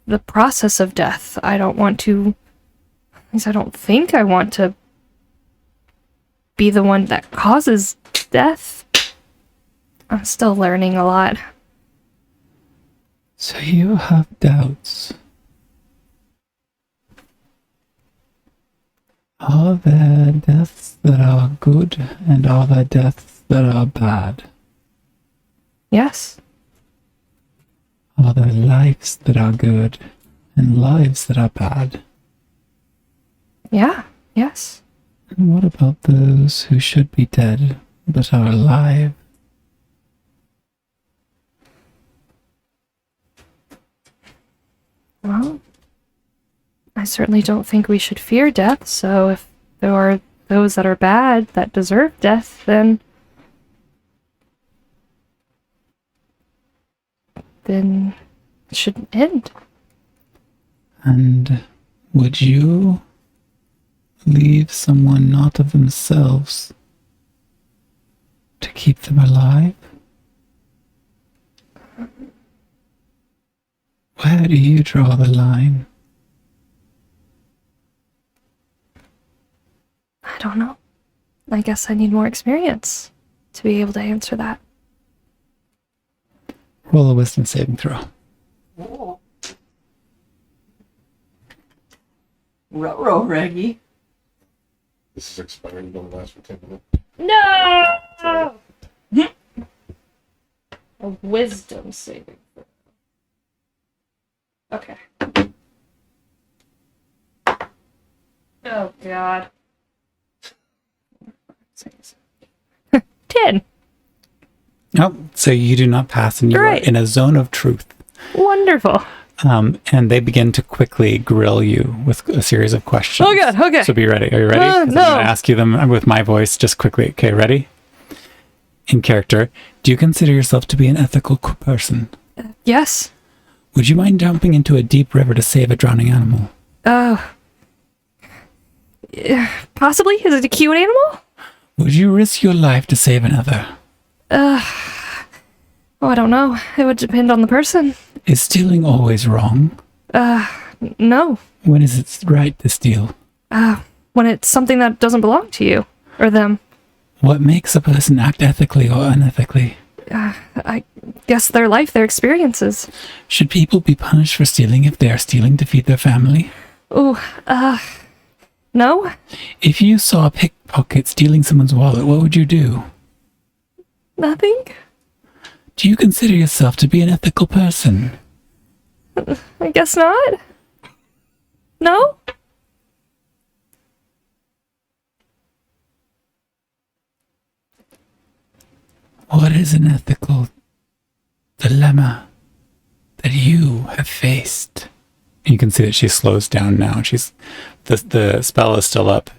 the process of death. I don't want to, at least I don't think I want to be the one that causes death. I'm still learning a lot. So you have doubts. Are there deaths that are good and are there deaths that are bad? Yes. Are there lives that are good and lives that are bad? Yeah. Yes. And what about those who should be dead but are alive? Well, I certainly don't think we should fear death, so if there are those that are bad that deserve death, then it should end. And would you leave someone not of themselves to keep them alive? Where do you draw the line? I don't know. I guess I need more experience to be able to answer that. Roll a wisdom saving throw. Ruh-roh, Reggie. This is expiring. Don't last for 10 minutes. No! A wisdom saving throw. Okay. Oh, God. 10. Oh, so you do not pass, and you Great. are in a zone of truth. Wonderful. And they begin to quickly grill you with a series of questions. Oh, God, okay. So be ready. Are you ready? 'Cause No. I'm going to ask you them with my voice just quickly. Okay, ready? In character, do you consider yourself to be an ethical person? Yes. Would you mind jumping into a deep river to save a drowning animal? Possibly? Is it a cute animal? Would you risk your life to save another? Oh, I don't know. It would depend on the person. Is stealing always wrong? No. When is it right to steal? When it's something that doesn't belong to you or them. What makes a person act ethically or unethically? I guess their life, their experiences. Should people be punished for stealing if they are stealing to feed their family? Ooh, no? If you saw a pickpocket stealing someone's wallet, what would you do? Nothing? Do you consider yourself to be an ethical person? I guess not. No? What is an ethical dilemma that you have faced? You can see that she slows down now. The spell is still up.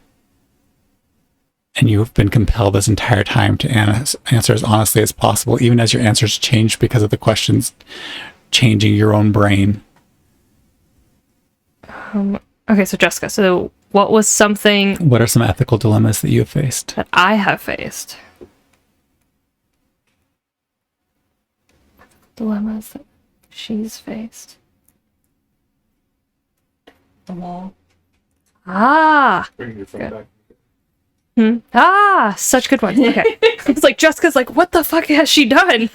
And you have been compelled this entire time to answer as honestly as possible, even as your answers change because of the questions changing your own brain. Okay, so Jessica, so what was something What are some ethical dilemmas that you have faced? that I have faced? Dilemmas that she's faced. The wall. Bring your phone back. Such good ones. Okay. It's like Jessica's like, what the fuck has she done?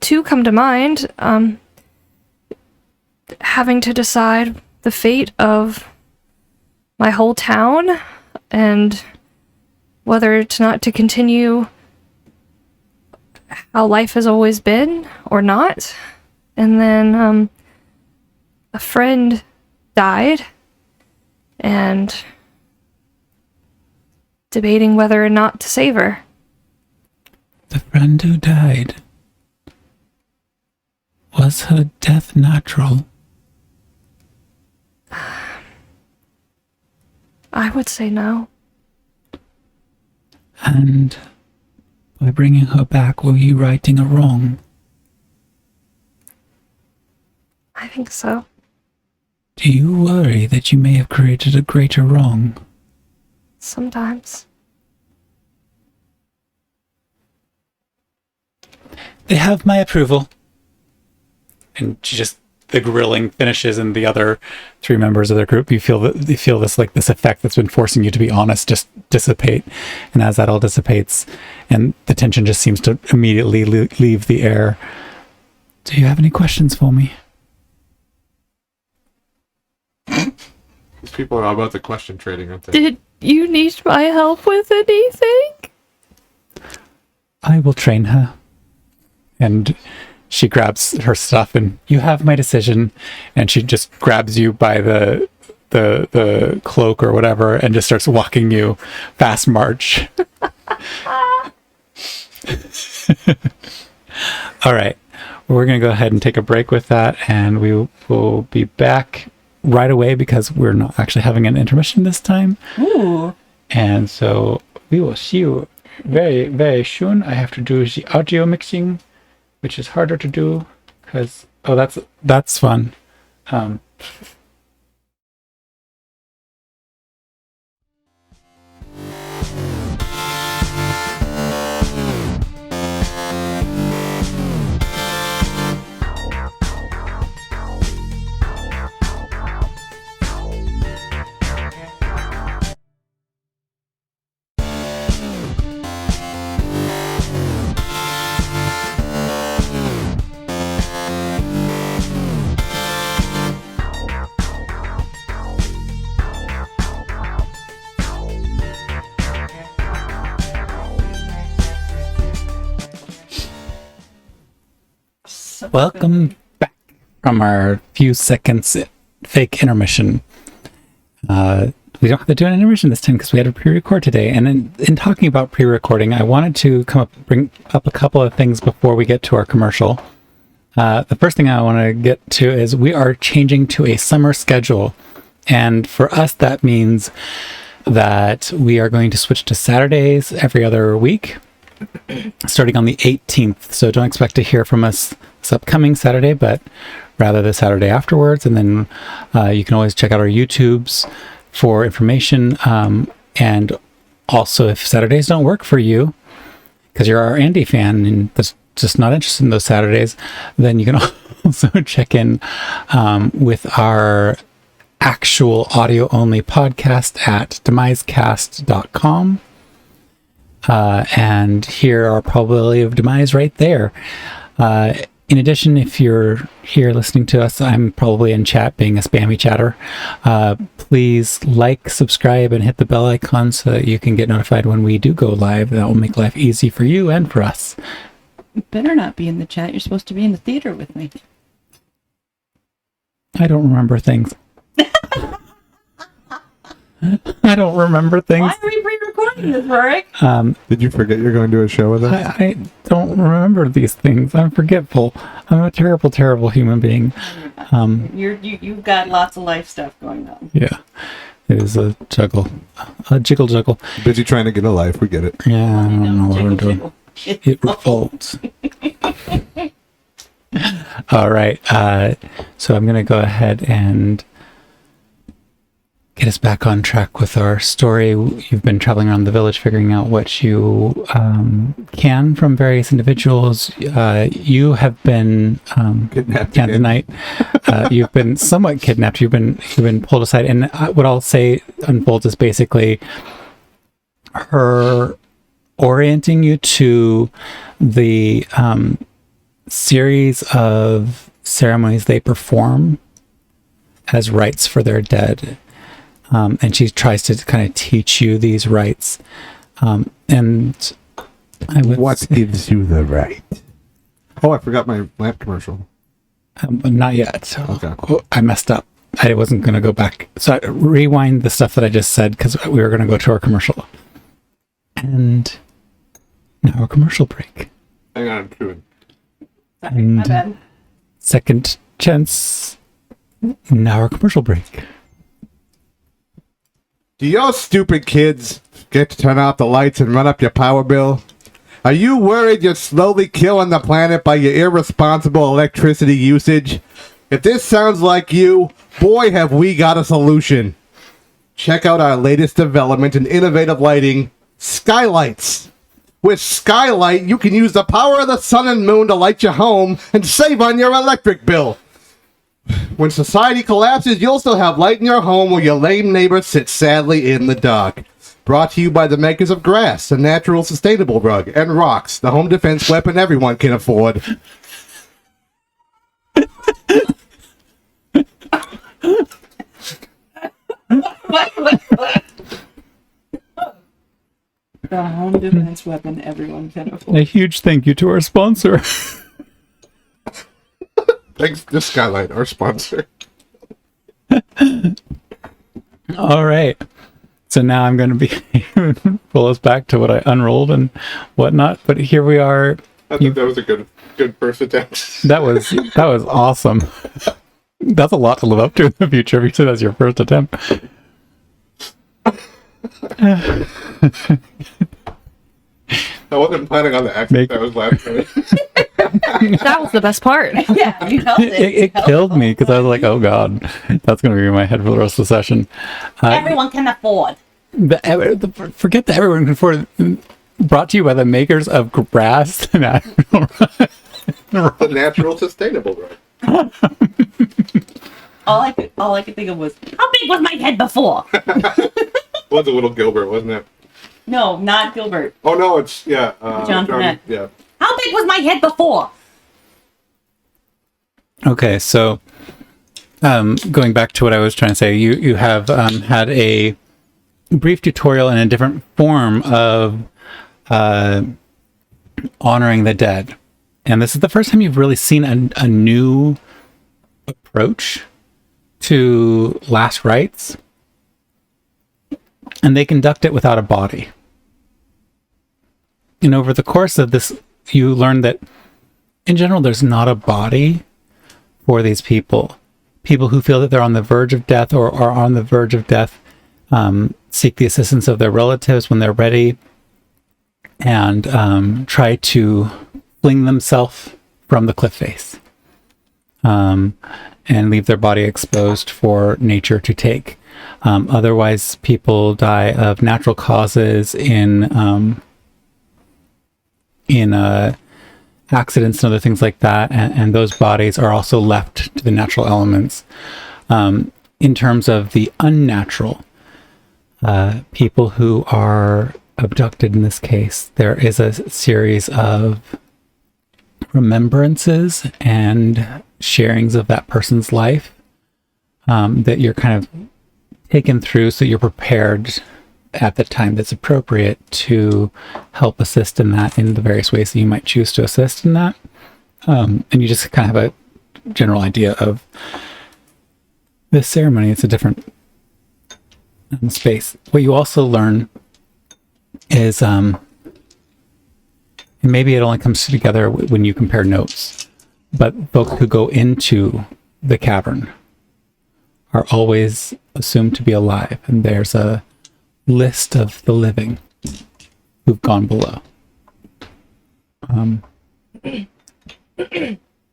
Two come to mind. Having to decide the fate of my whole town and whether to not to continue how life has always been or not. And then a friend died and debating whether or not to save her. The friend who died. Was her death natural? I would say no. And by bringing her back, were you righting a wrong? I think so. Do you worry that you may have created a greater wrong? Sometimes. They have my approval. And the grilling finishes, and the other 3 members of their group, you feel this effect that's been forcing you to be honest just dissipate. And as that all dissipates, and the tension just seems to immediately leave the air. Do you have any questions for me? These people are all about the question trading, aren't they? Did you need my help with anything? I will train her. And she grabs her stuff, and you have my decision. And she just grabs you by the cloak or whatever, and just starts walking you fast march. All right, we're gonna go ahead and take a break with that, and we will be back right away because we're not actually having an intermission this time. Ooh. And so we will see you very, very soon. I have to do the audio mixing, which is harder to do because that's fun. Welcome back from our few seconds fake intermission. We don't have to do an intermission this time because we had a pre-record today. And in talking about pre-recording, I wanted to bring up a couple of things before we get to our commercial. The first thing I want to get to is we are changing to a summer schedule. And for us, that means that we are going to switch to Saturdays every other week, starting on the 18th. So don't expect to hear from us this upcoming Saturday, but rather the Saturday afterwards. And then you can always check out our YouTubes for information. And also, if Saturdays don't work for you, because you're our Andy fan and that's just not interested in those Saturdays, then you can also check in with our actual audio-only podcast at demisecast.com. And hear our probability of demise right there. In addition, if you're here listening to us, I'm probably in chat being a spammy chatter. Please like, subscribe, and hit the bell icon so that you can get notified when we do go live. That will make life easy for you and for us. You better not be in the chat. You're supposed to be in the theater with me. I don't remember things. I don't remember things. Why are we pre-recording this, Rorik? Did you forget you're going to a show with us? I don't remember these things. I'm forgetful. I'm a terrible, terrible human being. You've got lots of life stuff going on. Yeah. It is a juggle. A jiggle. Busy trying to get a life, we get it. Yeah, I don't know what I'm doing. It revolts. All right. So I'm going to go ahead and get us back on track with our story. You've been traveling around the village figuring out what you can from various individuals. You have been Kidnapped tonight. You've been somewhat kidnapped. You've been pulled aside. And what I'll say unfolds is basically her orienting you to the series of ceremonies they perform as rites for their dead. And she tries to kind of teach you these rites. And I would What gives you the right? Oh, I forgot my lamp commercial. not yet. Okay. Oh, I messed up. I wasn't going to go back. So I rewind the stuff that I just said because we were going to go to our commercial. And now a commercial break. Hang on, I'm doing. Sorry, my bad. second chance. Now our commercial break. Do your stupid kids get to turn off the lights and run up your power bill? Are you worried you're slowly killing the planet by your irresponsible electricity usage? If this sounds like you, boy, have we got a solution. Check out our latest development in innovative lighting, Skylights. With Skylight, you can use the power of the sun and moon to light your home and save on your electric bill. When society collapses, you'll still have light in your home where your lame neighbor sits sadly in the dark. Brought to you by the makers of Grass, a natural sustainable rug, and Rocks, the home defense weapon everyone can afford. The home defense weapon everyone can afford. A huge thank you to our sponsor. Thanks to Skylight, our sponsor. All right. So now I'm going to be pull us back to what I unrolled and whatnot. But here we are. I think that was a good first attempt. That was awesome. That's a lot to live up to in the future if you say that's your first attempt. I wasn't planning on the accent that was last night. That was the best part. Yeah, you held it. It killed me because I was like, oh god, that's going to be in my head for the rest of the session. Everyone can afford. Forget that everyone can afford it. Brought to you by the makers of Grass. The natural sustainable rug. All I could think of was, how big was my head before? Was a little Gilbert, wasn't it? No, not Gilbert. Oh no, it's John Burnett. Yeah. How big was my head before? Okay, so going back to what I was trying to say, you have had a brief tutorial in a different form of honoring the dead. And this is the first time you've really seen a new approach to last rites. And they conduct it without a body. And over the course of this, you learn that in general, there's not a body for these people. People who feel that they're on the verge of death or are on the verge of death seek the assistance of their relatives when they're ready and try to fling themselves from the cliff face and leave their body exposed for nature to take. Otherwise, people die of natural causes in accidents and other things like that, and those bodies are also left to the natural elements. In terms of the unnatural, people who are abducted in this case, there is a series of remembrances and sharings of that person's life that you're kind of taken through so you're prepared at the time that's appropriate to help assist in that in the various ways that you might choose to assist in that. And you just kind of have a general idea of this ceremony. It's a different space. What you also learn is, and maybe it only comes together when you compare notes, but folks who go into the cavern are always assumed to be alive, and there's a list of the living who've gone below.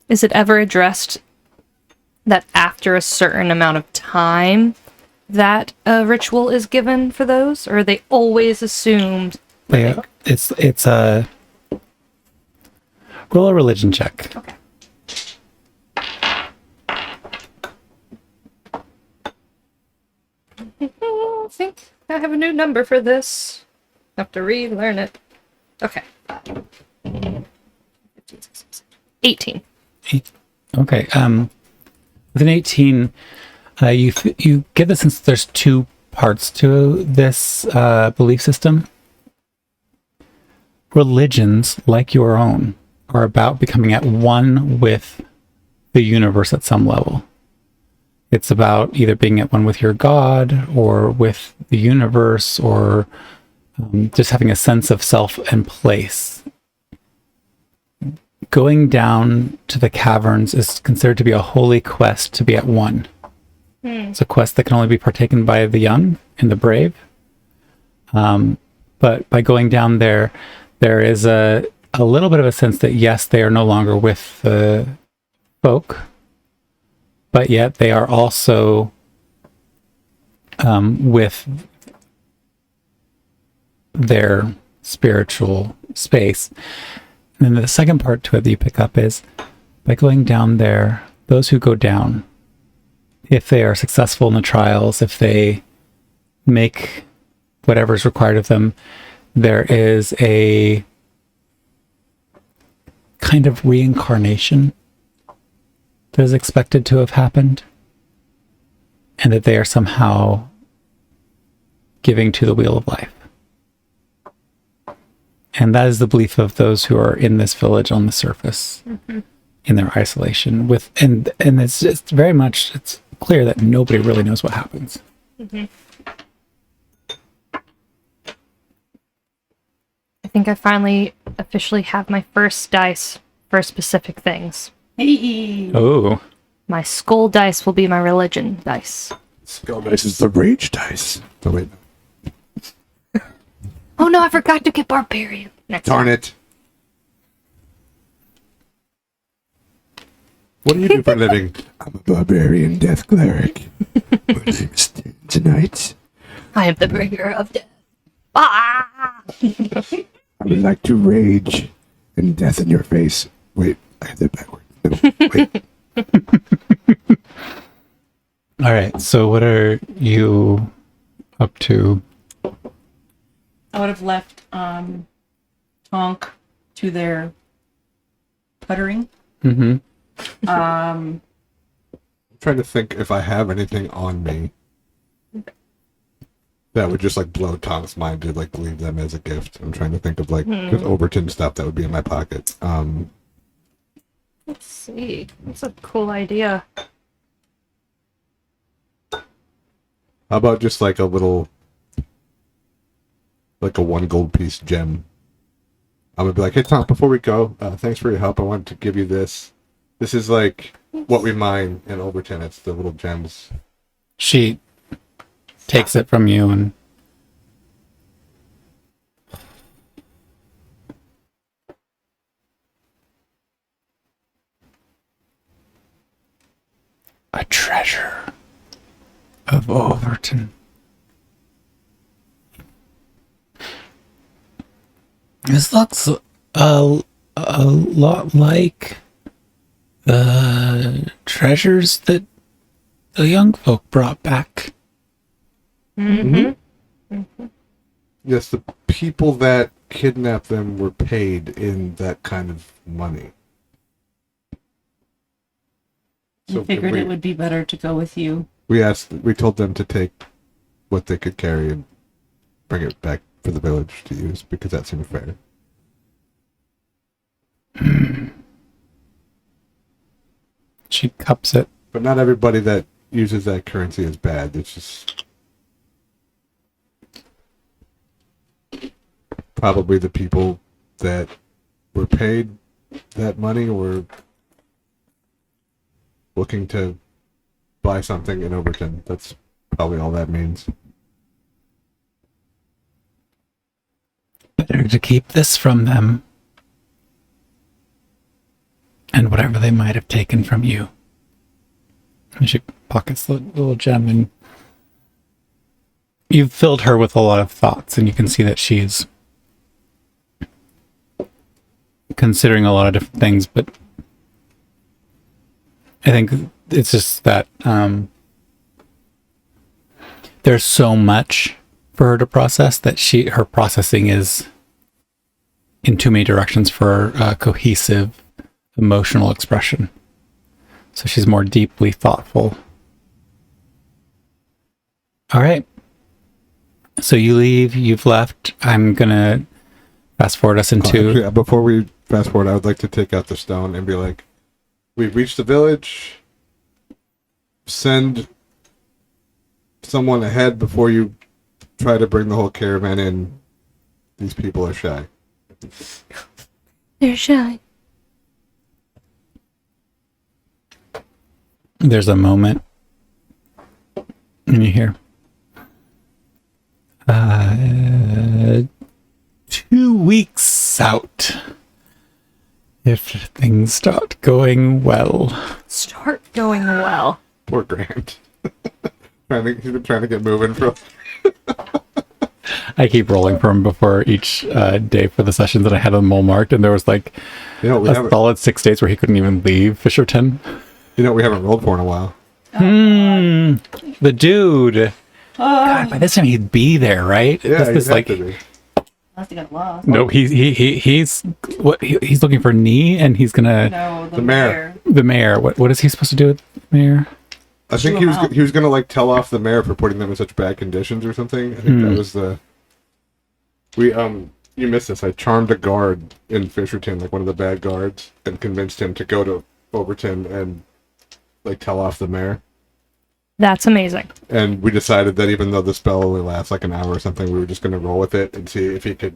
Is it ever addressed that after a certain amount of time that a ritual is given for those, or are they always assumed? It's a roll a religion check. Okay. I think I have a new number for this. Have to relearn it. Okay. 18. Okay. With an 18, you get the sense that there's two parts to this belief system. Religions, like your own, are about becoming at one with the universe at some level. It's about either being at one with your God or with the universe, or just having a sense of self and place. going down to the caverns is considered to be a holy quest to be at one. It's a quest that can only be partaken by the young and the brave. But by going down there, there is a little bit of a sense that, yes, they are no longer with the folk, but yet they are also with their spiritual space. And then the second part to it that you pick up is, by going down there, those who go down, if they are successful in the trials, if they make whatever is required of them, there is a kind of reincarnation that is expected to have happened, and that they are somehow giving to the wheel of life. And that is the belief of those who are in this village on the surface, in their isolation. And it's just very much, it's clear that nobody really knows what happens. I think I finally officially have my first dice for specific things. Hey. Oh. My skull dice will be my religion dice. Skull dice is the rage dice. Oh, wait. Oh no, I forgot to get barbarian. Next Darn time. it. What do you do for a living? I'm a barbarian death cleric. My name is tonight. I am the bringer of death. Ah! I would like to rage and death in your face. Wait, I have that backward. No, wait. All right. So what are you up to? I would have left Tonk to their puttering. Mm-hmm. I'm trying to think if I have anything on me that would just like blow Tom's mind to like leave them as a gift. I'm trying to think of like just Overton stuff that would be in my pocket. Let's see. That's a cool idea. How about just like a little, like a 1 gold piece gem? I'm gonna be like, hey Tom, before we go, thanks for your help. I wanted to give you this. This is like what we mine in Overton. It's the little gems. She takes it from you and a treasure of Overton. This looks a lot like the treasures that the young folk brought back. Yes, the people that kidnapped them were paid in that kind of money. I figured it would be better to go with you. We told them to take what they could carry and bring it back for the village to use because that seemed fair. She cups it. But not everybody that uses that currency is bad. It's just probably the people that were paid that money or looking to buy something in Overton. That's probably all that means. Better to keep this from them. And whatever they might have taken from you. And she pockets the little gem, and you've filled her with a lot of thoughts, and you can see that she's considering a lot of different things, but I think it's just that there's so much for her to process that her processing is in too many directions for cohesive emotional expression. So she's more deeply thoughtful. All right. So you leave, you've left. I'm going to fast forward us into... Before we fast forward, I would like to take out the stone and be like, we've reached the village. Send someone ahead before you try to bring the whole caravan in. These people are shy. They're shy. there's a moment and you hear 2 weeks out if things start going well. Start going well. Poor Grant. He's been trying to get moving for. I keep rolling for him before each day for the sessions that I had them all marked, and there was like We a haven't. solid 6 days where he couldn't even leave Fisherton. We haven't rolled for in a while. The dude. God, by this time he'd be there, right? Yeah, This he'd like have to be. Unless they got lost. no, he's looking for knee, and he's gonna No, The mayor. the mayor. What is he supposed to do with the mayor? I think Chew 'em out. he was gonna like tell off the mayor for putting them in such bad conditions or something. I think that was the. You missed this. I charmed a guard in Fisherton, like one of the bad guards, and convinced him to go to Overton and like tell off the mayor. That's amazing. And we decided that even though the spell only lasts like an hour or something, we were just going to roll with it and see if he could.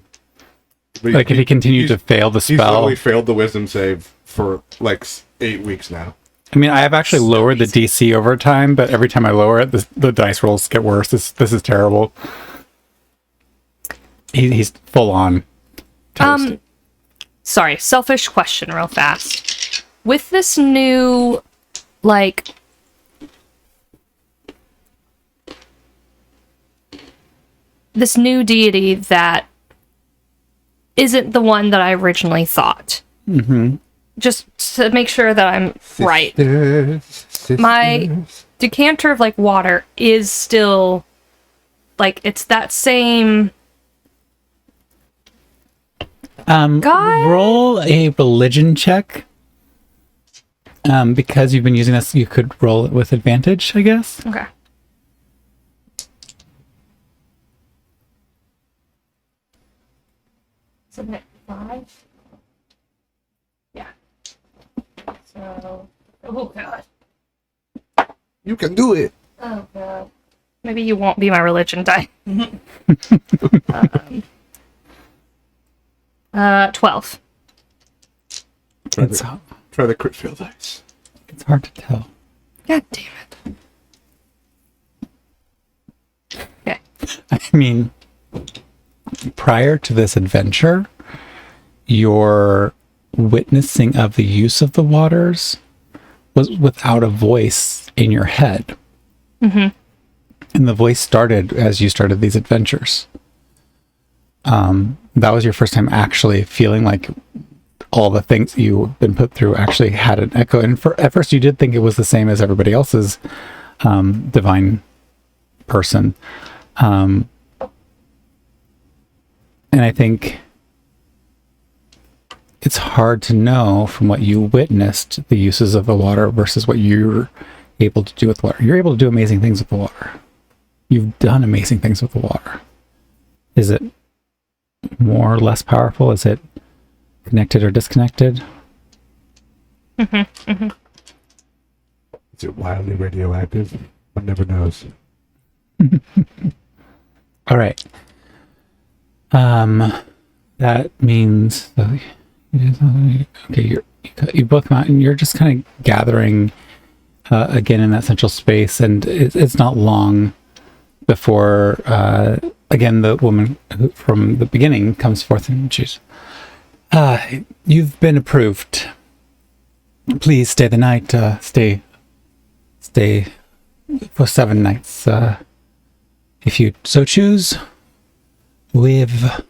But Like if he continued to fail the He's spell. literally failed the wisdom save for like 8 weeks now. I mean, I have actually lowered the DC over time, but every time I lower it, the dice rolls get worse. This is terrible. He's full on toast. Sorry, selfish question real fast. With this new, like, this new deity that isn't the one that I originally thought. Mm-hmm. Just to make sure that I'm right. My decanter of, like, water is still, like, it's that same... God. Roll a religion check. Because you've been using this, you could roll it with advantage, I guess. Okay. Submit 5. Yeah. So, oh god. You can do it. Oh god. Maybe you won't be my religion die. 12. It's Try the crit fail dice. hard to tell. God damn it. Okay. I mean, prior to this adventure, your witnessing of the use of the waters was without a voice in your head. Mm-hmm. And the voice started as you started these adventures. That was your first time actually feeling like all the things you've been put through actually had an echo. And at first you did think it was the same as everybody else's divine person. And I think it's hard to know from what you witnessed the uses of the water versus what you're able to do with water. You're able to do amazing things with the water. You've done amazing things with the water. Is it more or less powerful? Is it connected or disconnected? Is it wildly radioactive? One never knows. All right. That means okay. You both come out and you're just kind of gathering again in that central space, and it's not long before again the woman who, from the beginning comes forth and she's, you've been approved. Please stay the night. Stay for 7 nights, if you so choose. And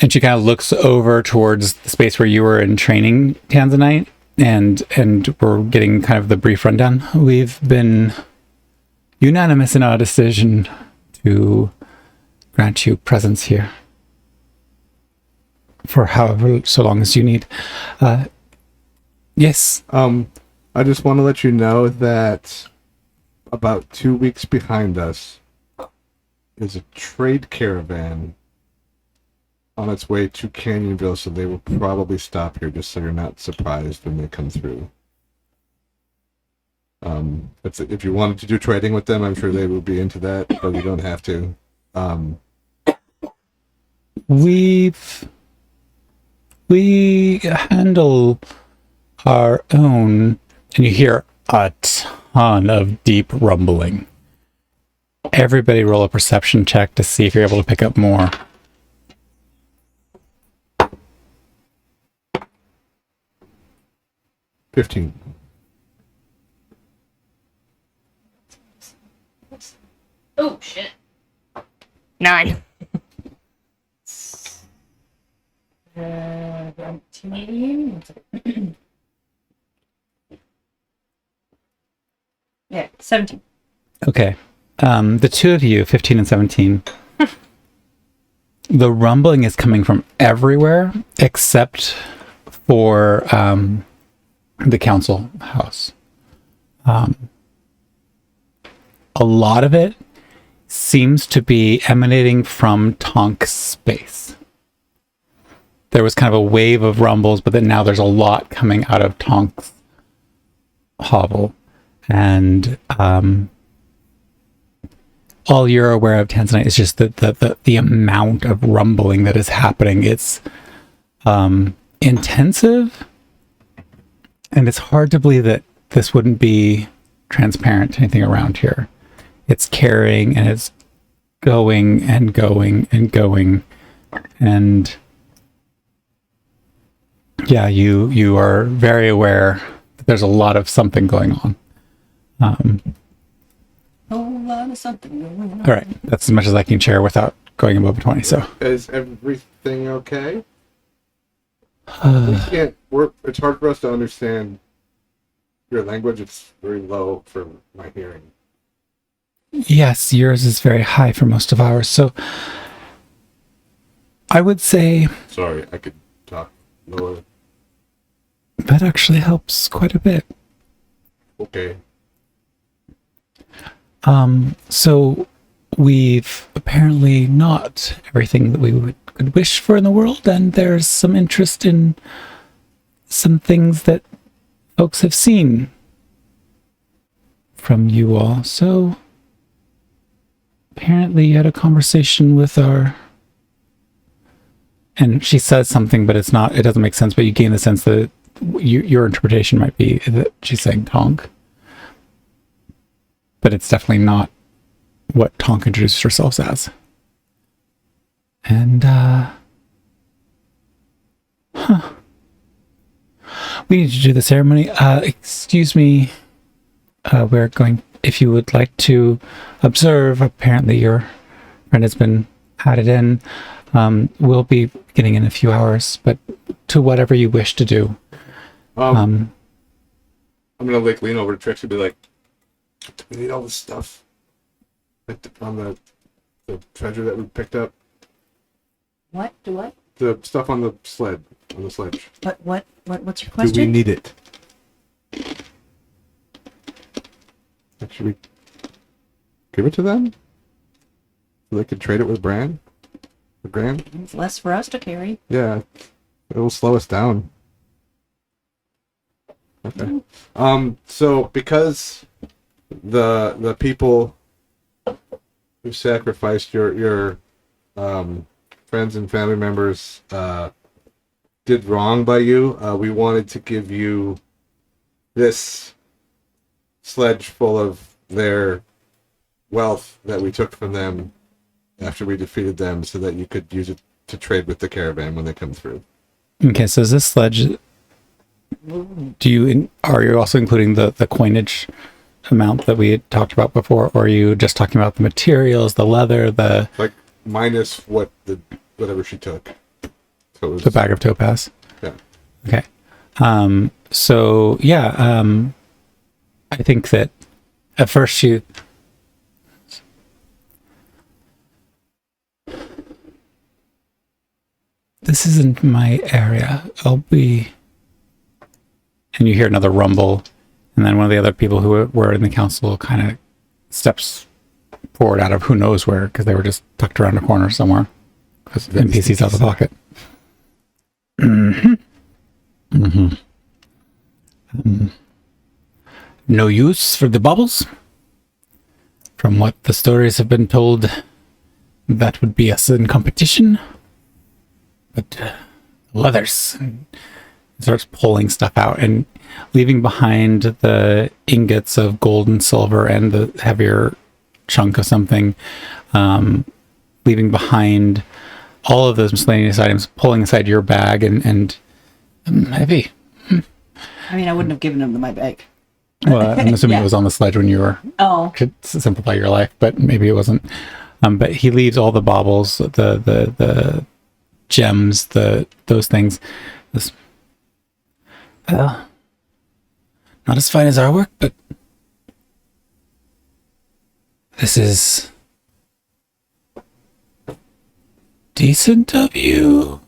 she kind of looks over towards the space where you were in training, Tanzanite, and we're getting kind of the brief rundown. We've been unanimous in our decision to grant you presence here for however so long as you need. Yes. I just want to let you know that about 2 weeks behind us is a trade caravan on its way to Canyonville, so they will probably stop here just so you're not surprised when they come through. If you wanted to do trading with them, I'm sure they would be into that, but you don't have to. We handle our own, and you hear a ton of deep rumbling. Everybody roll a perception check to see if you're able to pick up more. $15. Oh, shit. 9. 17. Yeah, 17. Okay. The two of you, 15 and 17, the rumbling is coming from everywhere except for the council house. A lot of it seems to be emanating from Tonk's space. There was kind of a wave of rumbles, but then now there's a lot coming out of Tonk's hovel. And all you're aware of, Tanzanite, is just the amount of rumbling that is happening. It's intensive, and it's hard to believe that this wouldn't be transparent to anything around here. It's carrying, and it's going and going and going, and yeah, you are very aware that there's a lot of something going on. Whole lot of something going on. All right, that's as much as I can share without going above 20. So, Is everything okay? We can't. It's hard for us to understand your language. It's very low for my hearing. yes, yours is very high for most of ours. So, I would say Sorry, I could talk lower. that actually helps quite a bit. Okay. So we've apparently not everything that we could wish for in the world, and there's some interest in some things that folks have seen from you all. So apparently you had a conversation with our, and she says something, but it doesn't make sense, but you gain the sense that your interpretation might be that she's saying Tonk. But it's definitely not what Tonk introduced herself as. And, we need to do the ceremony. Excuse me. We're going, if you would like to observe, apparently your friend has been added in. We'll be getting in a few hours, but to whatever you wish to do. I'm gonna lean over to Trix and be like, "Do we need all this stuff? Like on the treasure that we picked up? What? Do what? The stuff on the sled, on the sledge. What's your question? Do we need it? Should we give it to them so they could trade it with Bran? For Gran? It's less for us to carry. Yeah, it will slow us down. Okay. So because the people who sacrificed your friends and family members did wrong by you, we wanted to give you this sledge full of their wealth that we took from them after we defeated them, so that you could use it to trade with the caravan when they come through. Okay, so is this sledge, are you also including the coinage amount that we had talked about before, or are you just talking about the materials, the leather, Like minus whatever she took. So it was, the bag of topaz? yeah. Okay. So yeah, I think that at first this isn't my area. And you hear another rumble, and then one of the other people who were in the council kind of steps forward out of who knows where, because they were just tucked around a corner somewhere, because NPCs out of the pocket. No use for the bubbles. From what the stories have been told, that would be us in competition. But leathers, Starts pulling stuff out and leaving behind the ingots of gold and silver and the heavier chunk of something, leaving behind all of those miscellaneous items, pulling aside your bag and heavy. I mean, I wouldn't have given him my bag. Well, I'm assuming it was on the sledge when you were Oh, to simplify your life, but maybe it wasn't. But he leaves all the baubles, the gems, those things. Well, not as fine as our work, but this is decent of you.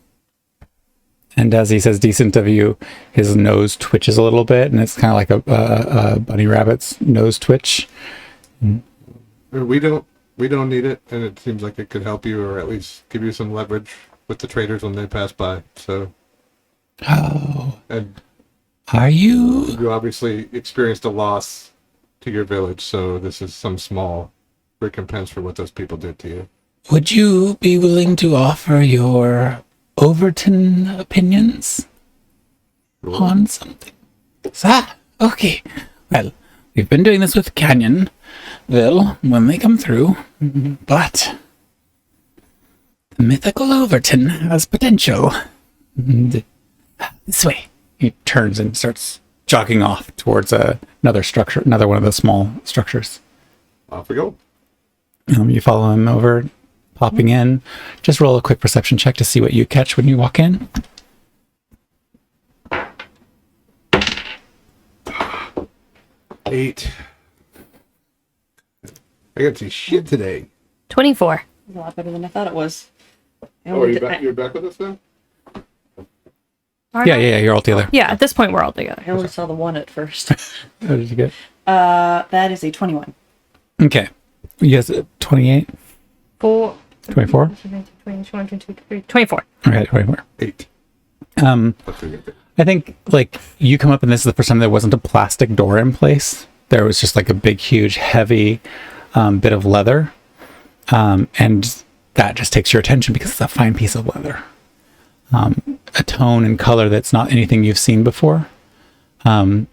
And as he says decent of you, his nose twitches a little bit, and it's kind of like a bunny rabbit's nose twitch. We don't need it, and it seems like it could help you, or at least give you some leverage with the traders when they pass by. So, and Are you? you obviously experienced a loss to your village, so this is some small recompense for what those people did to you. Would you be willing to offer your Overton opinions on something? Okay. Well, we've been doing this with Canyonville when they come through, but the mythical Overton has potential. And this way. He turns and starts jogging off towards another structure, another one of the small structures. Off we go. You follow him over, popping in. Just roll a quick perception check to see what you catch when you walk in. 8. I got to see shit today. 24. a lot better than I thought it was. Oh, are you back? You're back with us now? Yeah, you're all together. Yeah, at this point we're all together. I only saw the one at first. What did you get? That is a 21. Okay. You guys 28? 4. 24? 24. Okay, 24. 8. I think, like, you come up and this is the first time there wasn't a plastic door in place. There was just, like, a big, huge, heavy bit of leather. And that just takes your attention because it's a fine piece of leather. A tone and color that's not anything you've seen before. And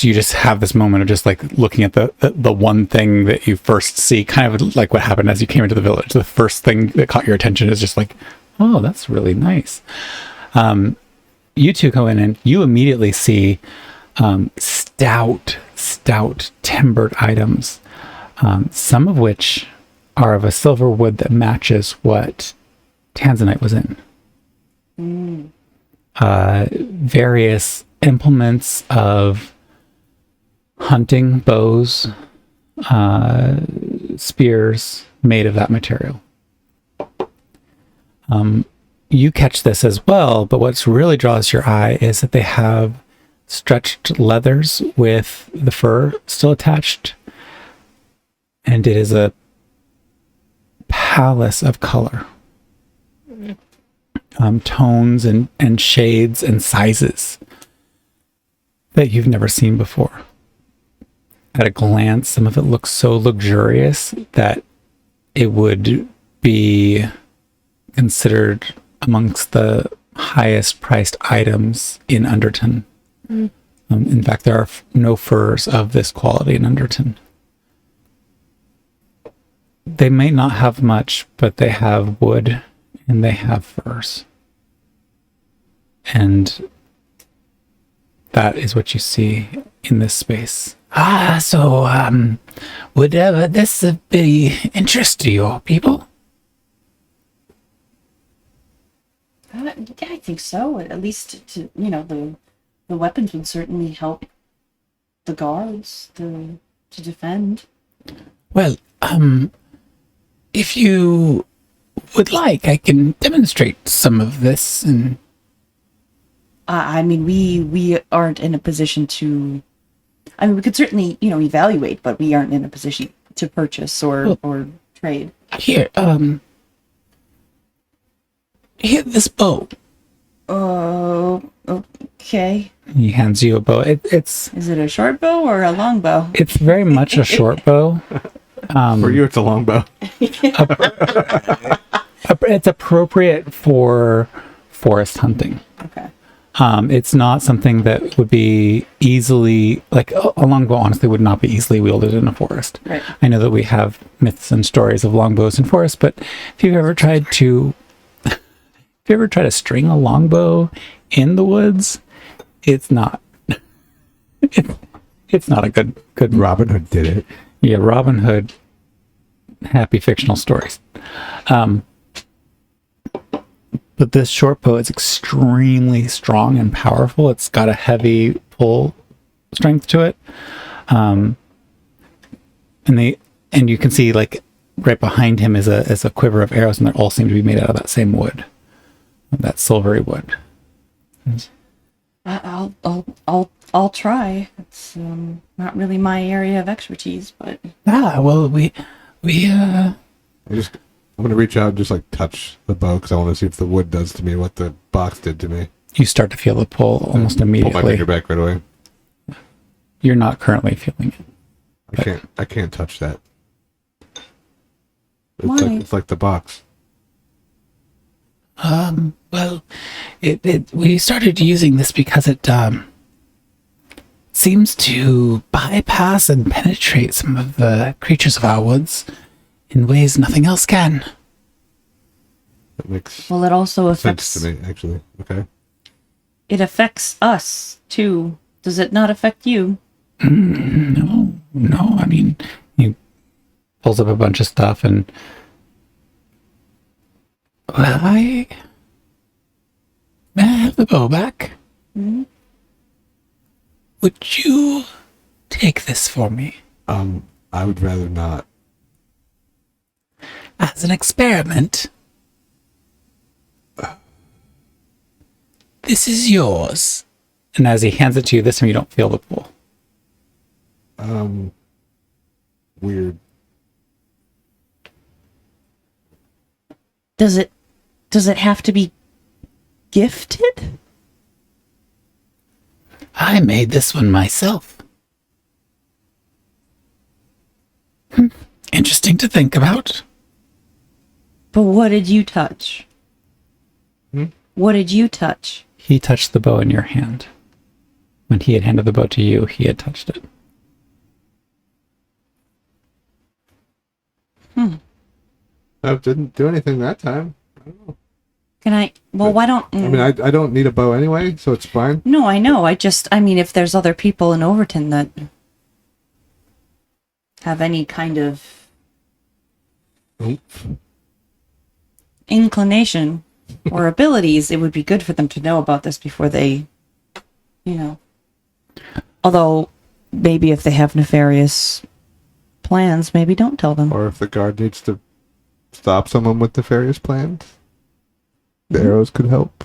you just have this moment of just, like, looking at the one thing that you first see, kind of like what happened as you came into the village. The first thing that caught your attention is just like, oh, that's really nice. You two go in and you immediately see stout timbered items, some of which are of a silver wood that matches what Tanzanite was in. Various implements of hunting, bows, spears made of that material. You catch this as well, but what's really draws your eye is that they have stretched leathers with the fur still attached, and it is a palace of color. Tones and shades and sizes that you've never seen before. At a glance, some of it looks so luxurious that it would be considered amongst the highest priced items in Underton. In fact, there are no furs of this quality in Underton. They may not have much, but they have wood and they have furs. And that is what you see in this space. So, would this be interest to your people? Yeah, I think so. At least to the weapons would certainly help the guards to defend. Well, if you would like, I can demonstrate some of this. And I mean, we aren't in a position to. I mean, we could certainly evaluate, but we aren't in a position to purchase or trade. Here, this bow. Oh, okay. He hands you a bow. It's Is it a short bow or a long bow? It's very much a short bow. For you, it's a long bow. It's appropriate for forest hunting. Okay. It's not something that would be easily, like a longbow honestly would not be easily wielded in a forest. Right. I know that we have myths and stories of longbows in forests, but if you've ever tried to string a longbow in the woods, it's not it's not a good Robin Hood did it. yeah, Robin Hood, happy fictional stories. But this short bow is extremely strong and powerful. It's got a heavy pull strength to it. And you can see like right behind him is a quiver of arrows, and they all seem to be made out of that same wood, that silvery wood. I'll try. It's not really my area of expertise, but Well, I'm gonna reach out and just like touch the bow because I want to see if the wood does to me what the box did to me. you start to feel the pull almost Pull my immediately. finger back right away. You're not currently feeling it. I can't touch that. Why? It's like the box. Well, we started using this because it seems to bypass and penetrate some of the creatures of our woods in ways nothing else can. That makes well, it also sense affects to me, actually. Okay. it affects us too. Does it not affect you? No. I mean, he pulls up a bunch of stuff and may I have the bow back? Mhm. Would you take this for me I would rather not. as an experiment? This is yours. And as he hands it to you, this time you don't feel the pull. Weird. Does it have to be gifted? I made this one myself. Interesting to think about. But what did you touch? What did you touch? He touched the bow in your hand. When he had handed the bow to you, he had touched it. That didn't do anything that time. I don't know. Can I? Well, why don't? I mean, I don't need a bow anyway, so it's fine. No, I know. I mean, if there's other people in Overton that have any kind of Oomph. inclination or abilities, it would be good for them to know about this before they, Although, maybe if they have nefarious plans, maybe don't tell them. Or if the guard needs to stop someone with nefarious plans, the arrows could help.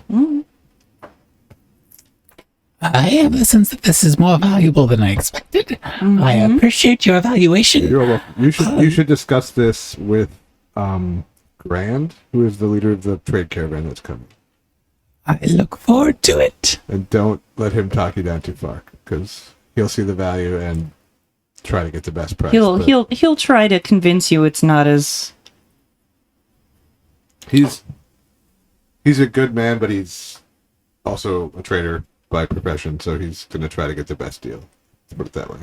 I have the sense that this is more valuable than I expected. I appreciate your evaluation. You're welcome. You should discuss this with Grand, who is the leader of the trade caravan that's coming. I look forward to it. And don't let him talk you down too far, because he'll see the value and try to get the best price. He'll try to convince you it's not as. He's a good man, but he's also a trader by profession, so he's going to try to get the best deal. Let's put it that way.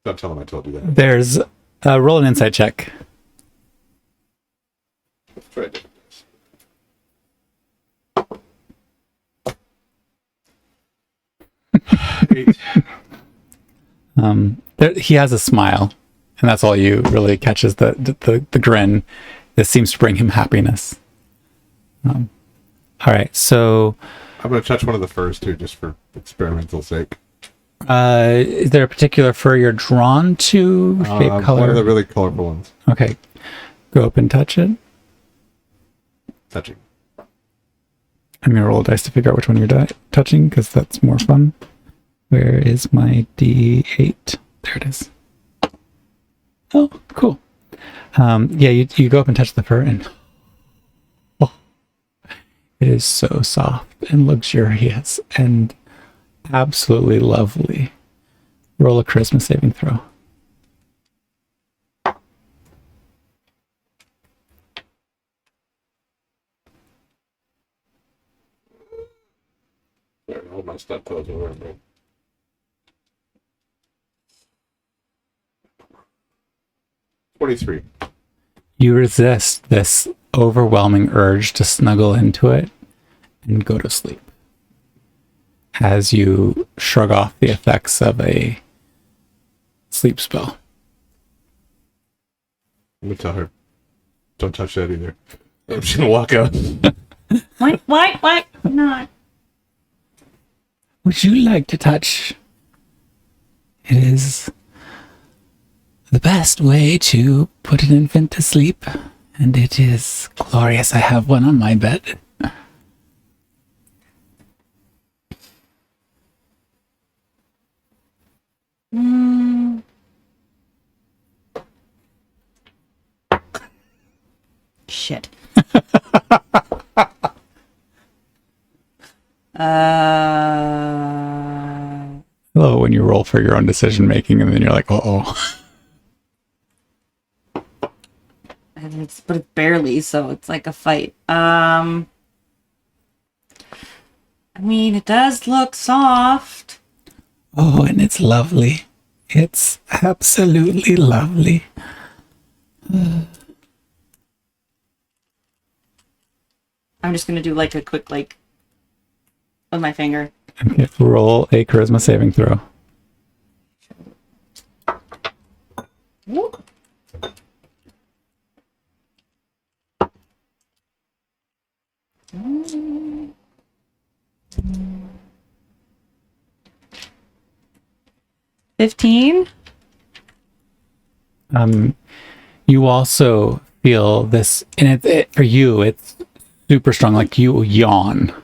Don't tell him I told you that. There's roll an insight check. Let's try it. He has a smile, and that's all you really catch is the grin. This seems to bring him happiness. All right, so I'm going to touch one of the furs too, just for experimental sake. is there a particular fur you're drawn to? Shape, color? One of the really colorful ones. Okay, go up and touch it. Touching. I'm gonna roll a dice to figure out which one you're touching, because that's more fun. Where is my D8? There it is. Oh, cool. Yeah, you go up and touch the fur, and it is so soft and luxurious and absolutely lovely. Roll a charisma saving throw. stop closing around me. $23. You resist this overwhelming urge to snuggle into it and go to sleep as you shrug off the effects of a sleep spell. I'm gonna tell her, don't touch that either. I'm just gonna walk out. Why not? Would you like to touch? It is the best way to put an infant to sleep, and it is glorious. I have one on my bed. Shit. Hello, when you roll for your own decision making, and then you're like, oh. But it's barely, so it's like a fight. I mean, it does look soft. Oh, and it's lovely. It's absolutely lovely. I'm just gonna do like a quick with my finger. Okay, roll a charisma saving throw. Whoop. Mm. 15. You also feel this, and it for you, it's super strong. Like you yawn,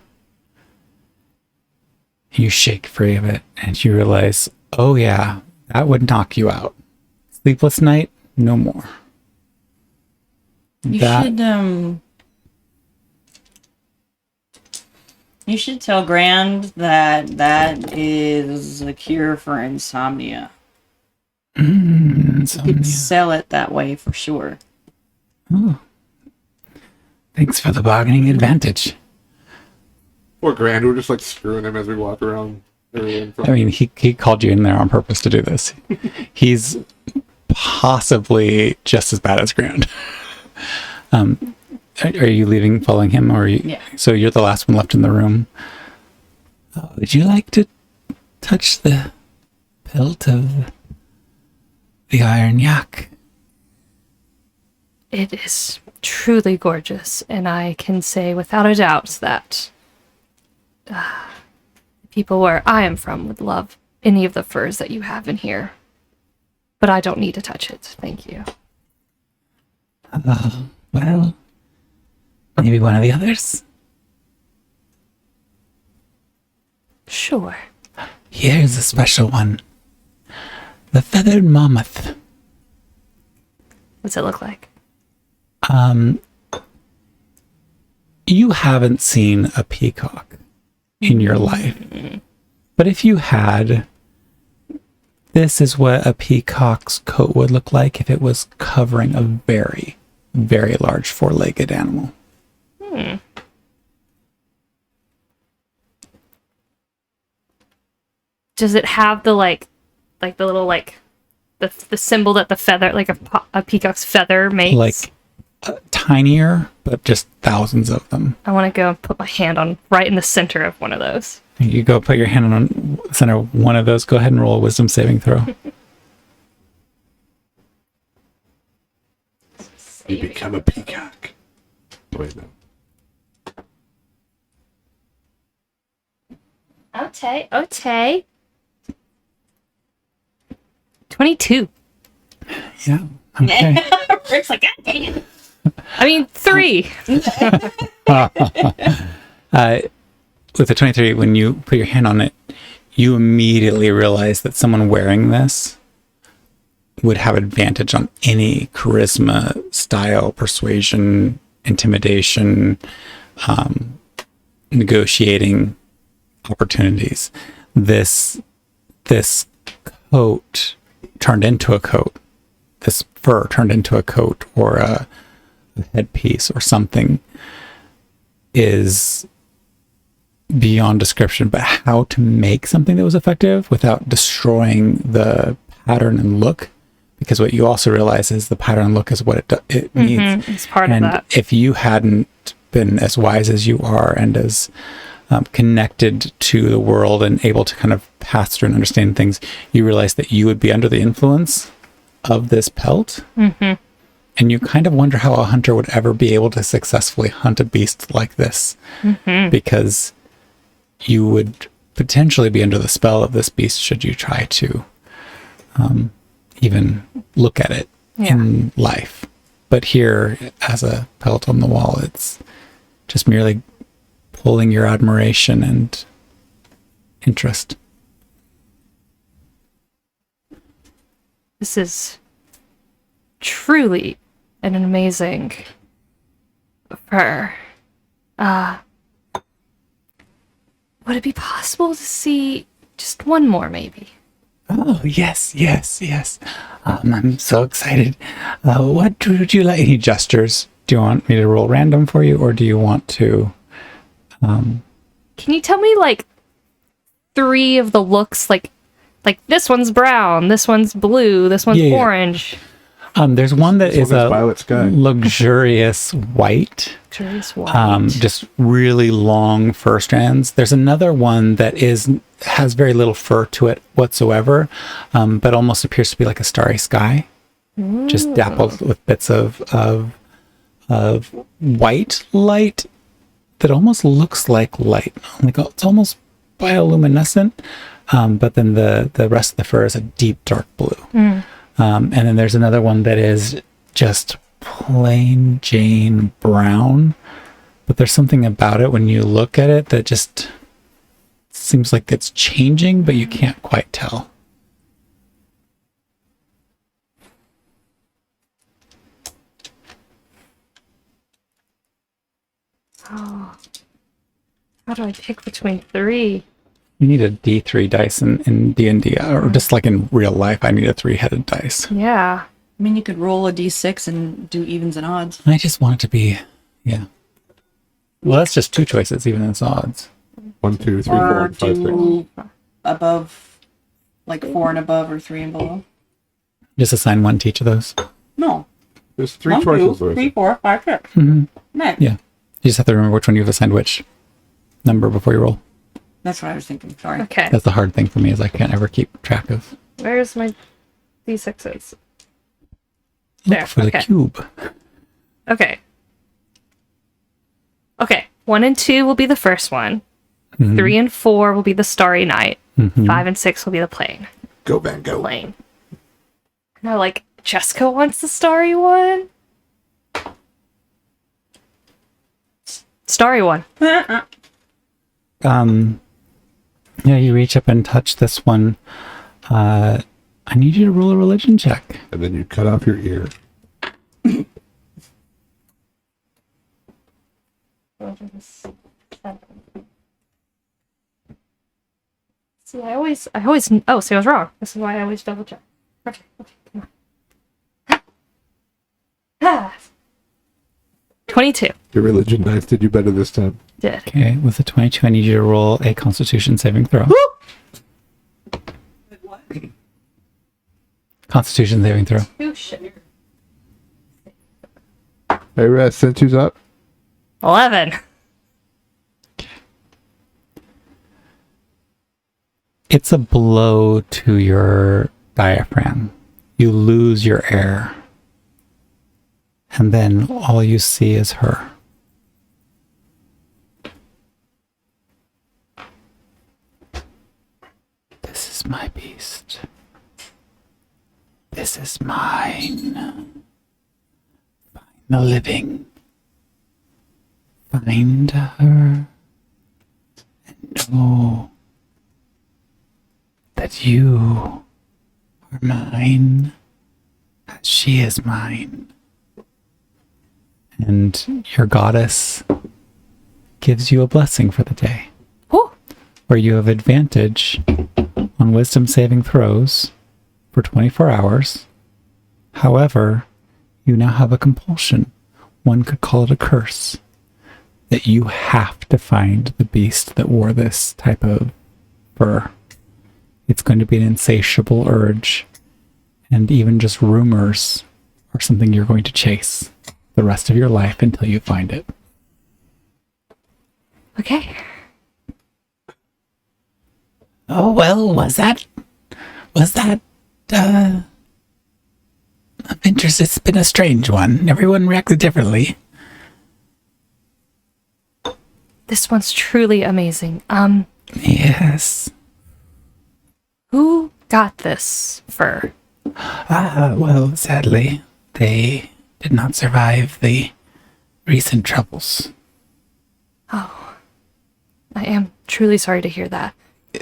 you shake free of it, and you realize, oh yeah, that would knock you out. Sleepless night, no more. You should tell Grand that is a cure for insomnia. You could sell it that way for sure. Oh. Thanks for the bargaining advantage. Poor Grand, we're just like screwing him as we walk around. I mean, he called you in there on purpose to do this. He's possibly just as bad as Grand. Are you leaving, following him, or are you? Yeah. So you're the last one left in the room. Would you like to touch the pelt of the Iron Yak? It is truly gorgeous, and I can say without a doubt that the people where I am from would love any of the furs that you have in here. But I don't need to touch it. Thank you. Well, maybe one of the others? Sure. Here's a special one. The Feathered Mammoth. What's it look like? You haven't seen a peacock in your life. But if you had, this is what a peacock's coat would look like if it was covering a very, very large four-legged animal. Does it have the the little the symbol that the feather, like a peacock's feather makes? Like tinier, but just thousands of them. I want to go and put my hand on right in the center of one of those. You go put your hand on the center of one of those. Go ahead and roll a wisdom saving throw. You become a peacock. Wait, no. Okay. 22. Yeah. Okay. Rick's like, God dang it. I mean, 3. With the 23, when you put your hand on it, you immediately realize that someone wearing this would have advantage on any charisma, style, persuasion, intimidation, negotiating opportunities. This coat turned into a coat. This fur turned into a coat or a headpiece or something is beyond description, but how to make something that was effective without destroying the pattern and look. Because what you also realize is the pattern and look is what it needs. It's part And of that. if you hadn't been as wise as you are and as connected to the world and able to kind of pass through and understand things, you realize that you would be under the influence of this pelt. Mm-hmm. And you kind of wonder how a hunter would ever be able to successfully hunt a beast like this. Mm-hmm. Because you would potentially be under the spell of this beast should you try to even look at it in life. But here, as a pelt on the wall, it's just merely pulling your admiration and interest. This is truly an amazing fur. Would it be possible to see just one more, maybe? Oh, yes. I'm so excited. What would you like? Any gestures? Do you want me to roll random for you, or do you want to... Can you tell me, like, 3 of the looks? Like this one's brown, this one's blue, this one's orange. There's one that This is one is a violet sky. luxurious white. Curious white. Just really long fur strands. There's another one that has very little fur to it whatsoever, but almost appears to be like a starry sky, just dappled with bits of white light that almost looks like light. Like it's almost bioluminescent, but then the rest of the fur is a deep dark blue. And then there's another one that is just plain Jane brown, but there's something about it when you look at it that just seems like it's changing, but you can't quite tell. Oh. How do I pick between 3? You need a D3 dice in D&D, or just like in real life, I need a 3-headed dice. Yeah. I mean, you could roll a d6 and do evens and odds. I just want it to be, Well, that's just 2 choices, even as odds. 1, 2, 3, Or 4, 5, 6. do above, like 4 and above or 3 and below. Just assign 1 to each of those. No. There's 3 1, choices. 2, Lewis. 3, 4, 5, 6. Mm-hmm. Nice. Yeah. You just have to remember which one you've assigned which number before you roll. That's what I was thinking. Sorry. Okay. That's the hard thing for me, is I can't ever keep track of. Where's my D6s? Look There, for the okay. cube. Okay. 1 and 2 will be the first one. Mhm. 3 and 4 will be the Starry Night. Mhm. 5 and 6 will be the Plane. Go, Van, go. Plane. No, like, Jessica wants the Starry one. Starry one. Yeah, you reach up and touch this one. I need you to roll a religion check. And then you cut off your ear. See, I always, oh, see, I was wrong. This is why I always double check. Okay, come on. Ah. 22. Your religion knife did you better this time. Did. Okay, with a 22, I need you to roll a Constitution saving throw. Constitution saving throw. Oh, shit. Hey, Red, since you's up. 11. It's a blow to your diaphragm. You lose your air. And then all you see is her. This is my beast. This is mine. Find the living. Find her. And know that you are mine, as she is mine. And your goddess gives you a blessing for the day, Oh, where you have advantage on wisdom saving throws for 24 hours. However, you now have a compulsion. One could call it a curse. that you have to find the beast that wore this type of fur. It's going to be an insatiable urge, and even just rumors are something you're going to chase the rest of your life until you find it. Okay. Oh, well, was that of interest? It's been a strange one. Everyone reacted differently. This one's truly amazing. Yes. Who got this fur? Well, sadly, they did not survive the recent troubles. Oh. I am truly sorry to hear that.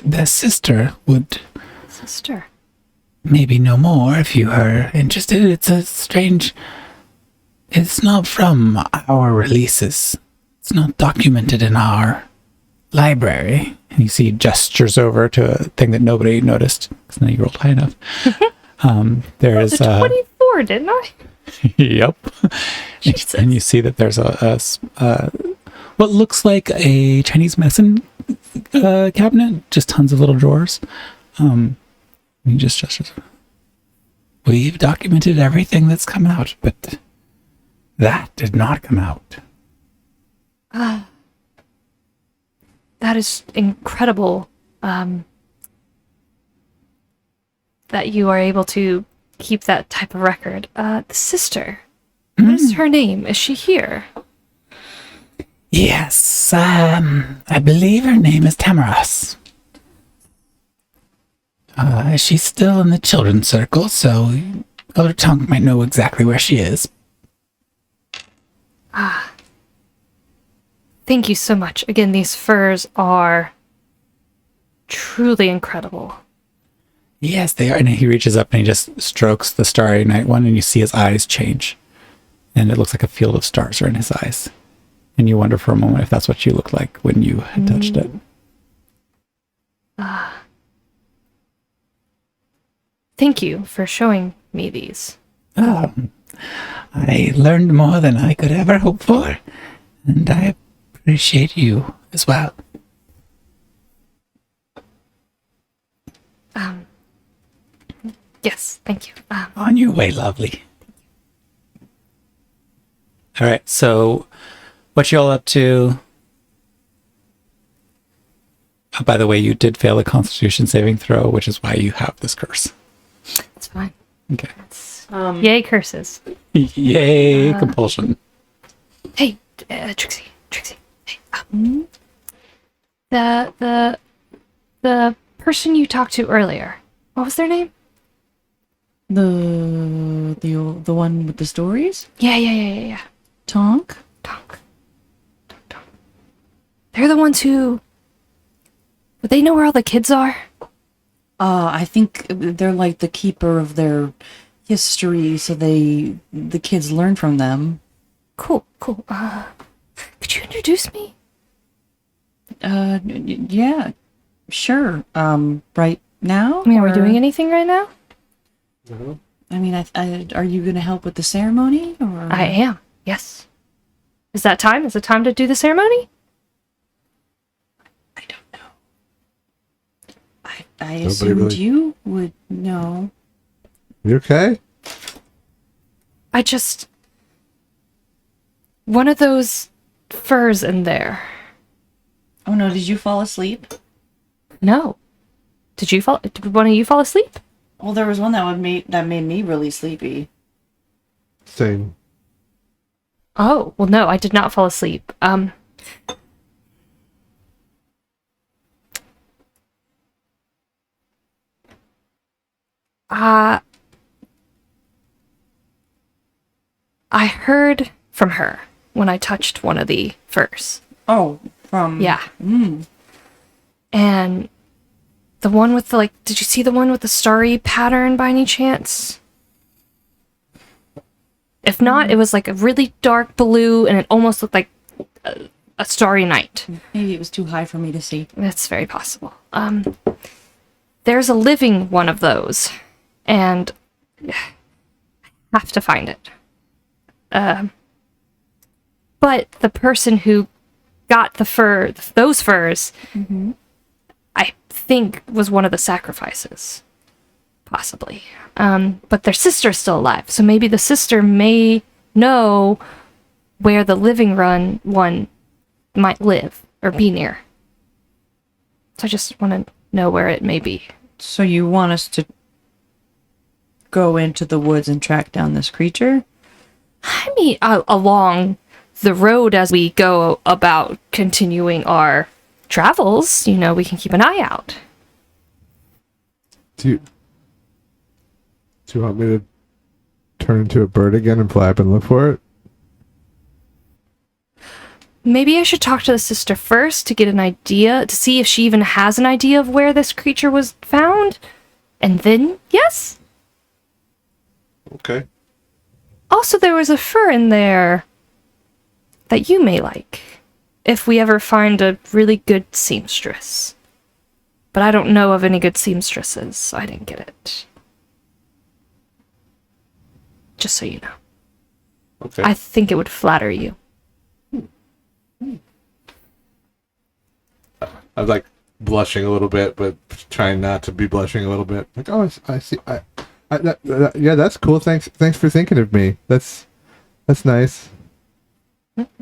The sister would Sister. maybe know more if you are interested. It's a strange... It's not from our releases. It's not documented in our library. And you see gestures over to a thing that nobody noticed, because now you rolled high enough. There's a 24, didn't I? Yep. Jesus. And you see that there's what looks like a Chinese medicine cabinet, just tons of little drawers. You just gestures. We've documented everything that's come out, but that did not come out. That is incredible. That you are able to keep that type of record. The sister. What is her name? Is she here? Yes, I believe her name is Tamaras. She's still in the children's circle, so Elder Tonk might know exactly where she is. Thank you so much. Again, these furs are truly incredible. Yes, they are. And he reaches up and he just strokes the Starry Night one, and you see his eyes change. And it looks like a field of stars are in his eyes. And you wonder for a moment if that's what you looked like when you had touched it. Thank you for showing me these. I learned more than I could ever hope for. And I appreciate you as well. Yes, thank you. On your way, lovely. All right, so what you all up to? Oh, by the way, you did fail a Constitution saving throw, which is why you have this curse. It's fine. Okay. Yay, curses. Yay, compulsion. Hey, Trixie. Hey, the person you talked to earlier. What was their name? The one with the stories? Yeah. Tonk? Tonk. They're the ones who... Would they know where all the kids are? I think they're like the keeper of their history, so the kids learn from them. Cool. Could you introduce me? Yeah, sure. Right now? I mean, are we or- doing anything right now? No. I mean, are you going to help with the ceremony? Or I am, yes. Is that time? Is it time to do the ceremony? I don't know. I assumed really- you would know. You okay? I just... One of those furs in there. Oh no! Did you fall asleep? No. Did one of you fall asleep? Well, there was one that made me really sleepy. Same. Oh, well, no, I did not fall asleep. I heard from her when I touched one of the furs. Oh, from Yeah. And the one with the, did you see the one with the starry pattern by any chance? If not, it was like a really dark blue and it almost looked like a starry night. Maybe it was too high for me to see. That's very possible. There's a living one of those, and I have to find it. But the person who got the fur, those furs, I think was one of the sacrifices. Possibly. But their sister's still alive, so maybe the sister may know where the living one might live or be near. So I just want to know where it may be. So you want us to go into the woods and track down this creature? I mean, along the road as we go about continuing our travels, we can keep an eye out. Do you want me to turn into a bird again and fly up and look for it? Maybe I should talk to the sister first to get an idea, to see if she even has an idea of where this creature was found. And then, yes. Okay. Also, there was a fur in there that you may like, if we ever find a really good seamstress. But I don't know of any good seamstresses, so I didn't get it. Just so you know. Okay. I think it would flatter you. I'm like blushing a little bit, but trying not to be blushing a little bit. Like, oh, I see. Yeah, that's cool. Thanks for thinking of me. That's nice.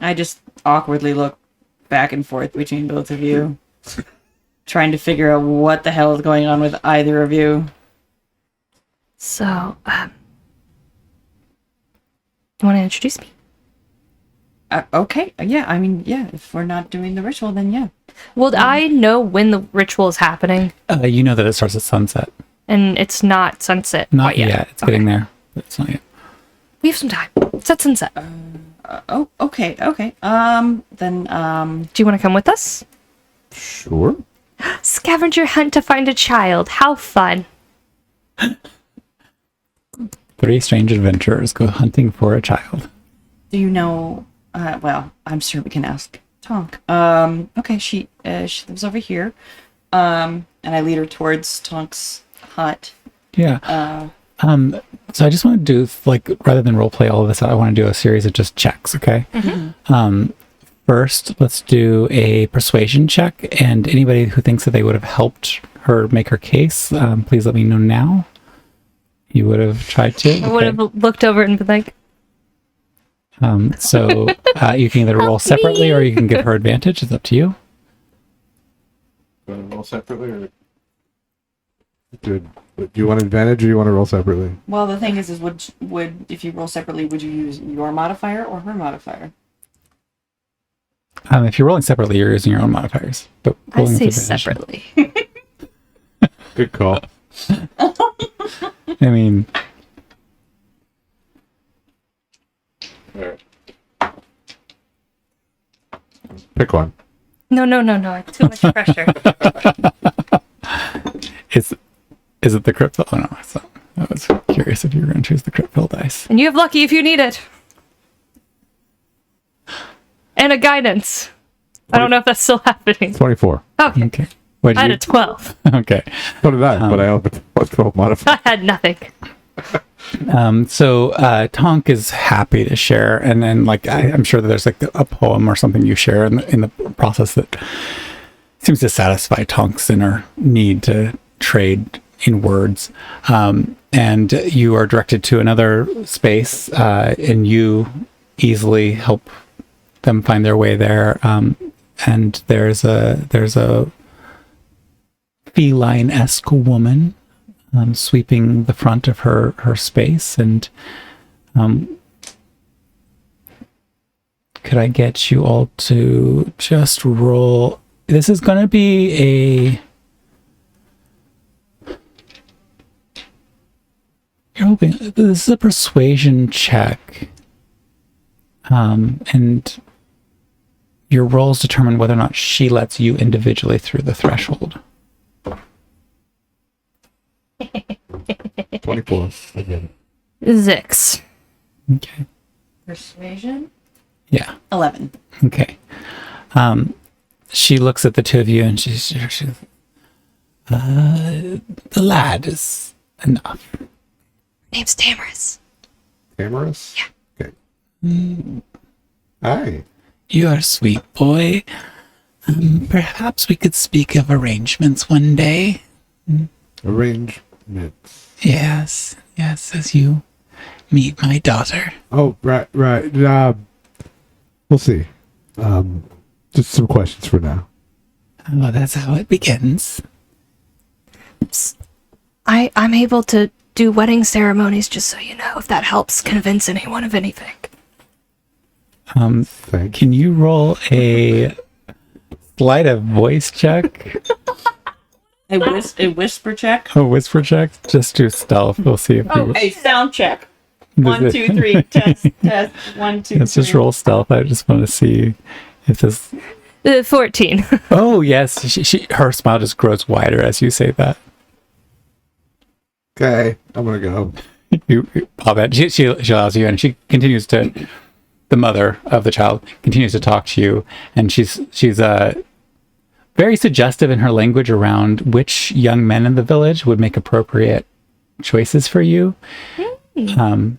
I just awkwardly look back and forth between both of you, trying to figure out what the hell is going on with either of you. So, you want to introduce me? Okay, yeah, I mean, yeah, if we're not doing the ritual, then yeah. Well, I know when the ritual is happening, You know that it starts at sunset. and it's not sunset Not quite yet. yet. It's getting there, but it's not yet. We have some time. It's at sunset. Okay. Then, Do you want to come with us? Sure. Scavenger hunt to find a child. How fun. 3 strange adventurers go hunting for a child. do you know, well, I'm sure we can ask Tonk. Okay, she lives over here. And I lead her towards Tonk's hut. Yeah. So I just want to do, rather than role play all of this, I want to do a series of just checks, okay? First, let's do a persuasion check, and anybody who thinks that they would have helped her make her case, please let me know now. You would have tried to? I would have looked over and been like, So you can either roll Help separately me. or you can give her advantage. It's up to you. Do you want to roll separately, or do you want advantage, or you want to roll separately? Well, the thing is would if you roll separately, would you use your modifier or her modifier? If you're rolling separately, you're using your own modifiers. But I rolling say with advantage- separately. Good call. I mean, Pick one. No. It's too much pressure. is it the crypt? Oh no, it's not. I was curious if you were going to choose the crypt dice. And you have lucky if you need it. And a guidance. I don't know if that's still happening. 24. Okay. Okay. What I had did a 12. you? Okay. So did I, but I only put 12 modifier. I had nothing. So Tonk is happy to share, and then I'm sure that there's a poem or something you share in the process that seems to satisfy Tonk's inner need to trade in words. And you are directed to another space, and you easily help them find their way there. And there's a feline-esque woman sweeping the front of her space, and could I get you all to just roll? This is going to be this is a persuasion check, and your rolls determine whether or not she lets you individually through the threshold. 24. Again. Zix. Okay. Persuasion? Yeah. 11. Okay. She looks at the two of you and she's the lad is enough. Name's Damaris. Damaris? Yeah. Okay. Hi. You are a sweet boy. Perhaps we could speak of arrangements one day. Arrangements. Yes, as you meet my daughter. Oh, right. We'll see. Just some questions for now. Oh, that's how it begins. I'm able to do wedding ceremonies, just so you know, if that helps convince anyone of anything. Thanks. Can you roll a sleight of voice check? A whisper check. A whisper check? Just do stealth. We'll see if you... A sound check. 1, 2, 3. Test. 1, 2, Let's 3. just roll stealth. I just want to see if this... 14. Oh, yes. Her smile just grows wider as you say that. Okay, I'm gonna go. You pop it. She allows you, and she continues to... The mother of the child continues to talk to you, and she's very suggestive in her language around which young men in the village would make appropriate choices for you. And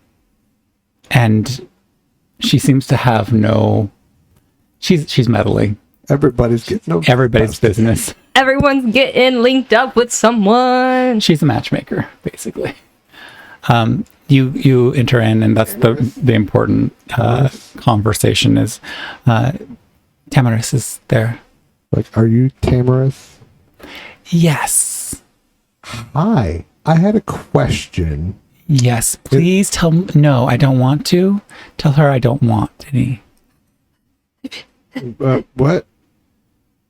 she seems to have no... She's meddling. Everybody's getting Everybody's business. Everyone's getting linked up with someone. She's a matchmaker, basically. You enter in, and that's the important conversation is Tamaris is there. Like, are you Tamaris? Yes. Hi. I had a question. Yes. Please tell... No, I don't want to. Tell her I don't want any. What?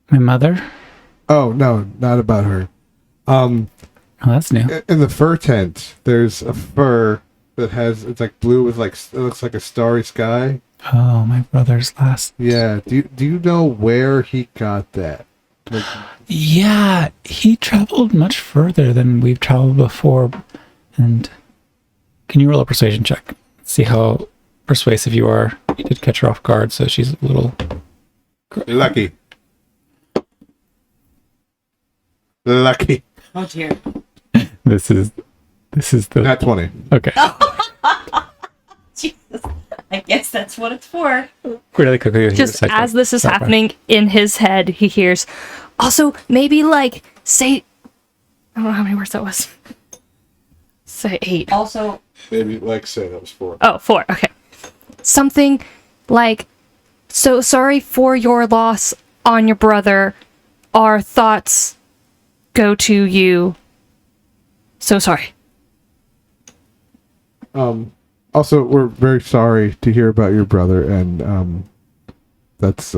My mother? Oh, no, not about her. Oh, that's new. In the fur tent, there's a fur that has, it's like blue with like, it looks like a starry sky. Oh, my brother's last... Yeah. Do you know where he got that? Like, Yeah, he traveled much further than we've traveled before. And can you roll a persuasion check? See how persuasive you are. You did catch her off guard, so she's a little... lucky. Lucky. Oh dear. This is the... Not 20. Okay. Jesus. I guess that's what it's for. Really quickly. Just as this is happening in his head, he hears, also, maybe like, say, I don't know how many words that was. Say 8. Also, Maybe, like, say that was 4. Oh, 4. Okay. Something like, so sorry for your loss on your brother. Our thoughts go to you. So sorry. Also, we're very sorry to hear about your brother, and this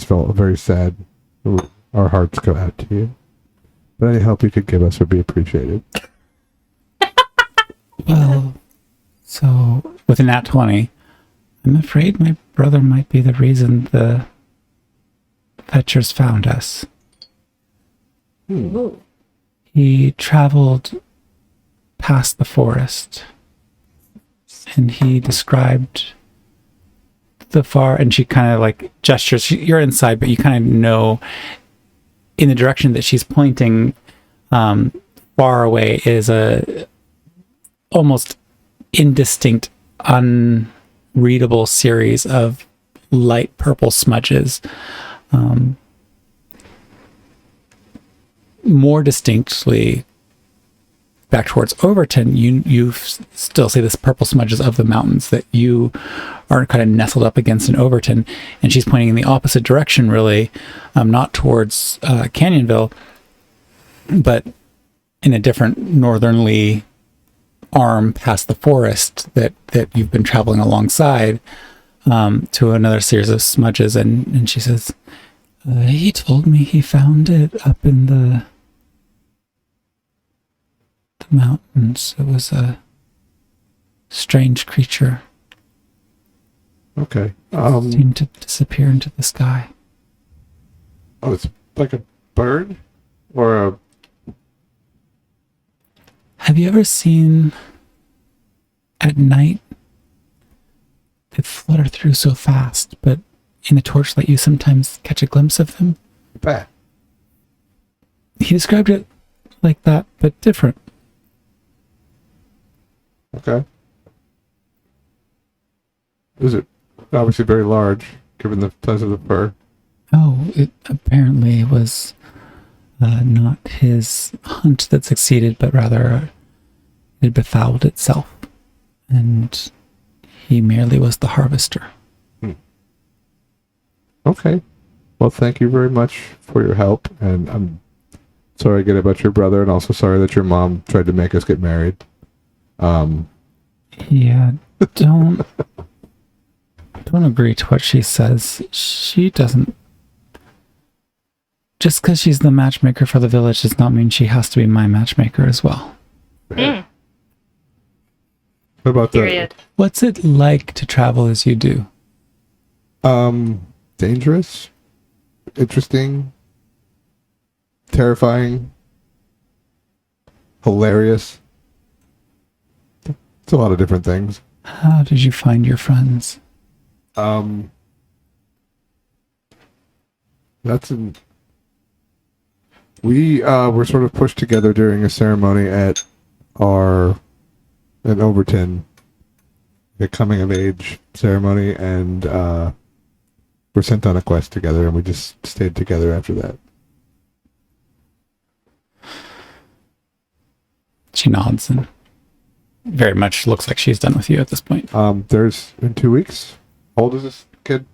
felt very sad. Our hearts go out to you. But any help you could give us would be appreciated. Well, so with a nat 20, I'm afraid my brother might be the reason the fetchers found us. He traveled past the forest, and he described the far, and she kind of like gestures. You're inside, but you kind of know in the direction that she's pointing far away is a almost indistinct, unreadable series of light purple smudges. More distinctly back towards Overton, you still see this purple smudges of the mountains that you are kind of nestled up against in Overton, and she's pointing in the opposite direction, really, not towards Canyonville, but in a different northernly arm past the forest that you've been traveling alongside, to another series of smudges, and she says, he told me he found it up in the mountains. It was a strange creature. Okay. Seemed to disappear into the sky. Oh, it's like a bird? Or a... Have you ever seen at night they flutter through so fast, but in the torchlight you sometimes catch a glimpse of them? bat? He described it like that, but different. Okay. Is it obviously very large? given the size of the fur? Oh, it apparently was not his hunt that succeeded, but rather it befouled itself. And he merely was the harvester. Okay. Well, thank you very much for your help. And I'm sorry again about your brother, and also sorry that your mom tried to make us get married. Yeah, don't agree to what she says. She doesn't. Just because she's the matchmaker for the village does not mean she has to be my matchmaker as well. What about Period. What's it like to travel as you do? Dangerous, interesting, terrifying, hilarious. It's a lot of different things. How did you find your friends? We were sort of pushed together during a ceremony at in Overton, a coming of age ceremony, and we're sent on a quest together, and we just stayed together after that. She nods and very much looks like she's done with you at this point. There's in 2 weeks. How old is this kid?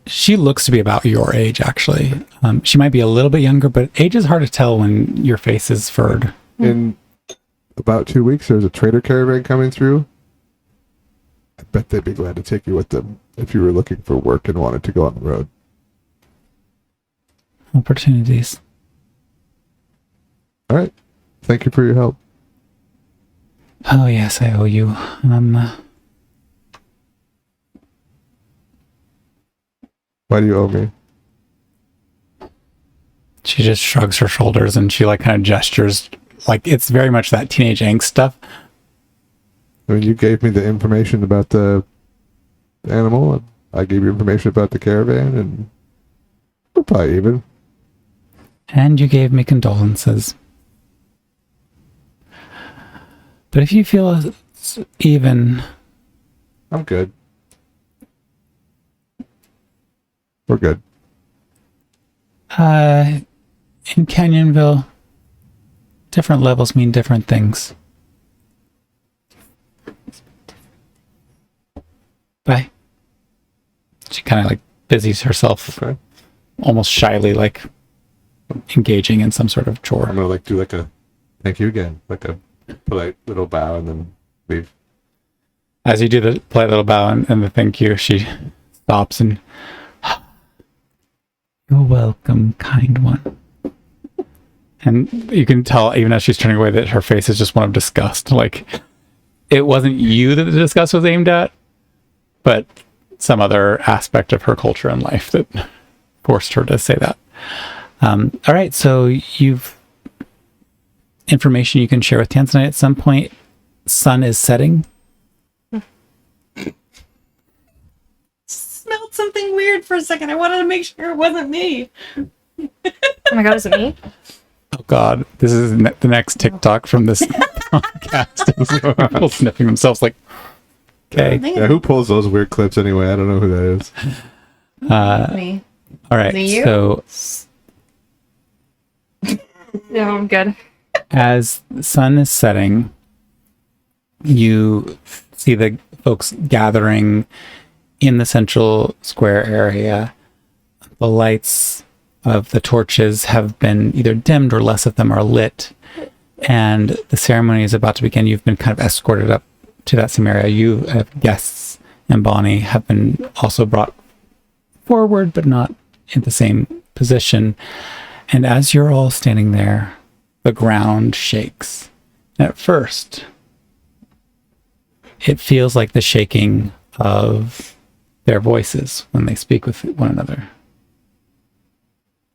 She looks to be about your age, actually. She might be a little bit younger, but age is hard to tell when your face is furred. In about 2 weeks, there's a trader caravan coming through. I bet they'd be glad to take you with them if you were looking for work and wanted to go on the road. Opportunities. All right. Thank you for your help. Oh, yes, I owe you. Why do you owe me? She just shrugs her shoulders and she like kind of gestures like it's very much that teenage angst stuff. I mean, you gave me the information about the animal, and I gave you information about the caravan, and we're probably even. And you gave me condolences. But if you feel it's even... I'm good. We're good. In Canyonville, different levels mean different things. Bye. She kind of like busies herself, Okay. almost shyly, like engaging in some sort of chore. I'm gonna like do like a thank you again, like a polite little bow, and then leave. As you do the polite little bow and the thank you, she stops and... You're welcome, kind one. And you can tell, even as she's turning away, that her face is just one of disgust. Like, it wasn't you that the disgust was aimed at, but some other aspect of her culture and life that forced her to say that. All right, so you've information you can share with Tanzanite at some point. Sun is setting. Smelled something weird for a second. I wanted to make sure it wasn't me. Oh my god, is it me? Oh God, this is the next TikTok from this podcast. People sniffing themselves like, okay. Yeah, who pulls those weird clips anyway? I don't know who that is. Me. All right, Is it you? so No, I'm good. as the sun is setting, you see the folks gathering in the central square area. The lights of the torches have been either dimmed or less of them are lit. And the ceremony is about to begin. You've been kind of escorted up to that same area. You have guests and Bonnie have been also brought forward, but not in the same position. And as you're all standing there, the ground shakes. At first, it feels like the shaking of their voices when they speak with one another.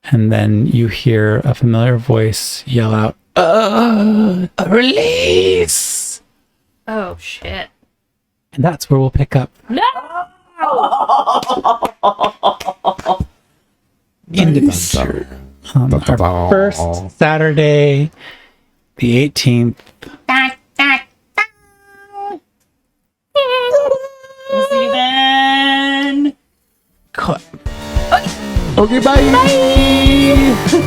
And then you hear a familiar voice yell out, a release! Oh shit. And that's where we'll pick up. No! In the on our first Saturday, the 18th. We'll see you then. Okay, bye.